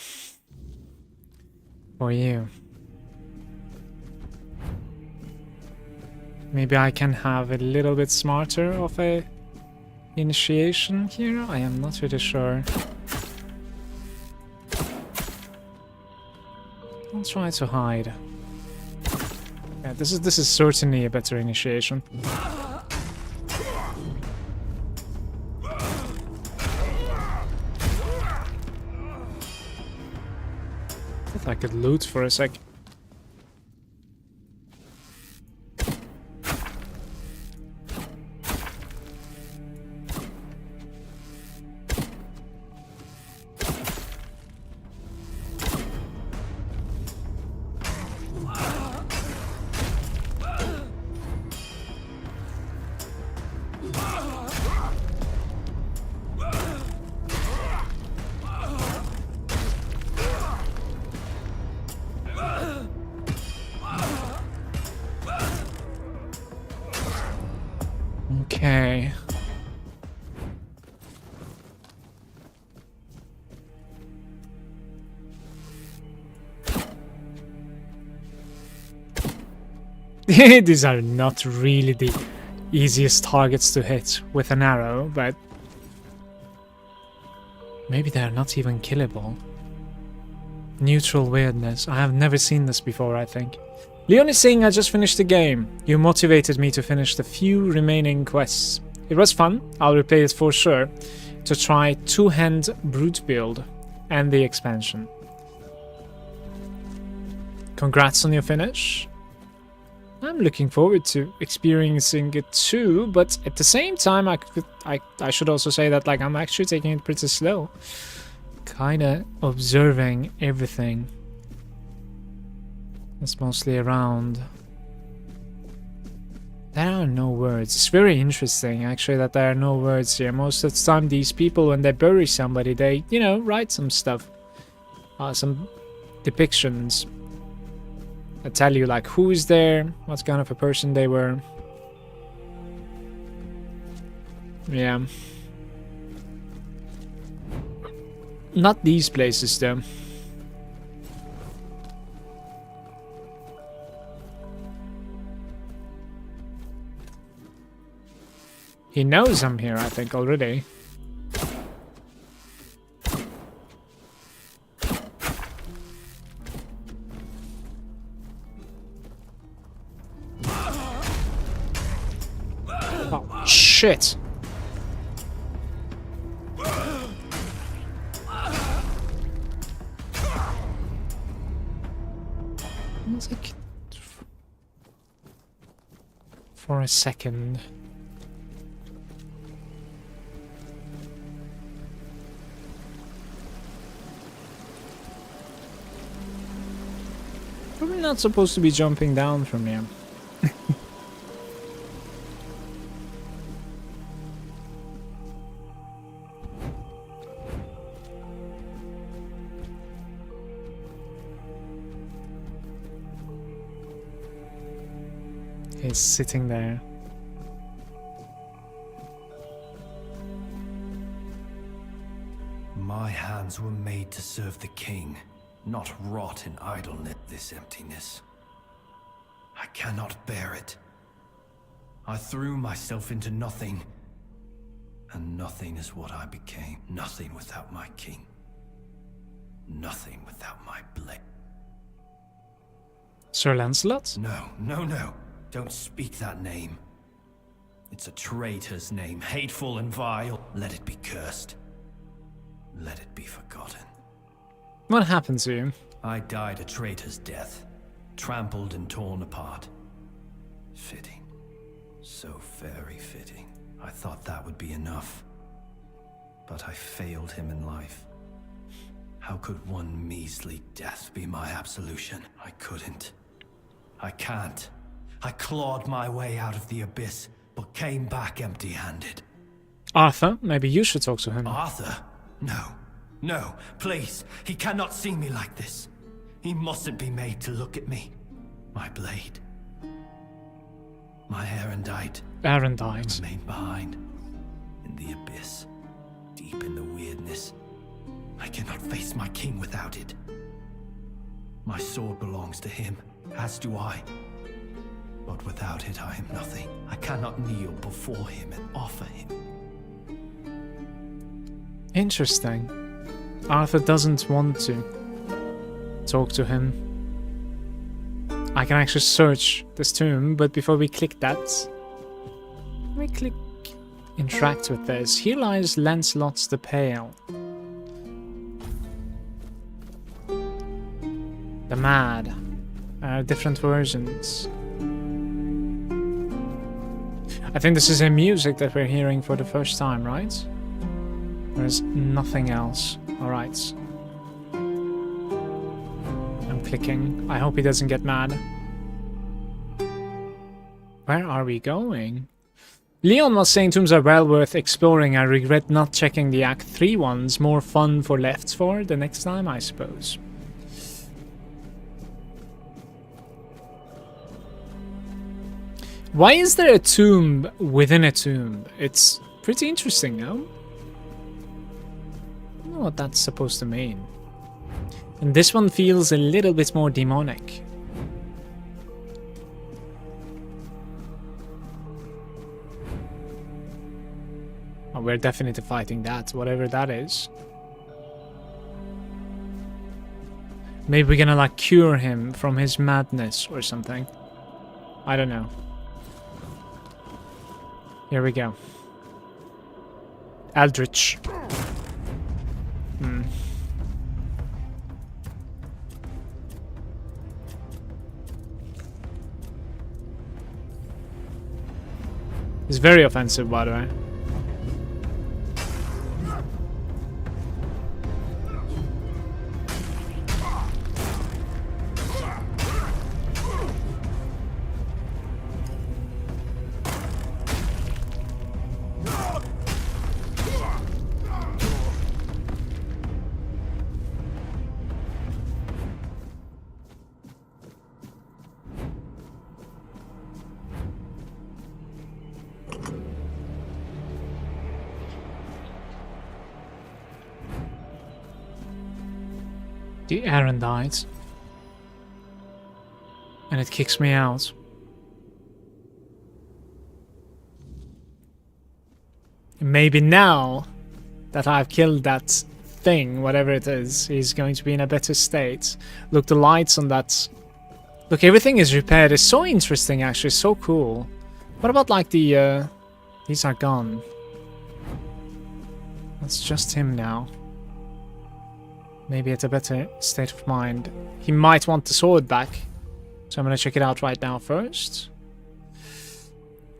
you. Maybe I can have a little bit smarter of a initiation here. I am not really sure. I'll try to hide. Yeah, this is certainly a better initiation. If I could loot for a sec. Okay. These are not really the easiest targets to hit with an arrow, but maybe they're not even killable. Neutral weirdness. I have never seen this before, I think. Leon is saying, I just finished the game. You motivated me to finish the few remaining quests. It was fun. I'll replay it for sure. To try two-hand brute build and the expansion. Congrats on your finish. I'm looking forward to experiencing it too, but at the same time, I should also say that like I'm actually taking it pretty slow, kind of observing everything. It's mostly around. There are no words. It's very interesting, actually, that there are no words here. Most of the time, these people, when they bury somebody, they, you know, write some stuff. Some depictions. That tell you, like, who is there, what kind of a person they were. Yeah. Not these places, though. He knows I'm here, I think, already. Oh, shit! It's like... For a second... Probably not supposed to be jumping down from here. He's sitting there. My hands were made to serve the king. Not rot in idleness, this emptiness. I cannot bear it. I threw myself into nothing, and nothing is what I became. Nothing without my king. Nothing without my blade. Sir Lancelot? No, no, no. Don't speak that name. It's a traitor's name, hateful and vile. Let it be cursed. Let it be forgotten. What happened to you? I died a traitor's death, trampled and torn apart. Fitting. So very fitting. I thought that would be enough. But I failed him in life. How could one measly death be my absolution? I couldn't. I can't. I clawed my way out of the abyss, but came back empty-handed. Arthur? Maybe you should talk to him. Arthur? No. No, please. He cannot see me like this. He mustn't be made to look at me. My blade. My erendite. Erendite. Remain behind. In the abyss. Deep in the weirdness. I cannot face my king without it. My sword belongs to him, as do I. But without it, I am nothing. I cannot kneel before him and offer him. Interesting. Arthur doesn't want to talk to him. I can actually search this tomb, but before we click that, let me click interact with this. Here lies Lancelot the Pale. The Mad. Different versions. I think this is a music that we're hearing for the first time, right? There's nothing else. Alright. I'm clicking. I hope he doesn't get mad. Where are we going? Leon was saying tombs are well worth exploring. I regret not checking the Act 3 ones. More fun for left for the next time, I suppose. Why is there a tomb within a tomb? It's pretty interesting, no? I don't know what that's supposed to mean. And this one feels a little bit more demonic. Oh, we're definitely fighting that, whatever that is. Maybe we're gonna like cure him from his madness or something. I don't know. Here we go. Eldritch. very offensive, by the way. The Aaron died. And it kicks me out. Maybe now that I've killed that thing, whatever it is, he's going to be in a better state. Look, the lights on that... Look, everything is repaired. It's so interesting, actually. So cool. What about, like, the... These are gone. That's just him now. Maybe at a better state of mind. He might want the sword back. So I'm gonna check it out right now first.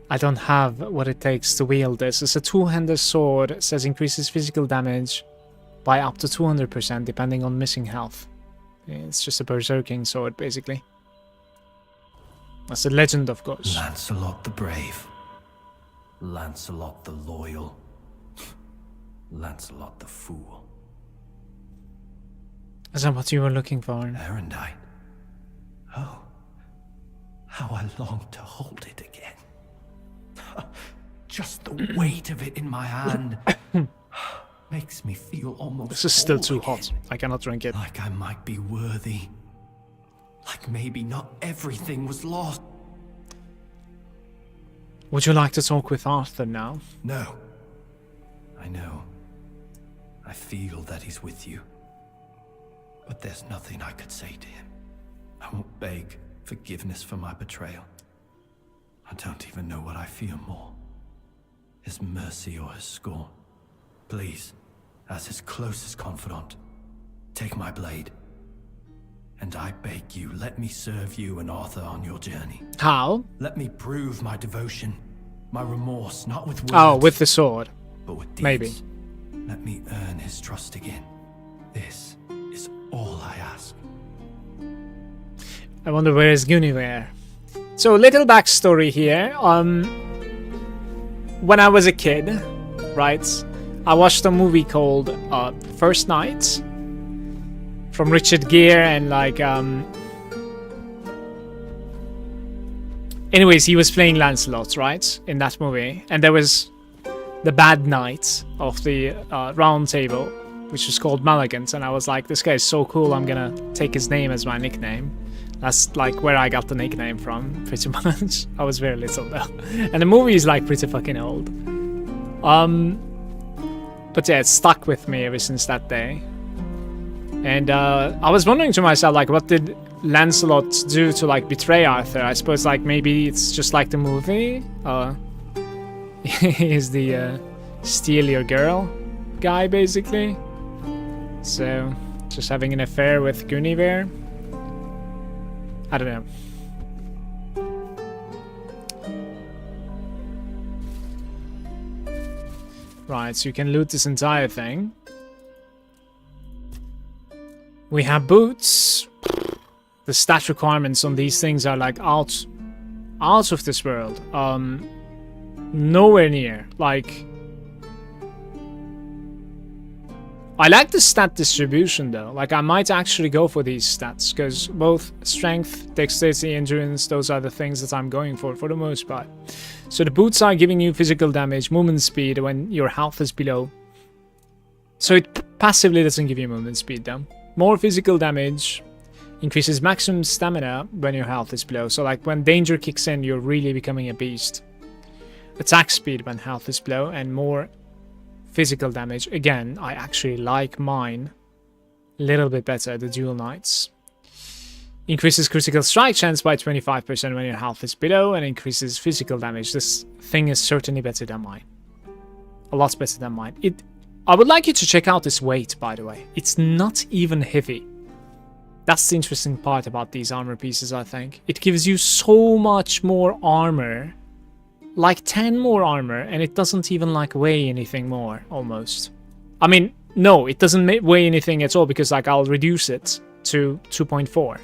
I don't have what it takes to wield this. It's a two-handed sword. It says increases physical damage by up to 200% depending on missing health. It's just a berserking sword, basically. That's a legend, of course. Lancelot the Brave. Lancelot the Loyal. Lancelot the Fool. Is that what you were looking for? Erendite. Oh, how I long to hold it again. Just the weight of it in my hand makes me feel almost. This is still too again. hot. I cannot drink it. Like I might be worthy. Like maybe not everything was lost. Would you like to talk with Arthur now? No. I know. I feel that he's with you. But there's nothing I could say to him. I won't beg forgiveness for my betrayal. I don't even know what I fear more. His mercy or his scorn. Please, as his closest confidant, take my blade. And I beg you, let me serve you and Arthur on your journey. How? Let me prove my devotion, my remorse, not with words. Oh, with the sword. But with deeds. Maybe. Let me earn his trust again. This is all I ask. I wonder where is Guinevere. So, little backstory here. When I was a kid, right, I watched a movie called First Night from Richard Gere and like anyways, he was playing Lancelot, right, in that movie, and there was the bad knight of the round table, which was called Malagant, and I was like, this guy is so cool, I'm gonna take his name as my nickname. That's like where I got the nickname from, pretty much. I was very little though. And the movie is like pretty fucking old. But yeah, it stuck with me ever since that day. And I was wondering to myself, like, what did Lancelot do to like betray Arthur? I suppose like maybe it's just like the movie. He's the steal your girl guy, basically. So, just having an affair with Guinevere. I don't know. Right, so you can loot this entire thing. We have boots. The stat requirements on these things are like out of this world. Nowhere near. Like, I like the stat distribution though. Like, I might actually go for these stats because both strength, dexterity, endurance, those are the things that I'm going for the most part. So the boots are giving you physical damage, movement speed when your health is below. So it passively doesn't give you movement speed though. More physical damage, increases maximum stamina when your health is below. So like when danger kicks in, you're really becoming a beast. Attack speed when health is low, and more physical damage. Again, I actually like mine a little bit better, the dual knights. Increases critical strike chance by 25% when your health is below, and increases physical damage. This thing is certainly better than mine. A lot better than mine. I would like you to check out this weight, by the way. It's not even heavy. That's the interesting part about these armor pieces, I think. It gives you so much more armor like 10 more armor, and it doesn't even like weigh anything more, almost. I mean, no, it doesn't weigh anything at all, because like I'll reduce it to 2.4.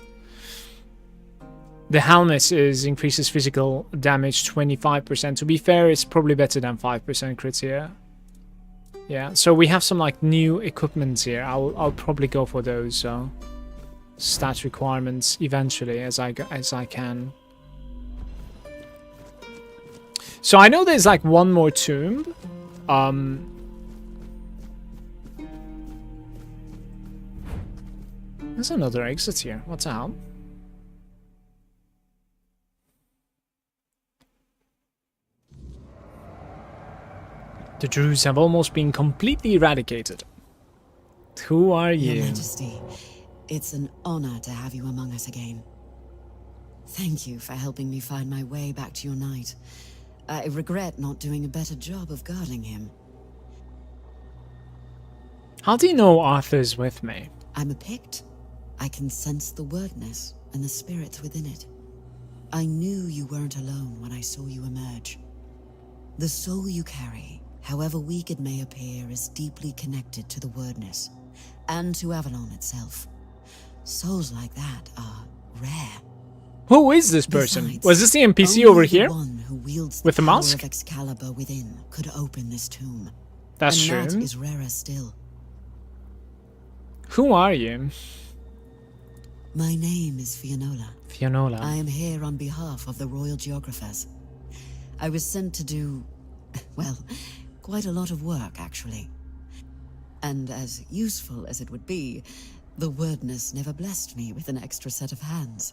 The helmet increases physical damage 25%. To be fair, it's probably better than 5% crit here. Yeah, so we have some like new equipment here. I'll probably go for those stat requirements eventually as I can. So I know there's like one more tomb. There's another exit here. What the hell? The Druids have almost been completely eradicated. Who are you? Your Majesty, it's an honor to have you among us again. Thank you for helping me find my way back to your knight. I regret not doing a better job of guarding him. How do you know Arthur's with me? I'm a Pict. I can sense the wordness and the spirits within it. I knew you weren't alone when I saw you emerge. The soul you carry, however weak it may appear, is deeply connected to the wordness, and to Avalon itself. Souls like that are rare. Who is this person? Besides, Was this the NPC only over here? The one who wields with the power mask? of Excalibur within could open this tomb. That's and true. That is rarer still. Who are you? My name is Fionola. Fionola. I am here on behalf of the Royal Geographers. I was sent to do, well, quite a lot of work, actually. And as useful as it would be, the wordness never blessed me with an extra set of hands.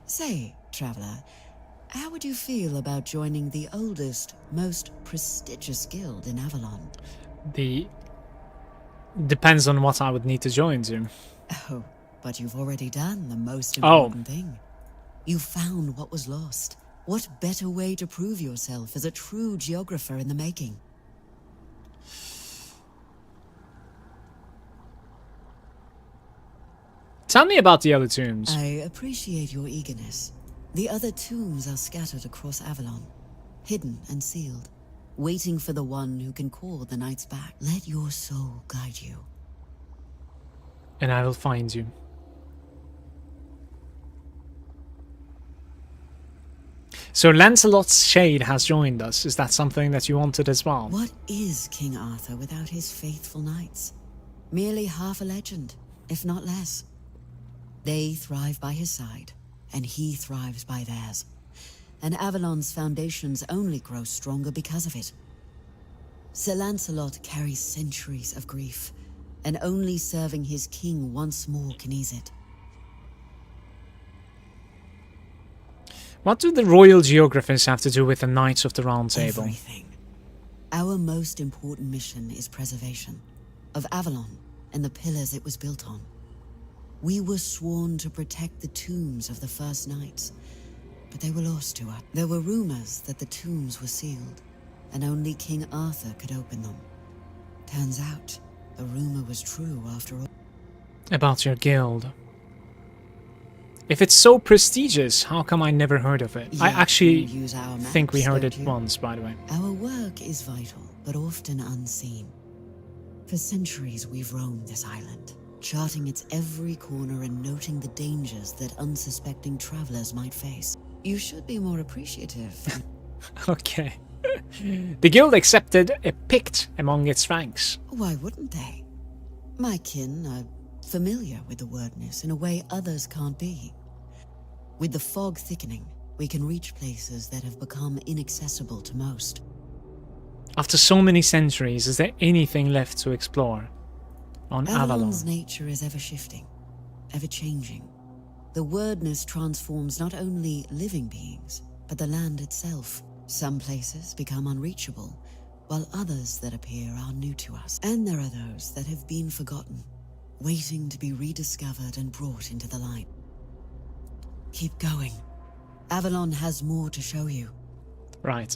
Say, traveler, how would you feel about joining the oldest, most prestigious guild in Avalon? Depends on what I would need to join to. Oh, but you've already done the most important thing. You found what was lost. What better way to prove yourself as a true geographer in the making? Tell me about the other tombs. I appreciate your eagerness. The other tombs are scattered across Avalon, hidden and sealed, waiting for the one who can call the knights back. Let your soul guide you. And I will find you. So Lancelot's Shade has joined us. Is that something that you wanted as well? What is King Arthur without his faithful knights? Merely half a legend, if not less. They thrive by his side, and he thrives by theirs. And Avalon's foundations only grow stronger because of it. Sir Lancelot carries centuries of grief, and only serving his king once more can ease it. What do the Royal Geographers have to do with the Knights of the Round Table? Everything. Our most important mission is preservation of Avalon and the pillars it was built on. We were sworn to protect the tombs of the first knights, but they were lost to us. There were rumors that the tombs were sealed, and only King Arthur could open them. Turns out, the rumor was true after all. About your guild. If it's so prestigious, how come I never heard of it? I actually think we heard it once, by the way. Our work is vital, but often unseen. For centuries we've roamed this island, charting its every corner and noting the dangers that unsuspecting travelers might face. You should be more appreciative. Okay. The guild accepted a Pict among its ranks. Why wouldn't they? My kin are familiar with the wordness in a way others can't be. With the fog thickening, we can reach places that have become inaccessible to most. After so many centuries, is there anything left to explore on Avalon? Avalon's nature is ever shifting, ever changing. The wordness transforms not only living beings, but the land itself. Some places become unreachable, while others that appear are new to us. And there are those that have been forgotten, waiting to be rediscovered and brought into the light. Keep going. Avalon has more to show you. Right.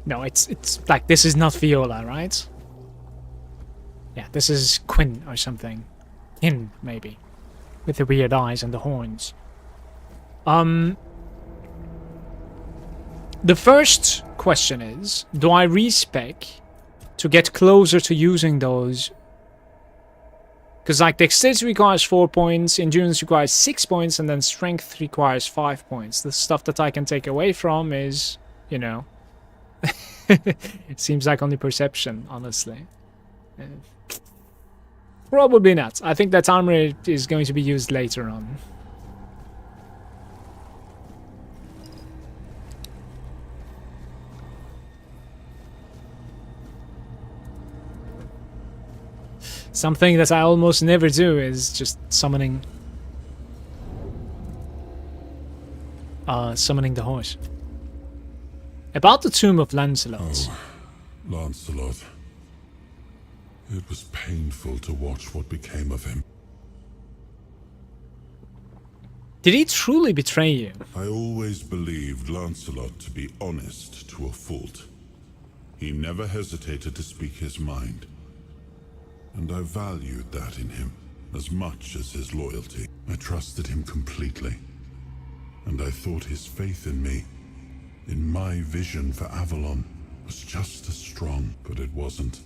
No, it's like, this is not Viola, right? Yeah, this is Quinn or something. Him, maybe. With the weird eyes and the horns. The first question is, do I respec to get closer to using those? Because like dexterity requires 4 points, endurance requires 6 points, and then strength requires 5 points. The stuff that I can take away from is, you know, it seems like only perception, honestly. Probably not. I think that armor is going to be used later on. Something that I almost never do is just summoning the horse. About the tomb of Lancelot. Oh, Lancelot. It was painful to watch what became of him. Did he truly betray you? I always believed Lancelot to be honest to a fault. He never hesitated to speak his mind. And I valued that in him, as much as his loyalty. I trusted him completely. And I thought his faith in me, in my vision for Avalon, was just as strong, but it wasn't.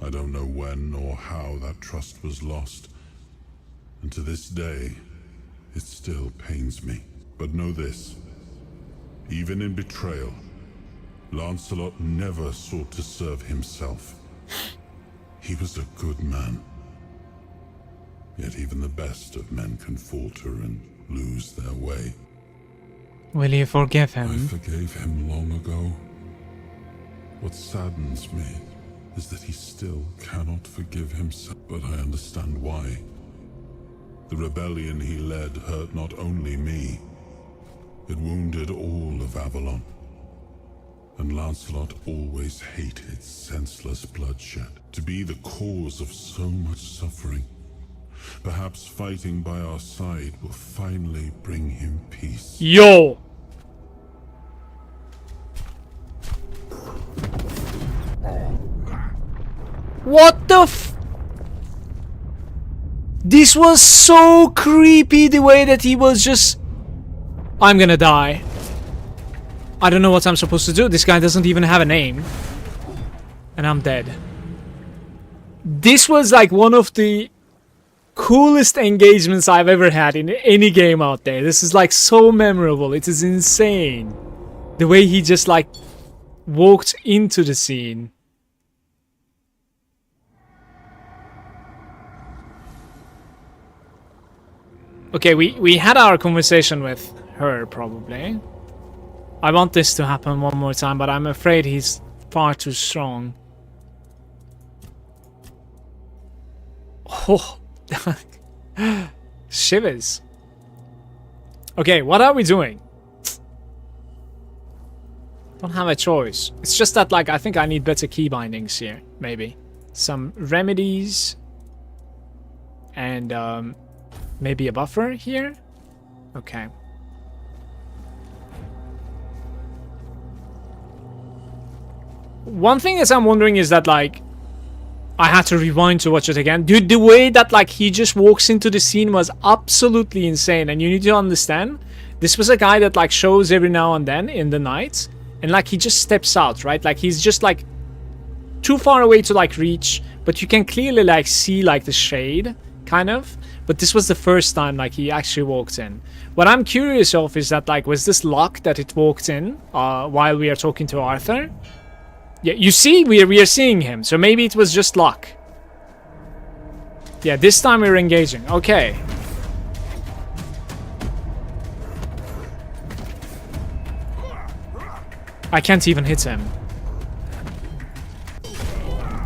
I don't know when or how that trust was lost. And to this day, it still pains me. But know this, even in betrayal, Lancelot never sought to serve himself. He was a good man. Yet even the best of men can falter and lose their way. Will you forgive him? I forgave him long ago. What saddens me is that he still cannot forgive himself, but I understand why. The rebellion he led hurt not only me, it wounded all of Avalon. And Lancelot always hated senseless bloodshed. To be the cause of so much suffering, perhaps fighting by our side will finally bring him peace. Yo! What the f... This was so creepy, the way that he was just... I'm gonna die. I don't know what I'm supposed to do. This guy doesn't even have a name. And I'm dead. This was like one of the coolest engagements I've ever had in any game out there. This is like so memorable. It is insane. The way he just like walked into the scene. Okay, we had our conversation with her probably. I want this to happen one more time, but I'm afraid he's far too strong. Oh, shivers. Okay, what are we doing? Don't have a choice. It's just that, like, I think I need better key bindings here, maybe. Some remedies. And, maybe a buffer here? Okay. One thing that I'm wondering is that, like, I had to rewind to watch it again. Dude, the way that, like, he just walks into the scene was absolutely insane. And you need to understand, this was a guy that, like, shows every now and then in the night. And, like, he just steps out, right? Like, he's just, like, too far away to, like, reach. But you can clearly, like, see, like, the shade, kind of. But this was the first time, like, he actually walked in. What I'm curious of is that, like, was this luck that it walked in while we are talking to Arthur? Yeah, you see, we are seeing him. So maybe it was just luck. Yeah, this time we're engaging. Okay. I can't even hit him.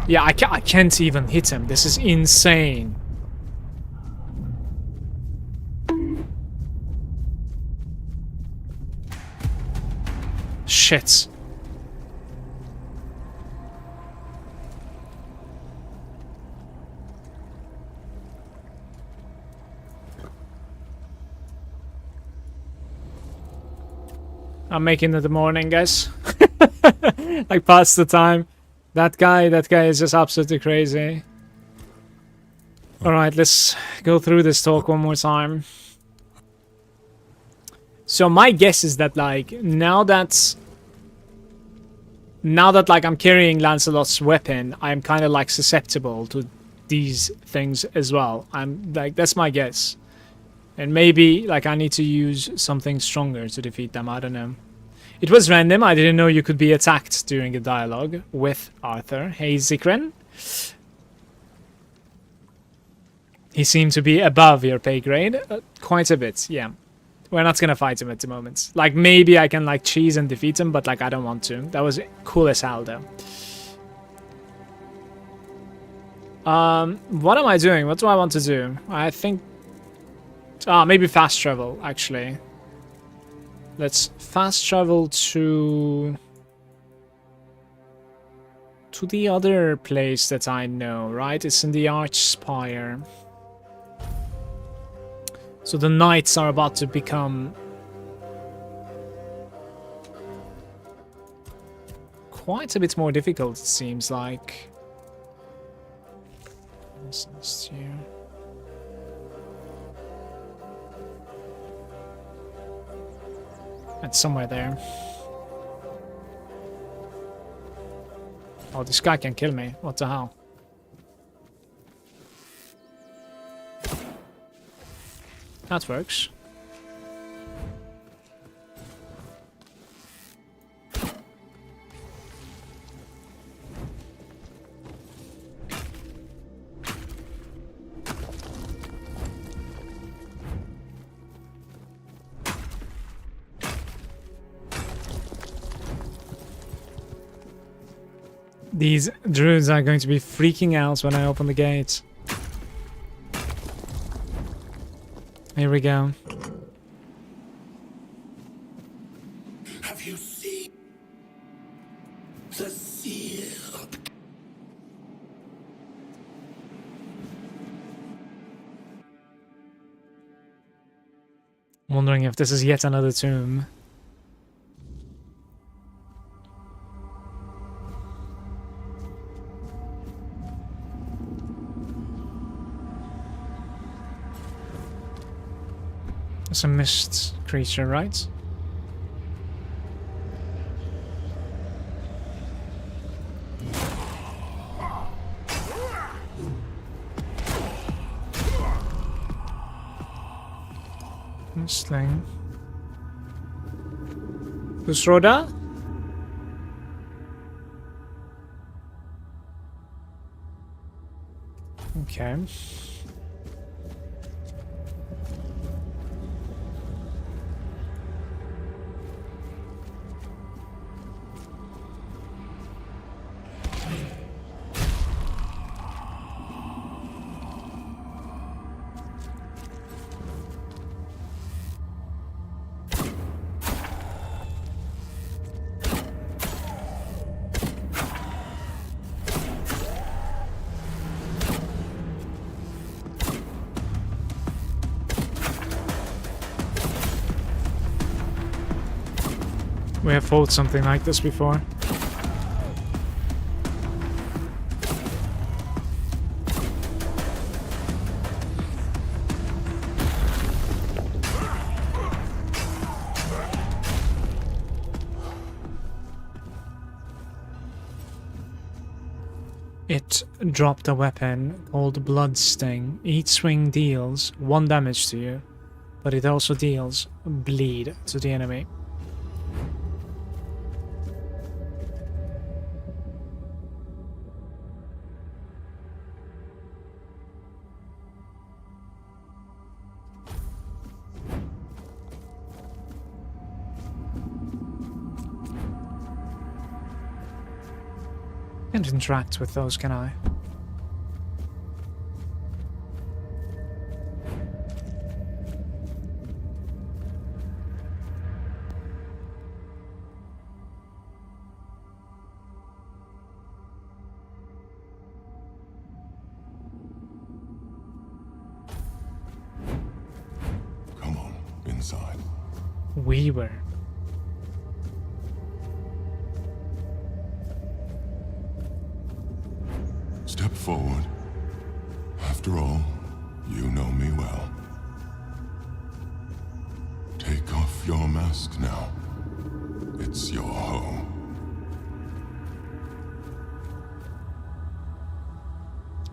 Yeah, I can't even hit him. This is insane. Shit. I'm making it the morning, guys. Like, past the time. That guy is just absolutely crazy. Alright, let's go through this talk one more time. So my guess is that like now that like I'm carrying Lancelot's weapon, I'm kind of like susceptible to these things as well. I'm like, that's my guess. And maybe like I need to use something stronger to defeat them. I don't know. It was random. I didn't know you could be attacked during a dialogue with Arthur. Hey, Zikren. He seemed to be above your pay grade. Quite a bit, yeah. We're not gonna fight him at the moment. Like, maybe I can, like, cheese and defeat him, but, like, I don't want to. That was cool as hell, though. What am I doing? What do I want to do? I think... maybe fast travel, actually. Let's fast travel to the other place that I know, right? It's in the Archspire. So the knights are about to become quite a bit more difficult, it seems like. What's this here? It's somewhere there. Oh, this guy can kill me. What the hell? That works. These druids are going to be freaking out when I open the gate. Here we go. Have you seen the seal? Wondering if this is yet another tomb. It's a mist creature, right? Mistling. Busroda? Okay. We have fought something like this before. It dropped a weapon called Bloodsting. Each swing deals 1 damage to you, but it also deals bleed to the enemy. Can't interact with those, can I? Come on, inside. We were. Step forward. After all, you know me well. Take off off your mask now. It's your home.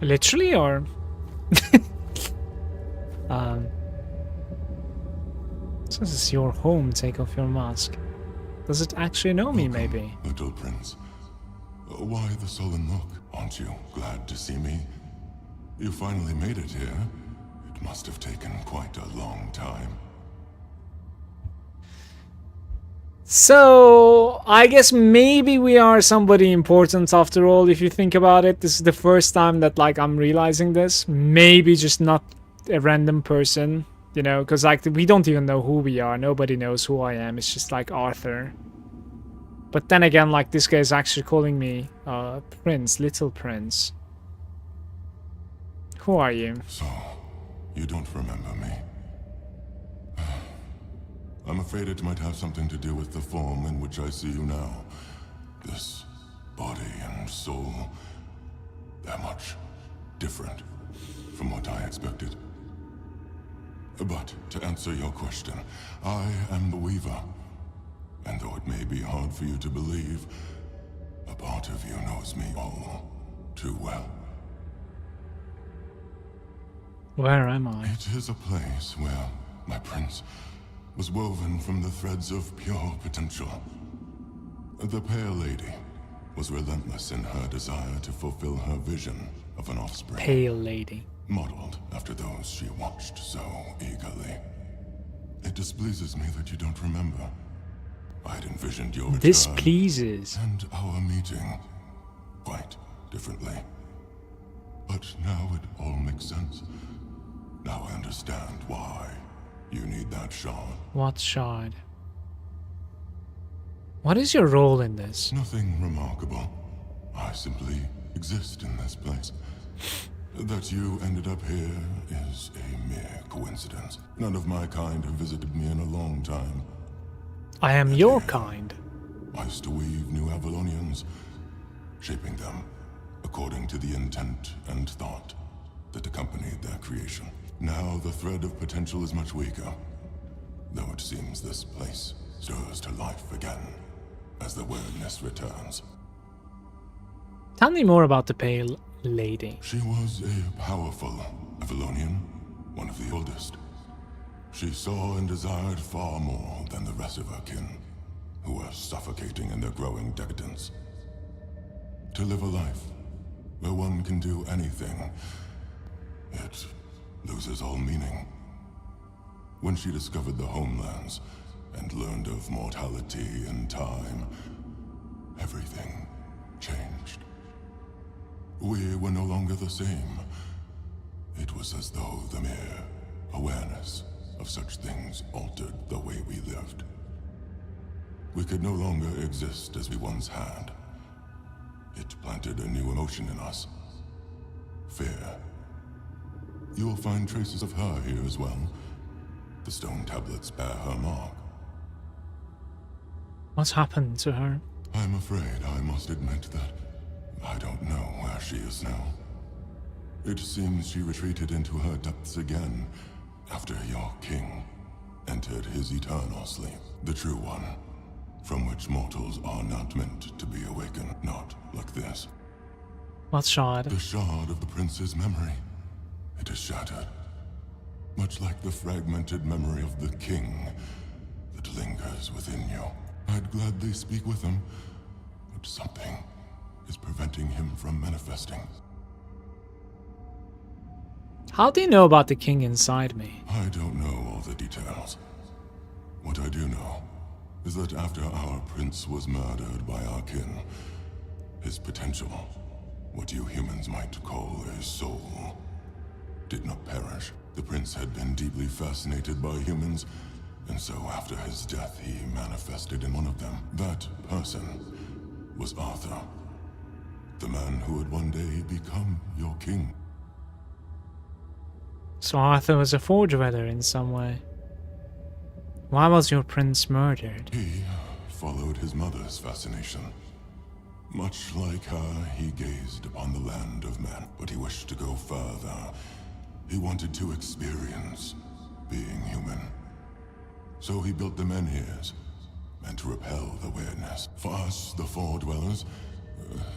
Literally, or this is your home. Take off your mask. Does it actually know me? Maybe. Little prince. Why the sullen look? Aren't you glad to see me? You finally made it here. It must have taken quite a long time. So, I guess maybe we are somebody important after all, if you think about it. This is the first time that, like, I'm realizing this. Maybe just not a random person, you know, because, like, we don't even know who we are. Nobody knows who I am. It's just, like, Arthur. But then again, like, this guy is actually calling me Prince, Little Prince. Who are you? So, you don't remember me? I'm afraid it might have something to do with the form in which I see you now. This body and soul, they're much different from what I expected. But to answer your question, I am the Weaver. And though it may be hard for you to believe, a part of you knows me all too well. Where am I? It is a place where my prince was woven from the threads of pure potential. The Pale Lady was relentless in her desire to fulfill her vision of an offspring. Pale Lady. Modeled after those she watched so eagerly. It displeases me that you don't remember. I'd envisioned your return Displeases. and our meeting quite differently. But now it all makes sense. Now I understand why you need that shard. What shard? What is your role in this? Nothing remarkable. I simply exist in this place. That you ended up here is a mere coincidence. None of my kind have visited me in a long time. I am your kind. I used to weave new Avalonians, shaping them according to the intent and thought that accompanied their creation. Now the thread of potential is much weaker, though it seems this place stirs to life again as the weirdness returns. Tell me more about the Pale Lady. She was a powerful Avalonian, one of the oldest. She saw and desired far more than the rest of her kin, who were suffocating in their growing decadence. To live a life where one can do anything, it loses all meaning. When she discovered the homelands and learned of mortality and time, everything changed. We were no longer the same. It was as though the mere awareness of such things altered the way we lived. We could no longer exist as we once had. It planted a new emotion in us. Fear. You will find traces of her here as well. The stone tablets bear her mark. What's happened to her? I'm afraid I must admit that I don't know where she is now. It seems she retreated into her depths again after your king entered his eternal sleep. The true one, from which mortals are not meant to be awakened. Not like this. What shard? The shard of the prince's memory. It is shattered. Much like the fragmented memory of the king that lingers within you. I'd gladly speak with him, but something is preventing him from manifesting. How do you know about the king inside me? I don't know all the details. What I do know is that after our prince was murdered by our kin, his potential, what you humans might call a soul, did not perish. The prince had been deeply fascinated by humans, and so after his death he manifested in one of them. That person was Arthur, the man who would one day become your king. So Arthur was a Four Dweller in some way. Why was your prince murdered? He followed his mother's fascination. Much like her, he gazed upon the land of men, but he wished to go further. He wanted to experience being human. So he built the menhirs, meant to repel the weirdness. For us, the Four Dwellers,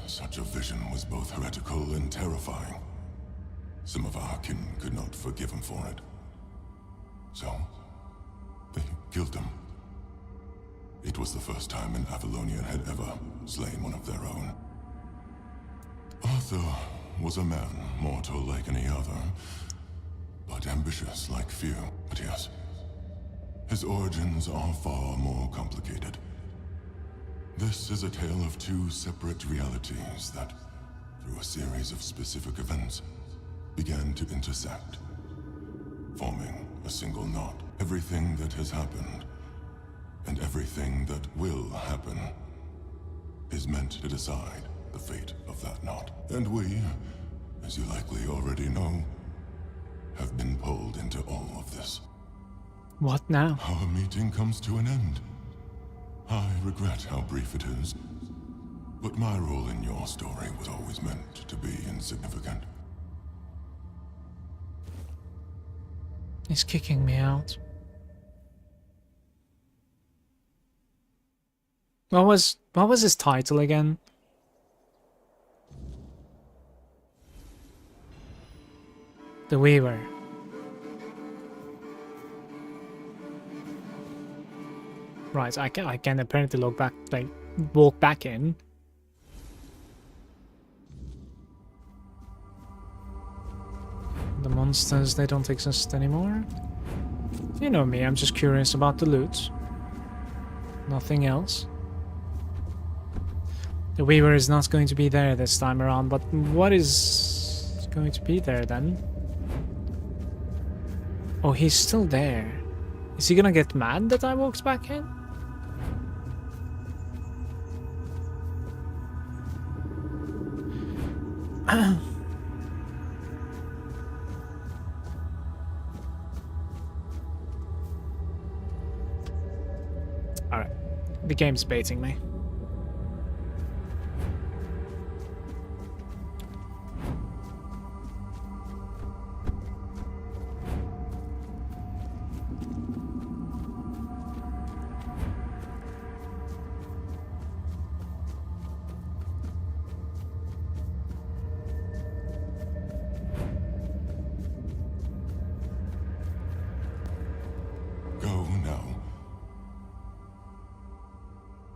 such a vision was both heretical and terrifying. Some of our kin could not forgive him for it. So, they killed him. It was the first time an Avalonian had ever slain one of their own. Arthur was a man, mortal like any other, but ambitious like few. But yes, his origins are far more complicated. This is a tale of two separate realities that, through a series of specific events, began to intersect, forming a single knot. Everything that has happened, and everything that will happen, is meant to decide the fate of that knot. And we, as you likely already know, have been pulled into all of this. What now? Our meeting comes to an end. I regret how brief it is, but my role in your story was always meant to be insignificant. He's kicking me out. What was his title again? The Weaver. Right, I can apparently walk back in. The monsters, they don't exist anymore. You know me, I'm just curious about the loot. Nothing else. The Weaver is not going to be there this time around, but what is going to be there then? Oh, he's still there. Is he gonna get mad that I walked back in? Alright. The game's baiting me.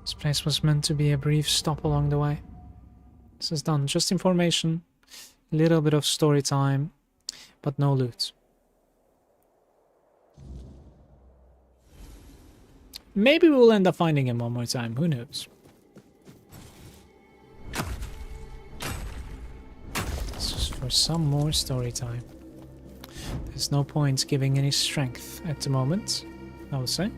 This place was meant to be a brief stop along the way. This is done. Just information, a little bit of story time, but no loot. Maybe we'll end up finding him one more time, who knows? It's just for some more story time. There's no point giving any strength at the moment, I would say.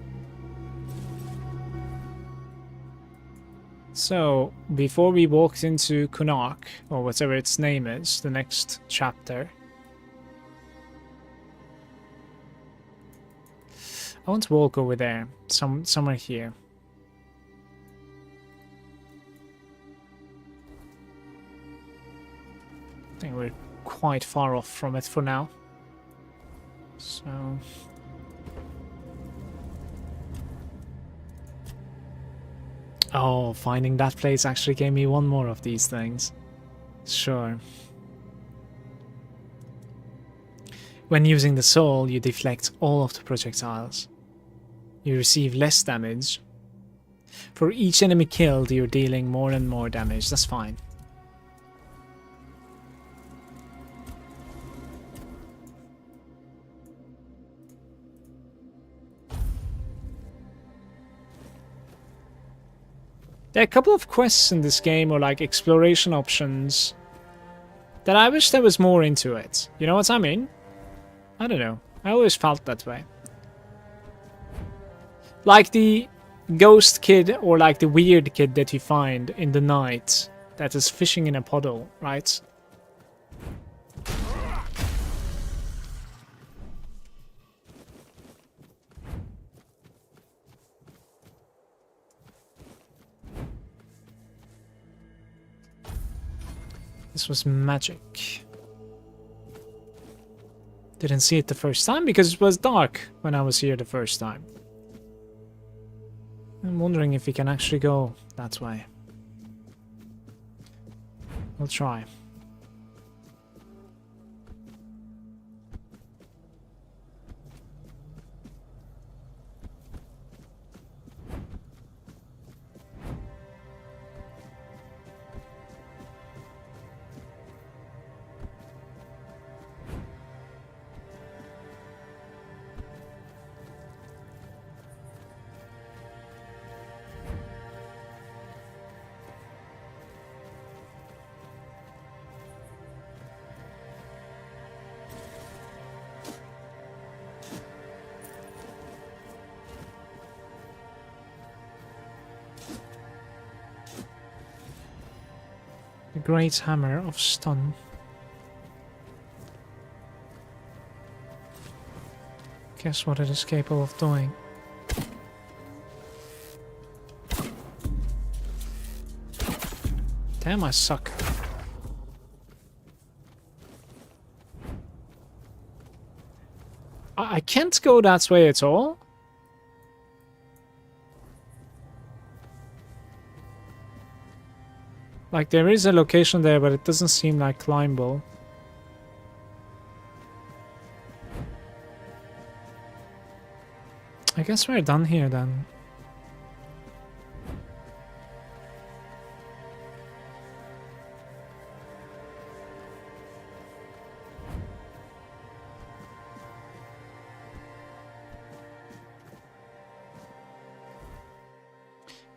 So, before we walked into Kunark, or whatever its name is, the next chapter, I want to walk over there, somewhere here. I think we're quite far off from it for now. So... Oh, finding that place actually gave me one more of these things. Sure. When using the soul, you deflect all of the projectiles. You receive less damage. For each enemy killed, you're dealing more and more damage. That's fine. There are a couple of quests in this game, or like exploration options, that I wish there was more into it. You know what I mean? I don't know. I always felt that way. Like the ghost kid, or like the weird kid that you find in the night that is fishing in a puddle, right? This was magic. Didn't see it the first time because it was dark when I was here the first time. I'm wondering if we can actually go that way. We'll try. The Great Hammer of Stun. Guess what it is capable of doing. Damn, I suck. I can't go that way at all. Like, there is a location there, but it doesn't seem like climbable. I guess we're done here then.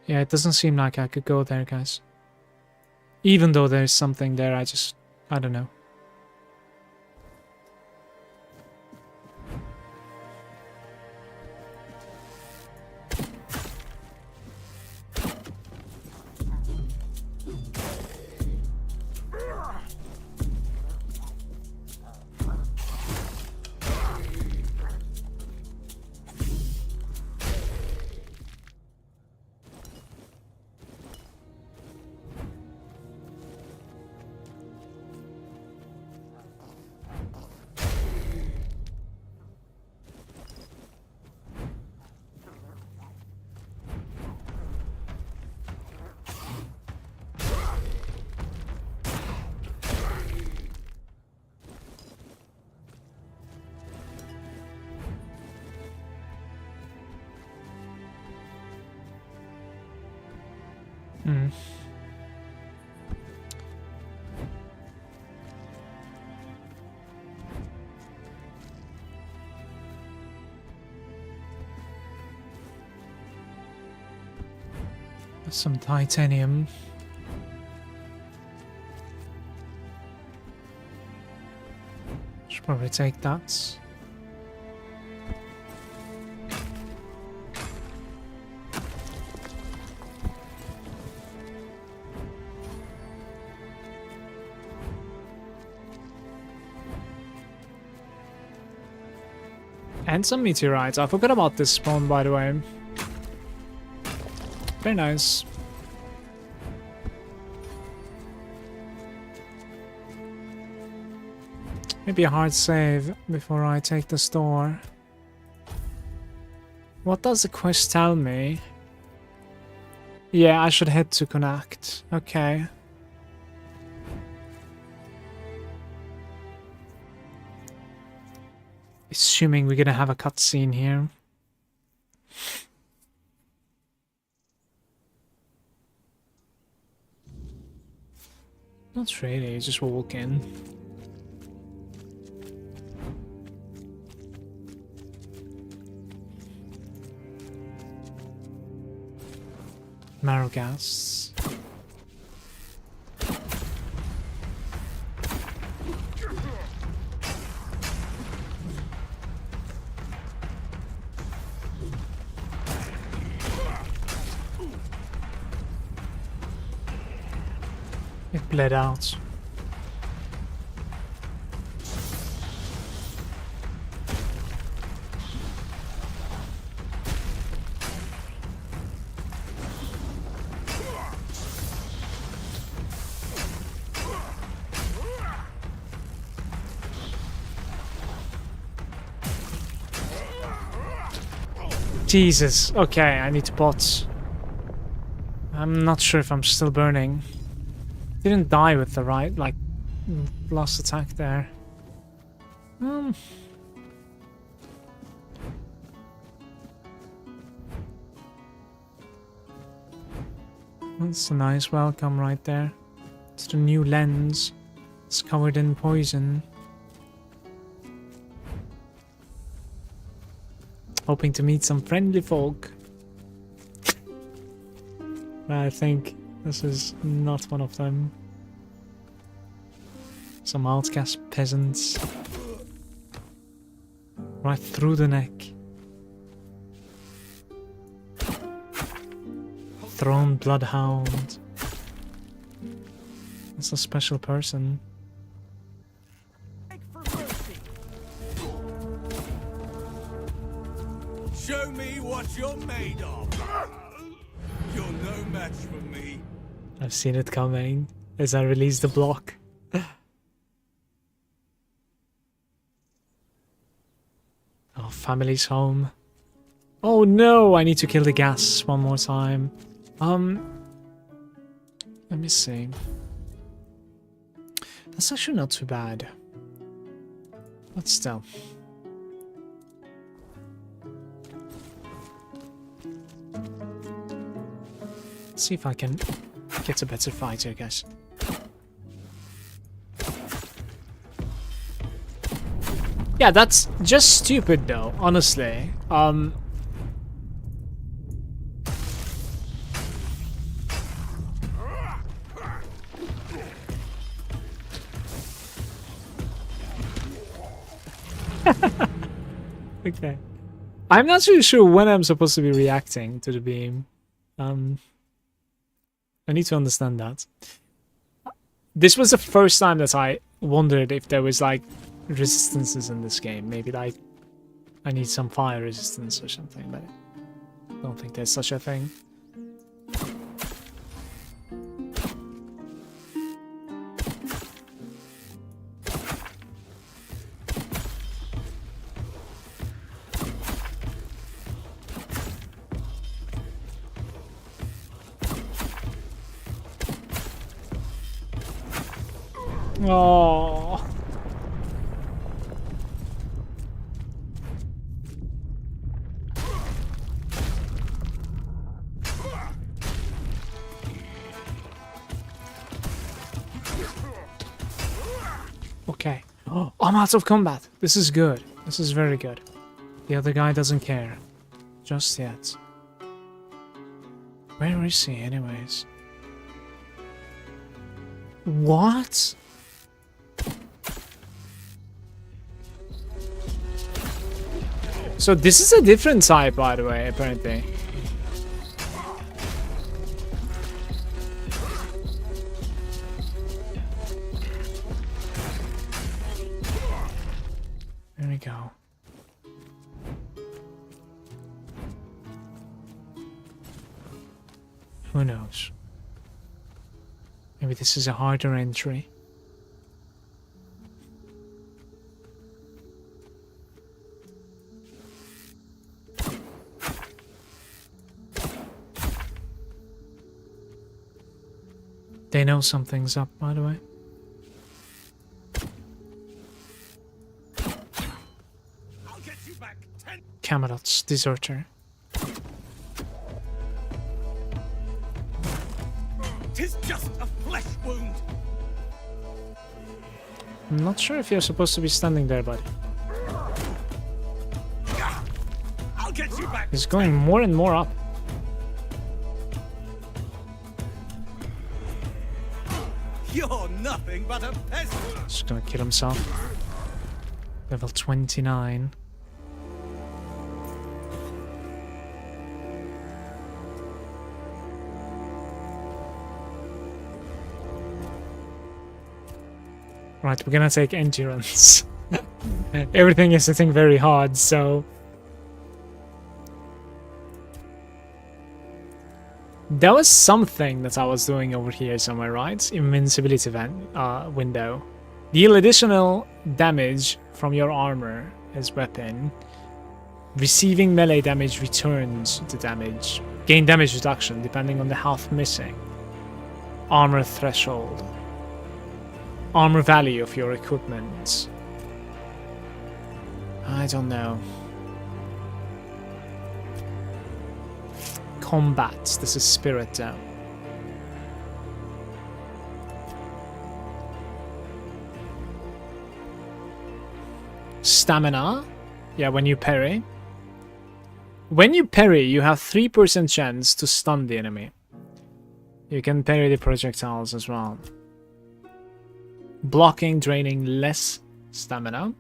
Yeah, it doesn't seem like I could go there, guys. Even though there's something there, I don't know. Some titanium. Should probably take that. And some meteorites. I forgot about this spawn, by the way. Very nice. Maybe a hard save before I take the store. What does the quest tell me? Yeah, I should head to Connacht. Okay. Assuming we're gonna have a cutscene here. Not really, just walk in. Malagant. It bled out. Jesus. Okay, I need to bot. I'm not sure if I'm still burning. Didn't die with the right, like, last attack there. That's a nice welcome right there. It's the new lens. It's covered in poison. Hoping to meet some friendly folk. I think this is not one of them. Some outcast peasants. Right through the neck. Thrown bloodhound. That's a special person. Show me what you're made of. You're no match for me. I've seen it coming as I release the block. Oh, family's home. Oh no, I need to kill the gas one more time. Let me see. That's actually not too bad. But still. Let's see if I can get a better fight here, guys. Yeah, that's just stupid though, honestly. Okay. I'm not really sure when I'm supposed to be reacting to the beam. I need to understand that. This was the first time that I wondered if there was like resistances in this game. Maybe like I need some fire resistance or something, but I don't think there's such a thing. Oh. Okay. Oh, I'm out of combat. This is good. This is very good. The other guy doesn't care. Just yet. Where is he anyways? What? So this is a different type, by the way, apparently. There we go. Who knows? Maybe this is a harder entry. They know something's up, by the way. I'll get you back. Camelot's deserter. Tis just a flesh wound. I'm not sure if you're supposed to be standing there, buddy. I'll get you back. He's going more and more up. You're nothing but a peasant. Just gonna kill himself. Level 29. Right, we're gonna take endurance. Everything is, I think, very hard, so... There was something that I was doing over here somewhere, right? Invincibility window. Deal additional damage from your armor as weapon. Receiving melee damage returns the damage. Gain damage reduction depending on the health missing. Armor threshold. Armor value of your equipment. I don't know. Combat. This is spirit though. Stamina. Yeah, when you parry. When you parry, you have 3% chance to stun the enemy. You can parry the projectiles as well. Blocking, draining less stamina.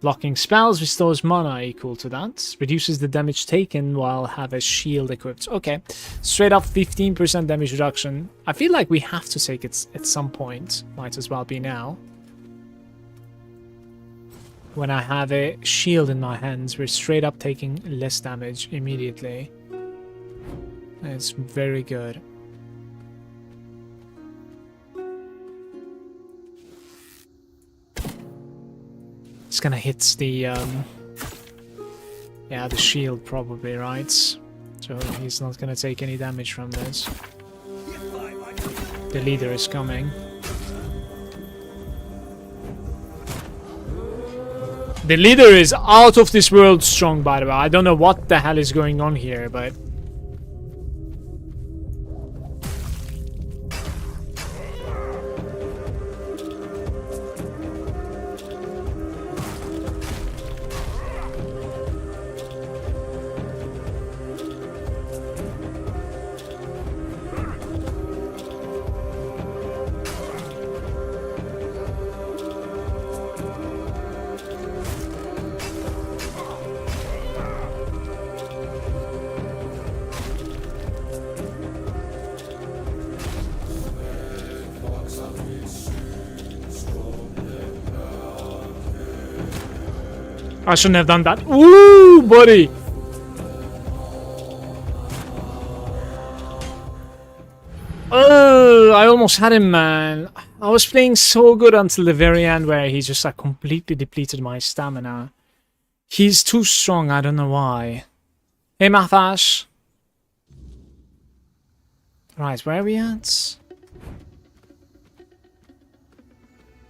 Blocking spells restores mana equal to that. Reduces the damage taken while have a shield equipped. Okay, straight up 15% damage reduction. I feel like we have to take it at some point. Might as well be now. When I have a shield in my hands, we're straight up taking less damage immediately. It's very good. It's gonna hit the, yeah, the shield probably, right? So he's not gonna take any damage from this. The leader is coming. The leader is out of this world strong, by the way. I don't know what the hell is going on here, but... I shouldn't have done that. Ooh, buddy! Oh, I almost had him, man. I was playing so good until the very end where he just like completely depleted my stamina. He's too strong, I don't know why. Hey, Mathash. Right, where are we at?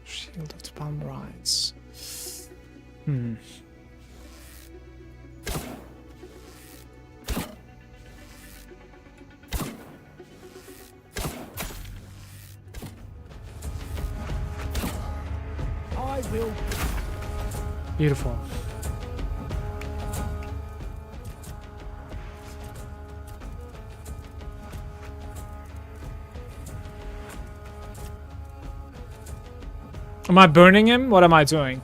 Shield of the Palm Rights. I will. Beautiful. Am I burning him? What am I doing?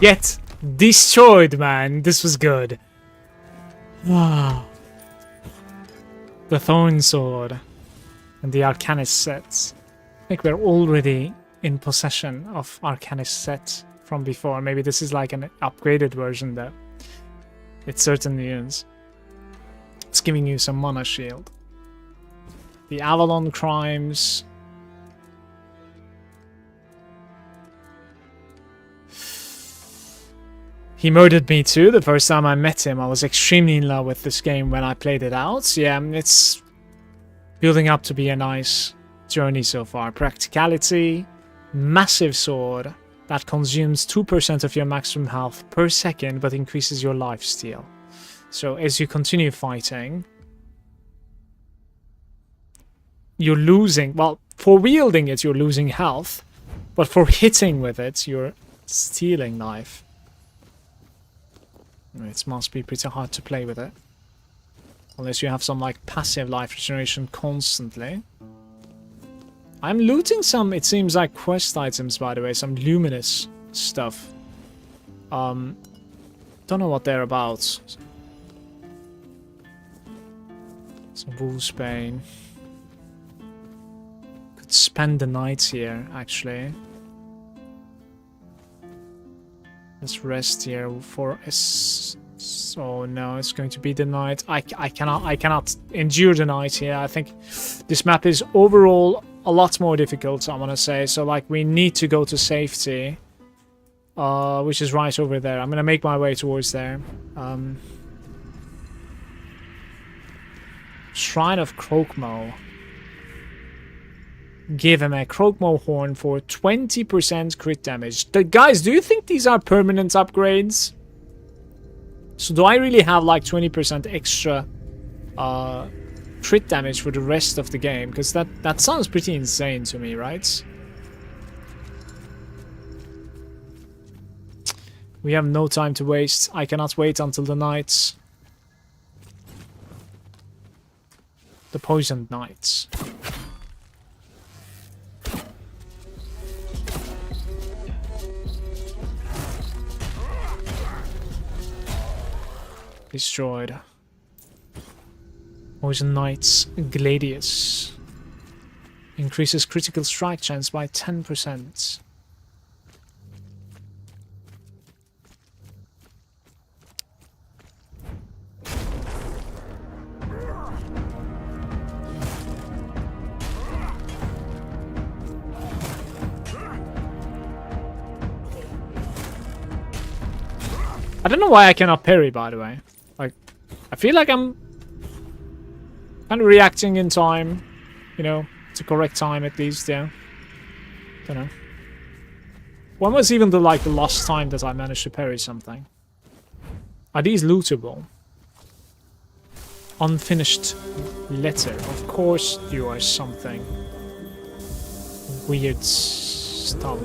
Get destroyed, man. This was good. Wow. The Thorn Sword and the Arcanist sets. I think we're already in possession of Arcanist sets from before. Maybe this is like an upgraded version though. It certainly is. It's giving you some mana shield. The Avalon crimes. He murdered me too. The first time I met him, I was extremely in love with this game when I played it out. Yeah, it's building up to be a nice journey so far. Practicality, massive sword that consumes 2% of your maximum health per second, but increases your lifesteal. So as you continue fighting, you're losing, well, for wielding it, you're losing health, but for hitting with it, you're stealing life. It must be pretty hard to play with it. Unless you have some like passive life regeneration constantly. I'm looting some, it seems like, quest items, by the way, some luminous stuff. Don't know what they're about. Some Wolfsbane. Could spend the night here, actually. Let's rest here for a so no, it's going to be the night. I cannot endure the night here. I think this map is overall a lot more difficult, I want to say. So like we need to go to safety, which is right over there. I'm gonna make my way towards there. Shrine of Croakmo. Give him a Croakmo horn for 20% crit damage. Guys, do you think these are permanent upgrades? So do I really have like 20% extra crit damage for the rest of the game? Because that sounds pretty insane to me, right? We have no time to waste. I cannot wait until the nights. The poisoned nights. Destroyed. Poison Knight's Gladius. Increases critical strike chance by 10%. I don't know why I cannot parry, by the way. Like, I feel like I'm kind of reacting in time, you know, to correct time at least, yeah. Don't know. When was even the last time that I managed to parry something? Are these lootable? Unfinished letter. Of course you are something. Weird stuff.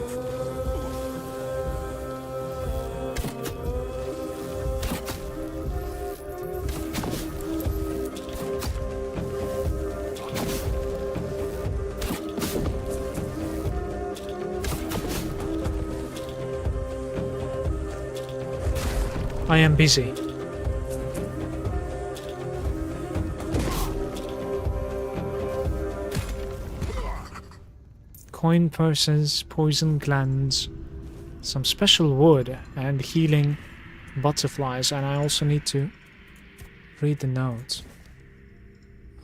I am busy. Coin purses, poison glands, some special wood, and healing butterflies. And I also need to read the note.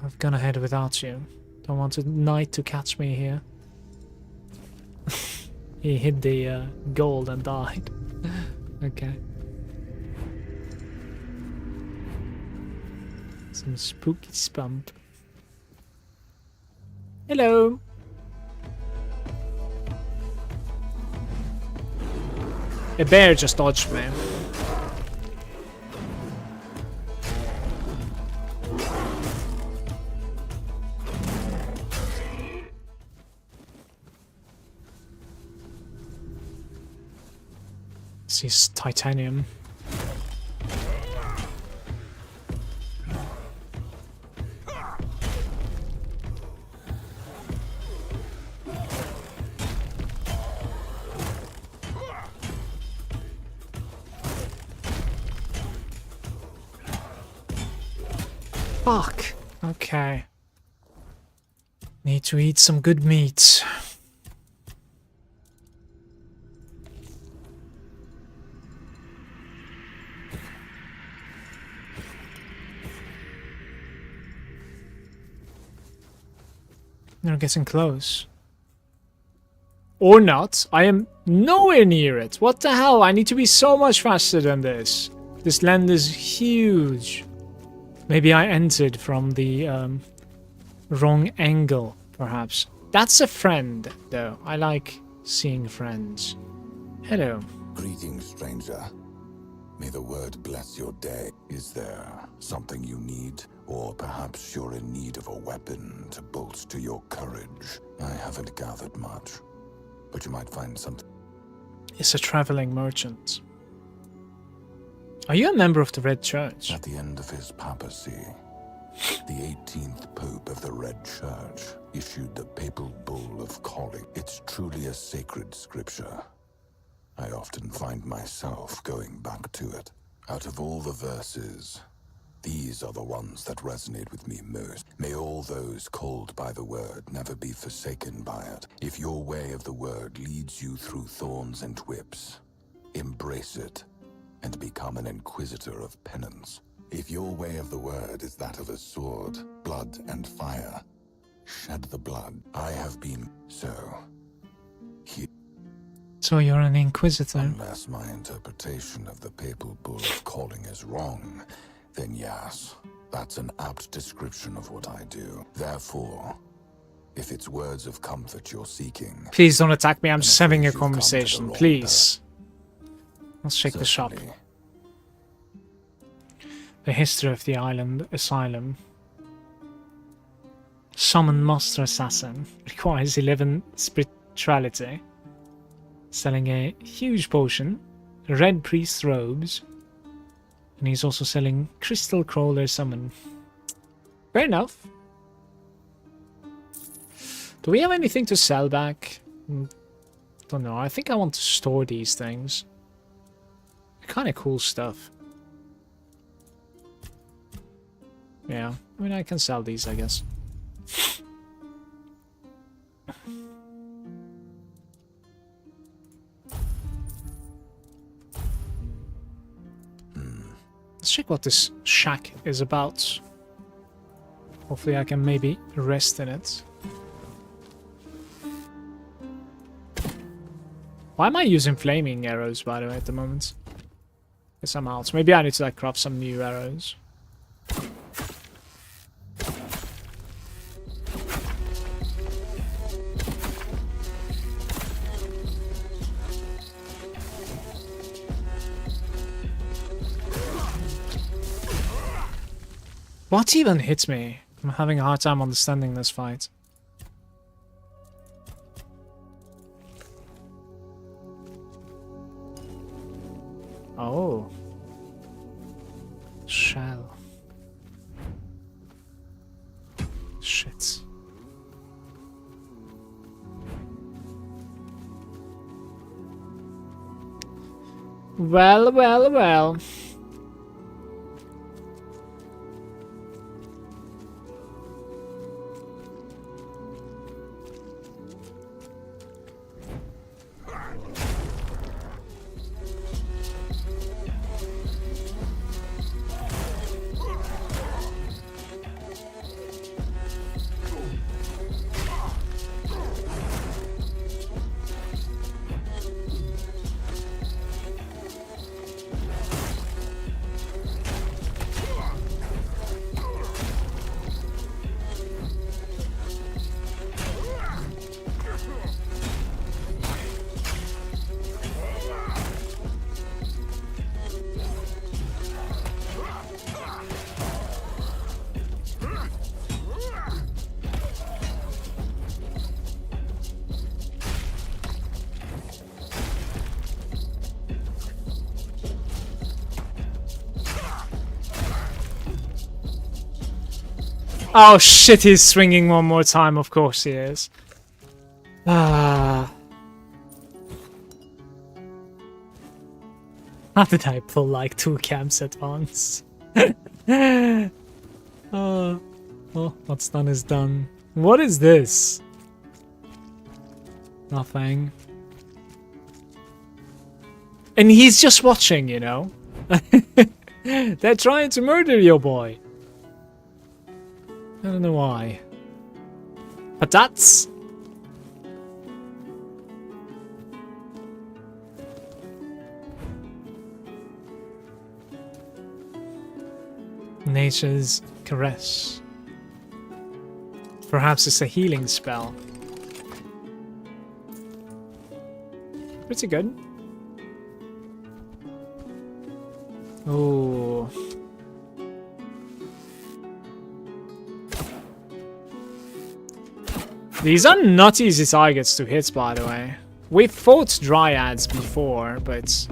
I've gone ahead without you. Don't want a knight to catch me here. He hit the gold and died. Okay. Some spooky spump. Hello. A bear just dodged me. This is titanium. Fuck. Okay. Need to eat some good meat. They're getting close. Or not. I am nowhere near it. What the hell? I need to be so much faster than this. This land is huge. Maybe I entered from the wrong angle, perhaps. That's a friend, though. I like seeing friends. Hello. Greetings, stranger. May the word bless your day. Is there something you need? Or perhaps you're in need of a weapon to bolster your courage? I haven't gathered much, but you might find something. It's a traveling merchant. Are you a member of the Red Church? At the end of his papacy, the 18th Pope of the Red Church issued the papal bull of calling. It's truly a sacred scripture. I often find myself going back to it. Out of all the verses, these are the ones that resonate with me most. May all those called by the word never be forsaken by it. If your way of the word leads you through thorns and whips, embrace it and become an inquisitor of penance. If your way of the word is that of a sword, blood, and fire, shed the blood. I have been so. So you're an inquisitor? Unless my interpretation of the papal bull of calling is wrong, then yes, that's an apt description of what I do. Therefore, if it's words of comfort you're seeking... Please don't attack me, I'm just having a conversation, please. Let's check the shop. The history of the island asylum. Summon Master Assassin. Requires 11 spirituality. Selling a huge potion. Red Priest robes. And he's also selling Crystal Crawler Summon. Fair enough. Do we have anything to sell back? Don't know. I think I want to store these things. Kind of cool stuff. Yeah, I mean, I can sell these, I guess. Let's check what this shack is about. Hopefully I can maybe rest in it. Why am I using flaming arrows, by the way, at the moment? Guess I'm out. Maybe I need to like craft some new arrows. What even hit me? I'm having a hard time understanding this fight. Oh. Shell. Shit. Well, well, well. Oh shit, he's swinging one more time, of course he is. Ah. How did I pull like 2 camps at once? Oh, well, what's done is done. What is this? Nothing. And he's just watching, you know? They're trying to murder your boy. I don't know why. But that's... Nature's Caress. Perhaps it's a healing spell. Pretty good. Oh. These are not easy targets to hit, by the way. We've fought dryads before, but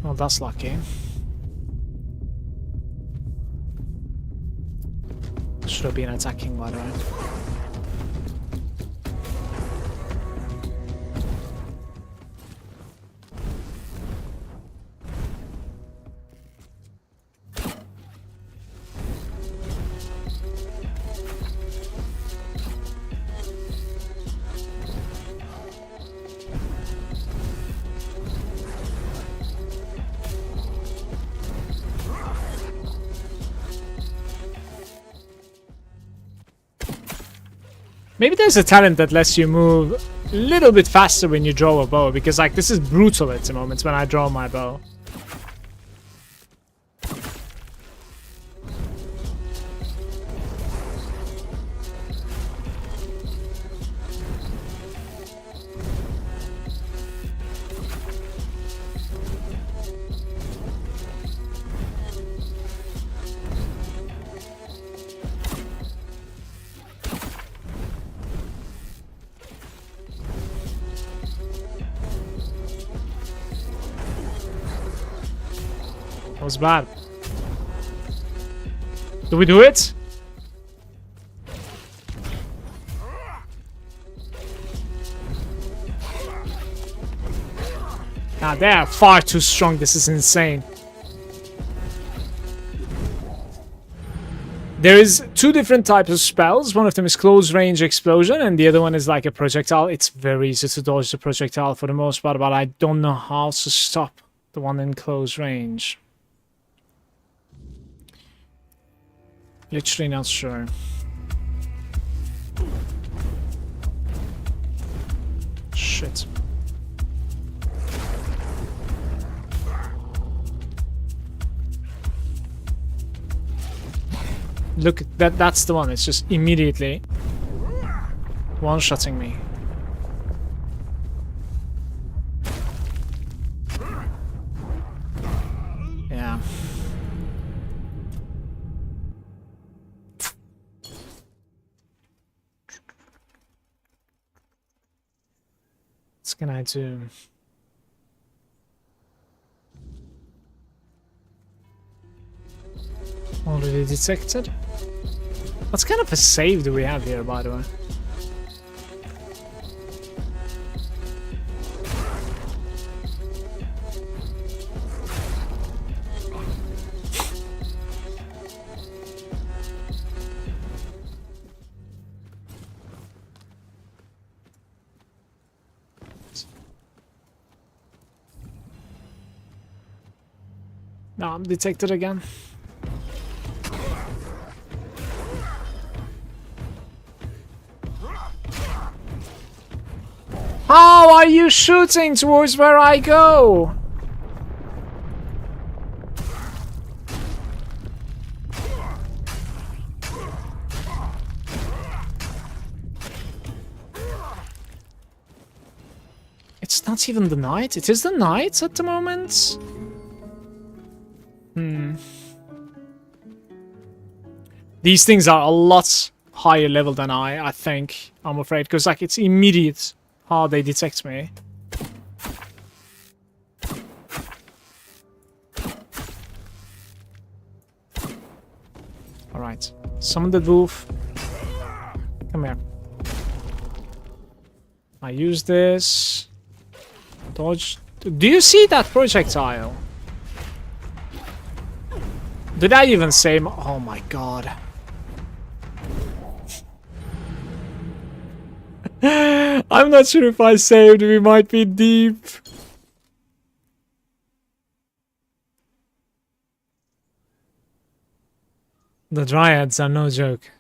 Well, that's lucky. Should have been attacking, by the way. Maybe there's a talent that lets you move a little bit faster when you draw a bow, because like this is brutal at the moment when I draw my bow. That was bad. Do we do it? Nah, they are far too strong. This is insane. There is two different types of spells. One of them is close range explosion, and the other one is like a projectile. It's very easy to dodge the projectile for the most part, but I don't know how to stop the one in close range. Literally not sure. Shit. Look, that's the one. It's just immediately one-shotting me. Yeah. What can I do? Already detected? What kind of a save do we have here, by the way? No, I'm detected again. How are you shooting towards where I go? It's not even the night. It is the night at the moment. These things are a lot higher level than I think, I'm afraid, because like it's immediate how they detect me. Alright, summon the wolf. Come here. I use this. Dodge. Do you see that projectile? Did I even say? Oh my god. I'm not sure if I saved. We might be deep. The dryads are no joke.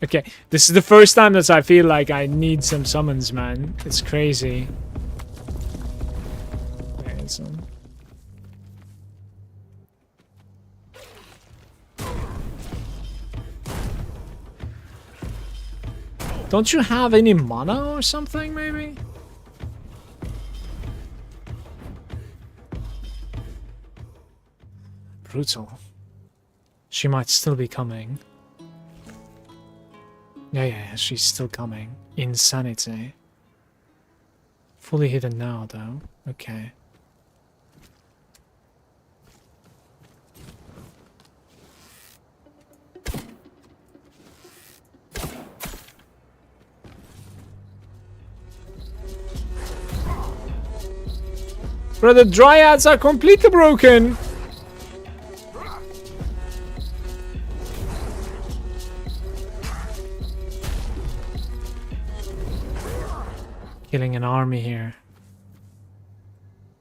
Okay, this is the first time that I feel like I need some summons, man. It's crazy. Okay, some. Don't you have any mana or something, maybe? Brutal. She might still be coming. Yeah, she's still coming. Insanity. Fully hidden now, though. Okay. Bro, the dryads are completely broken. Killing an army here.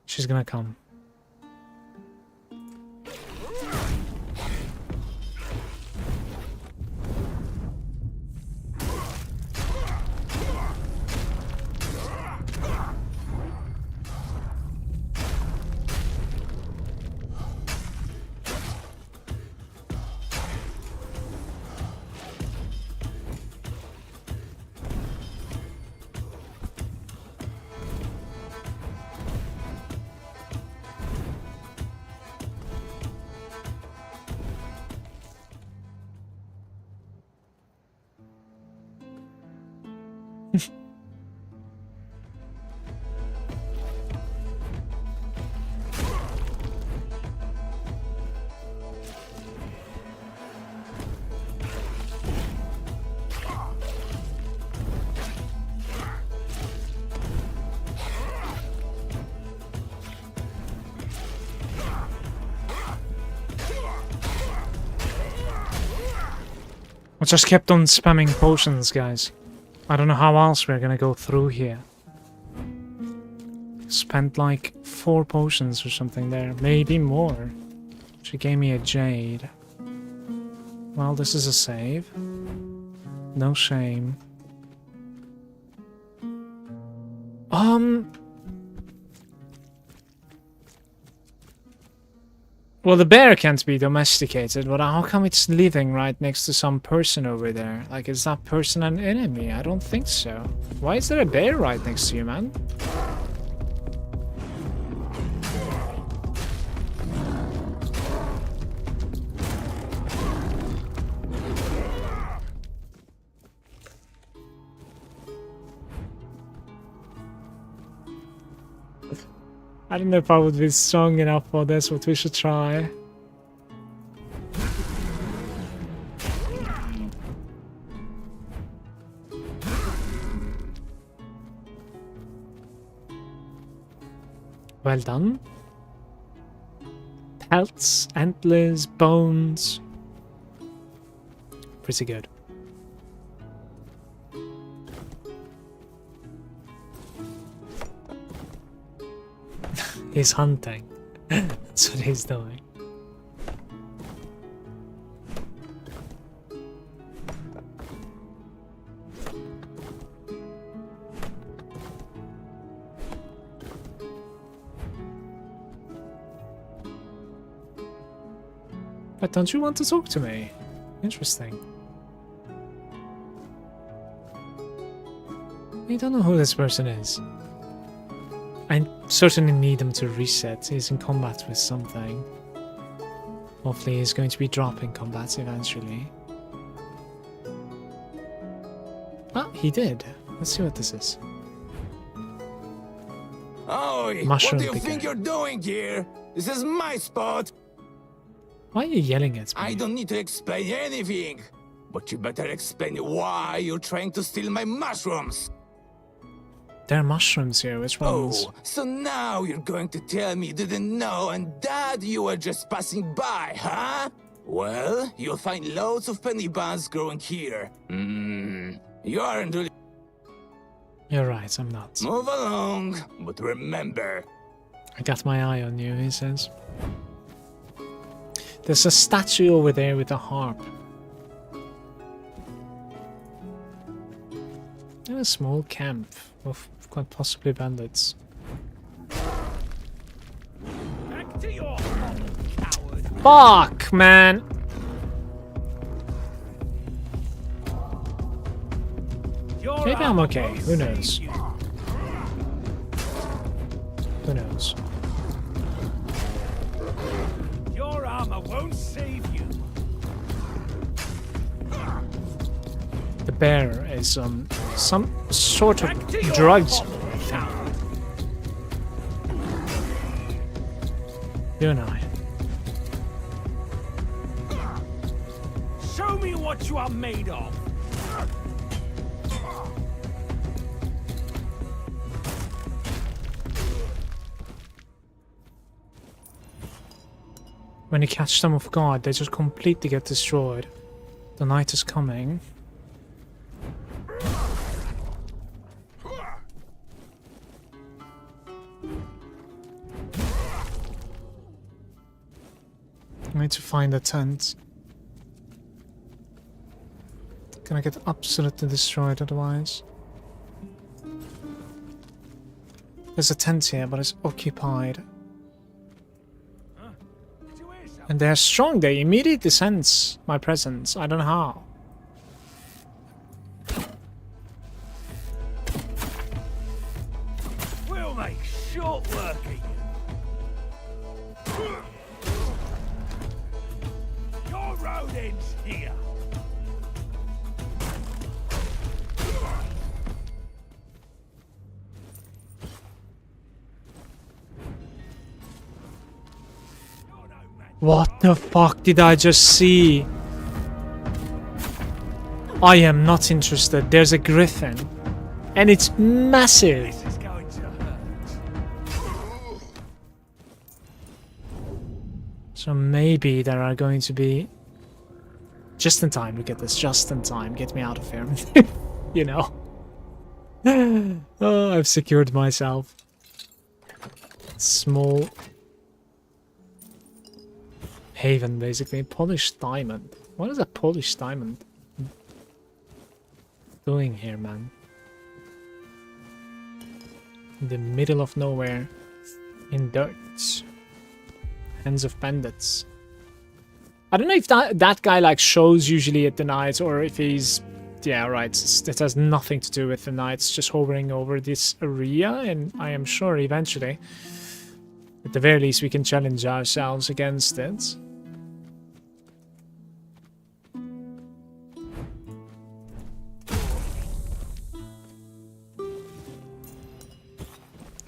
She's gonna come. I just kept on spamming potions, guys. I don't know how else we're gonna go through here. Spent like 4 potions or something there, maybe more. She gave me a jade. Well, this is a save. No shame. Well, the bear can't be domesticated, but how come it's living right next to some person over there? Like, is that person an enemy? I don't think so. Why is there a bear right next to you, man? I don't know if I would be strong enough for this, but we should try. Well done. Pelts, antlers, bones. Pretty good. He's hunting. That's what he's doing. But don't you want to talk to me? Interesting. You don't know who this person is. I certainly need him to reset. He's in combat with something. Hopefully he's going to be dropping combat eventually. Ah, he did. Let's see what this is. Oh, Mushroom what do you picker. think you're doing here? This is my spot. Why are you yelling at me? I don't need to explain anything. But you better explain why you're trying to steal my mushrooms. There are mushrooms here. Which ones? Oh, so now you're going to tell me you didn't know and that you were just passing by, huh? Well, you'll find loads of penny buns growing here. You aren't really... You're right, I'm not. Move along, but remember... I got my eye on you, he says. There's a statue over there with a harp. And a small camp of quite possibly bandits. Back to your home, coward. Fuck, man! Maybe I'm okay. Who knows? Who knows? Your armor won't save you. The bear is some sort of drugs. You and I. Show me what you are made of. When you catch them off guard, they just completely get destroyed. The night is coming. I need to find a tent. Gonna get absolutely destroyed otherwise. There's a tent here, but it's occupied. And they're strong, they immediately sense my presence. I don't know how. We'll make short work of you. Your road ends here. What the fuck did I just see? I am not interested. There's a griffin. And it's massive. This is going to hurt. So maybe there are going to be... Just in time, look at this. Just in time. Get me out of here. You know. Oh, I've secured myself. Small... haven, basically. Polished diamond. What is a polished diamond doing here, man? In the middle of nowhere. In dirt. Hands of bandits. I don't know if that guy like shows usually at the night, or if he's... Yeah, right. It has nothing to do with the knights just hovering over this area, and I am sure eventually, at the very least, we can challenge ourselves against it.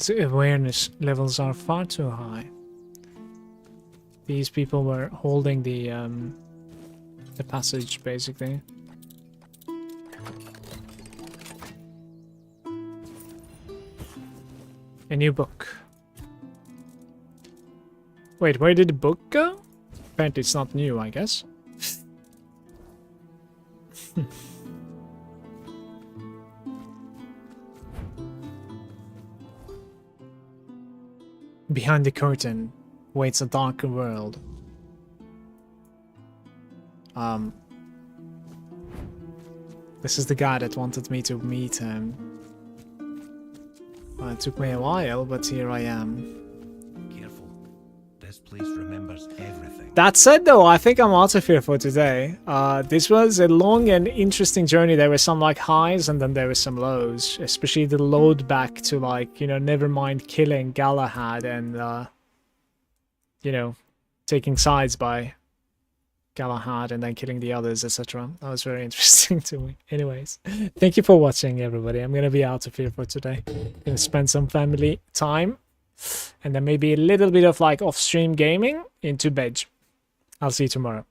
The awareness levels are far too high. These people were holding the passage, basically. A new book. Wait, where did the book go? Apparently it's not new, I guess. Behind the curtain waits a darker world. This is the guy that wanted me to meet him. Well, it took me a while, but here I am. Careful. This place remembers everything. That said, though, I think I'm out of here for today. This was a long and interesting journey. There were some like highs and then there were some lows, especially the load back to like, you know, never mind killing Galahad and, you know, taking sides by Galahad and then killing the others, etc. That was very interesting to me. Anyways, thank you for watching, everybody. I'm going to be out of here for today. Going to spend some family time and then maybe a little bit of like off-stream gaming into bed. I'll see you tomorrow.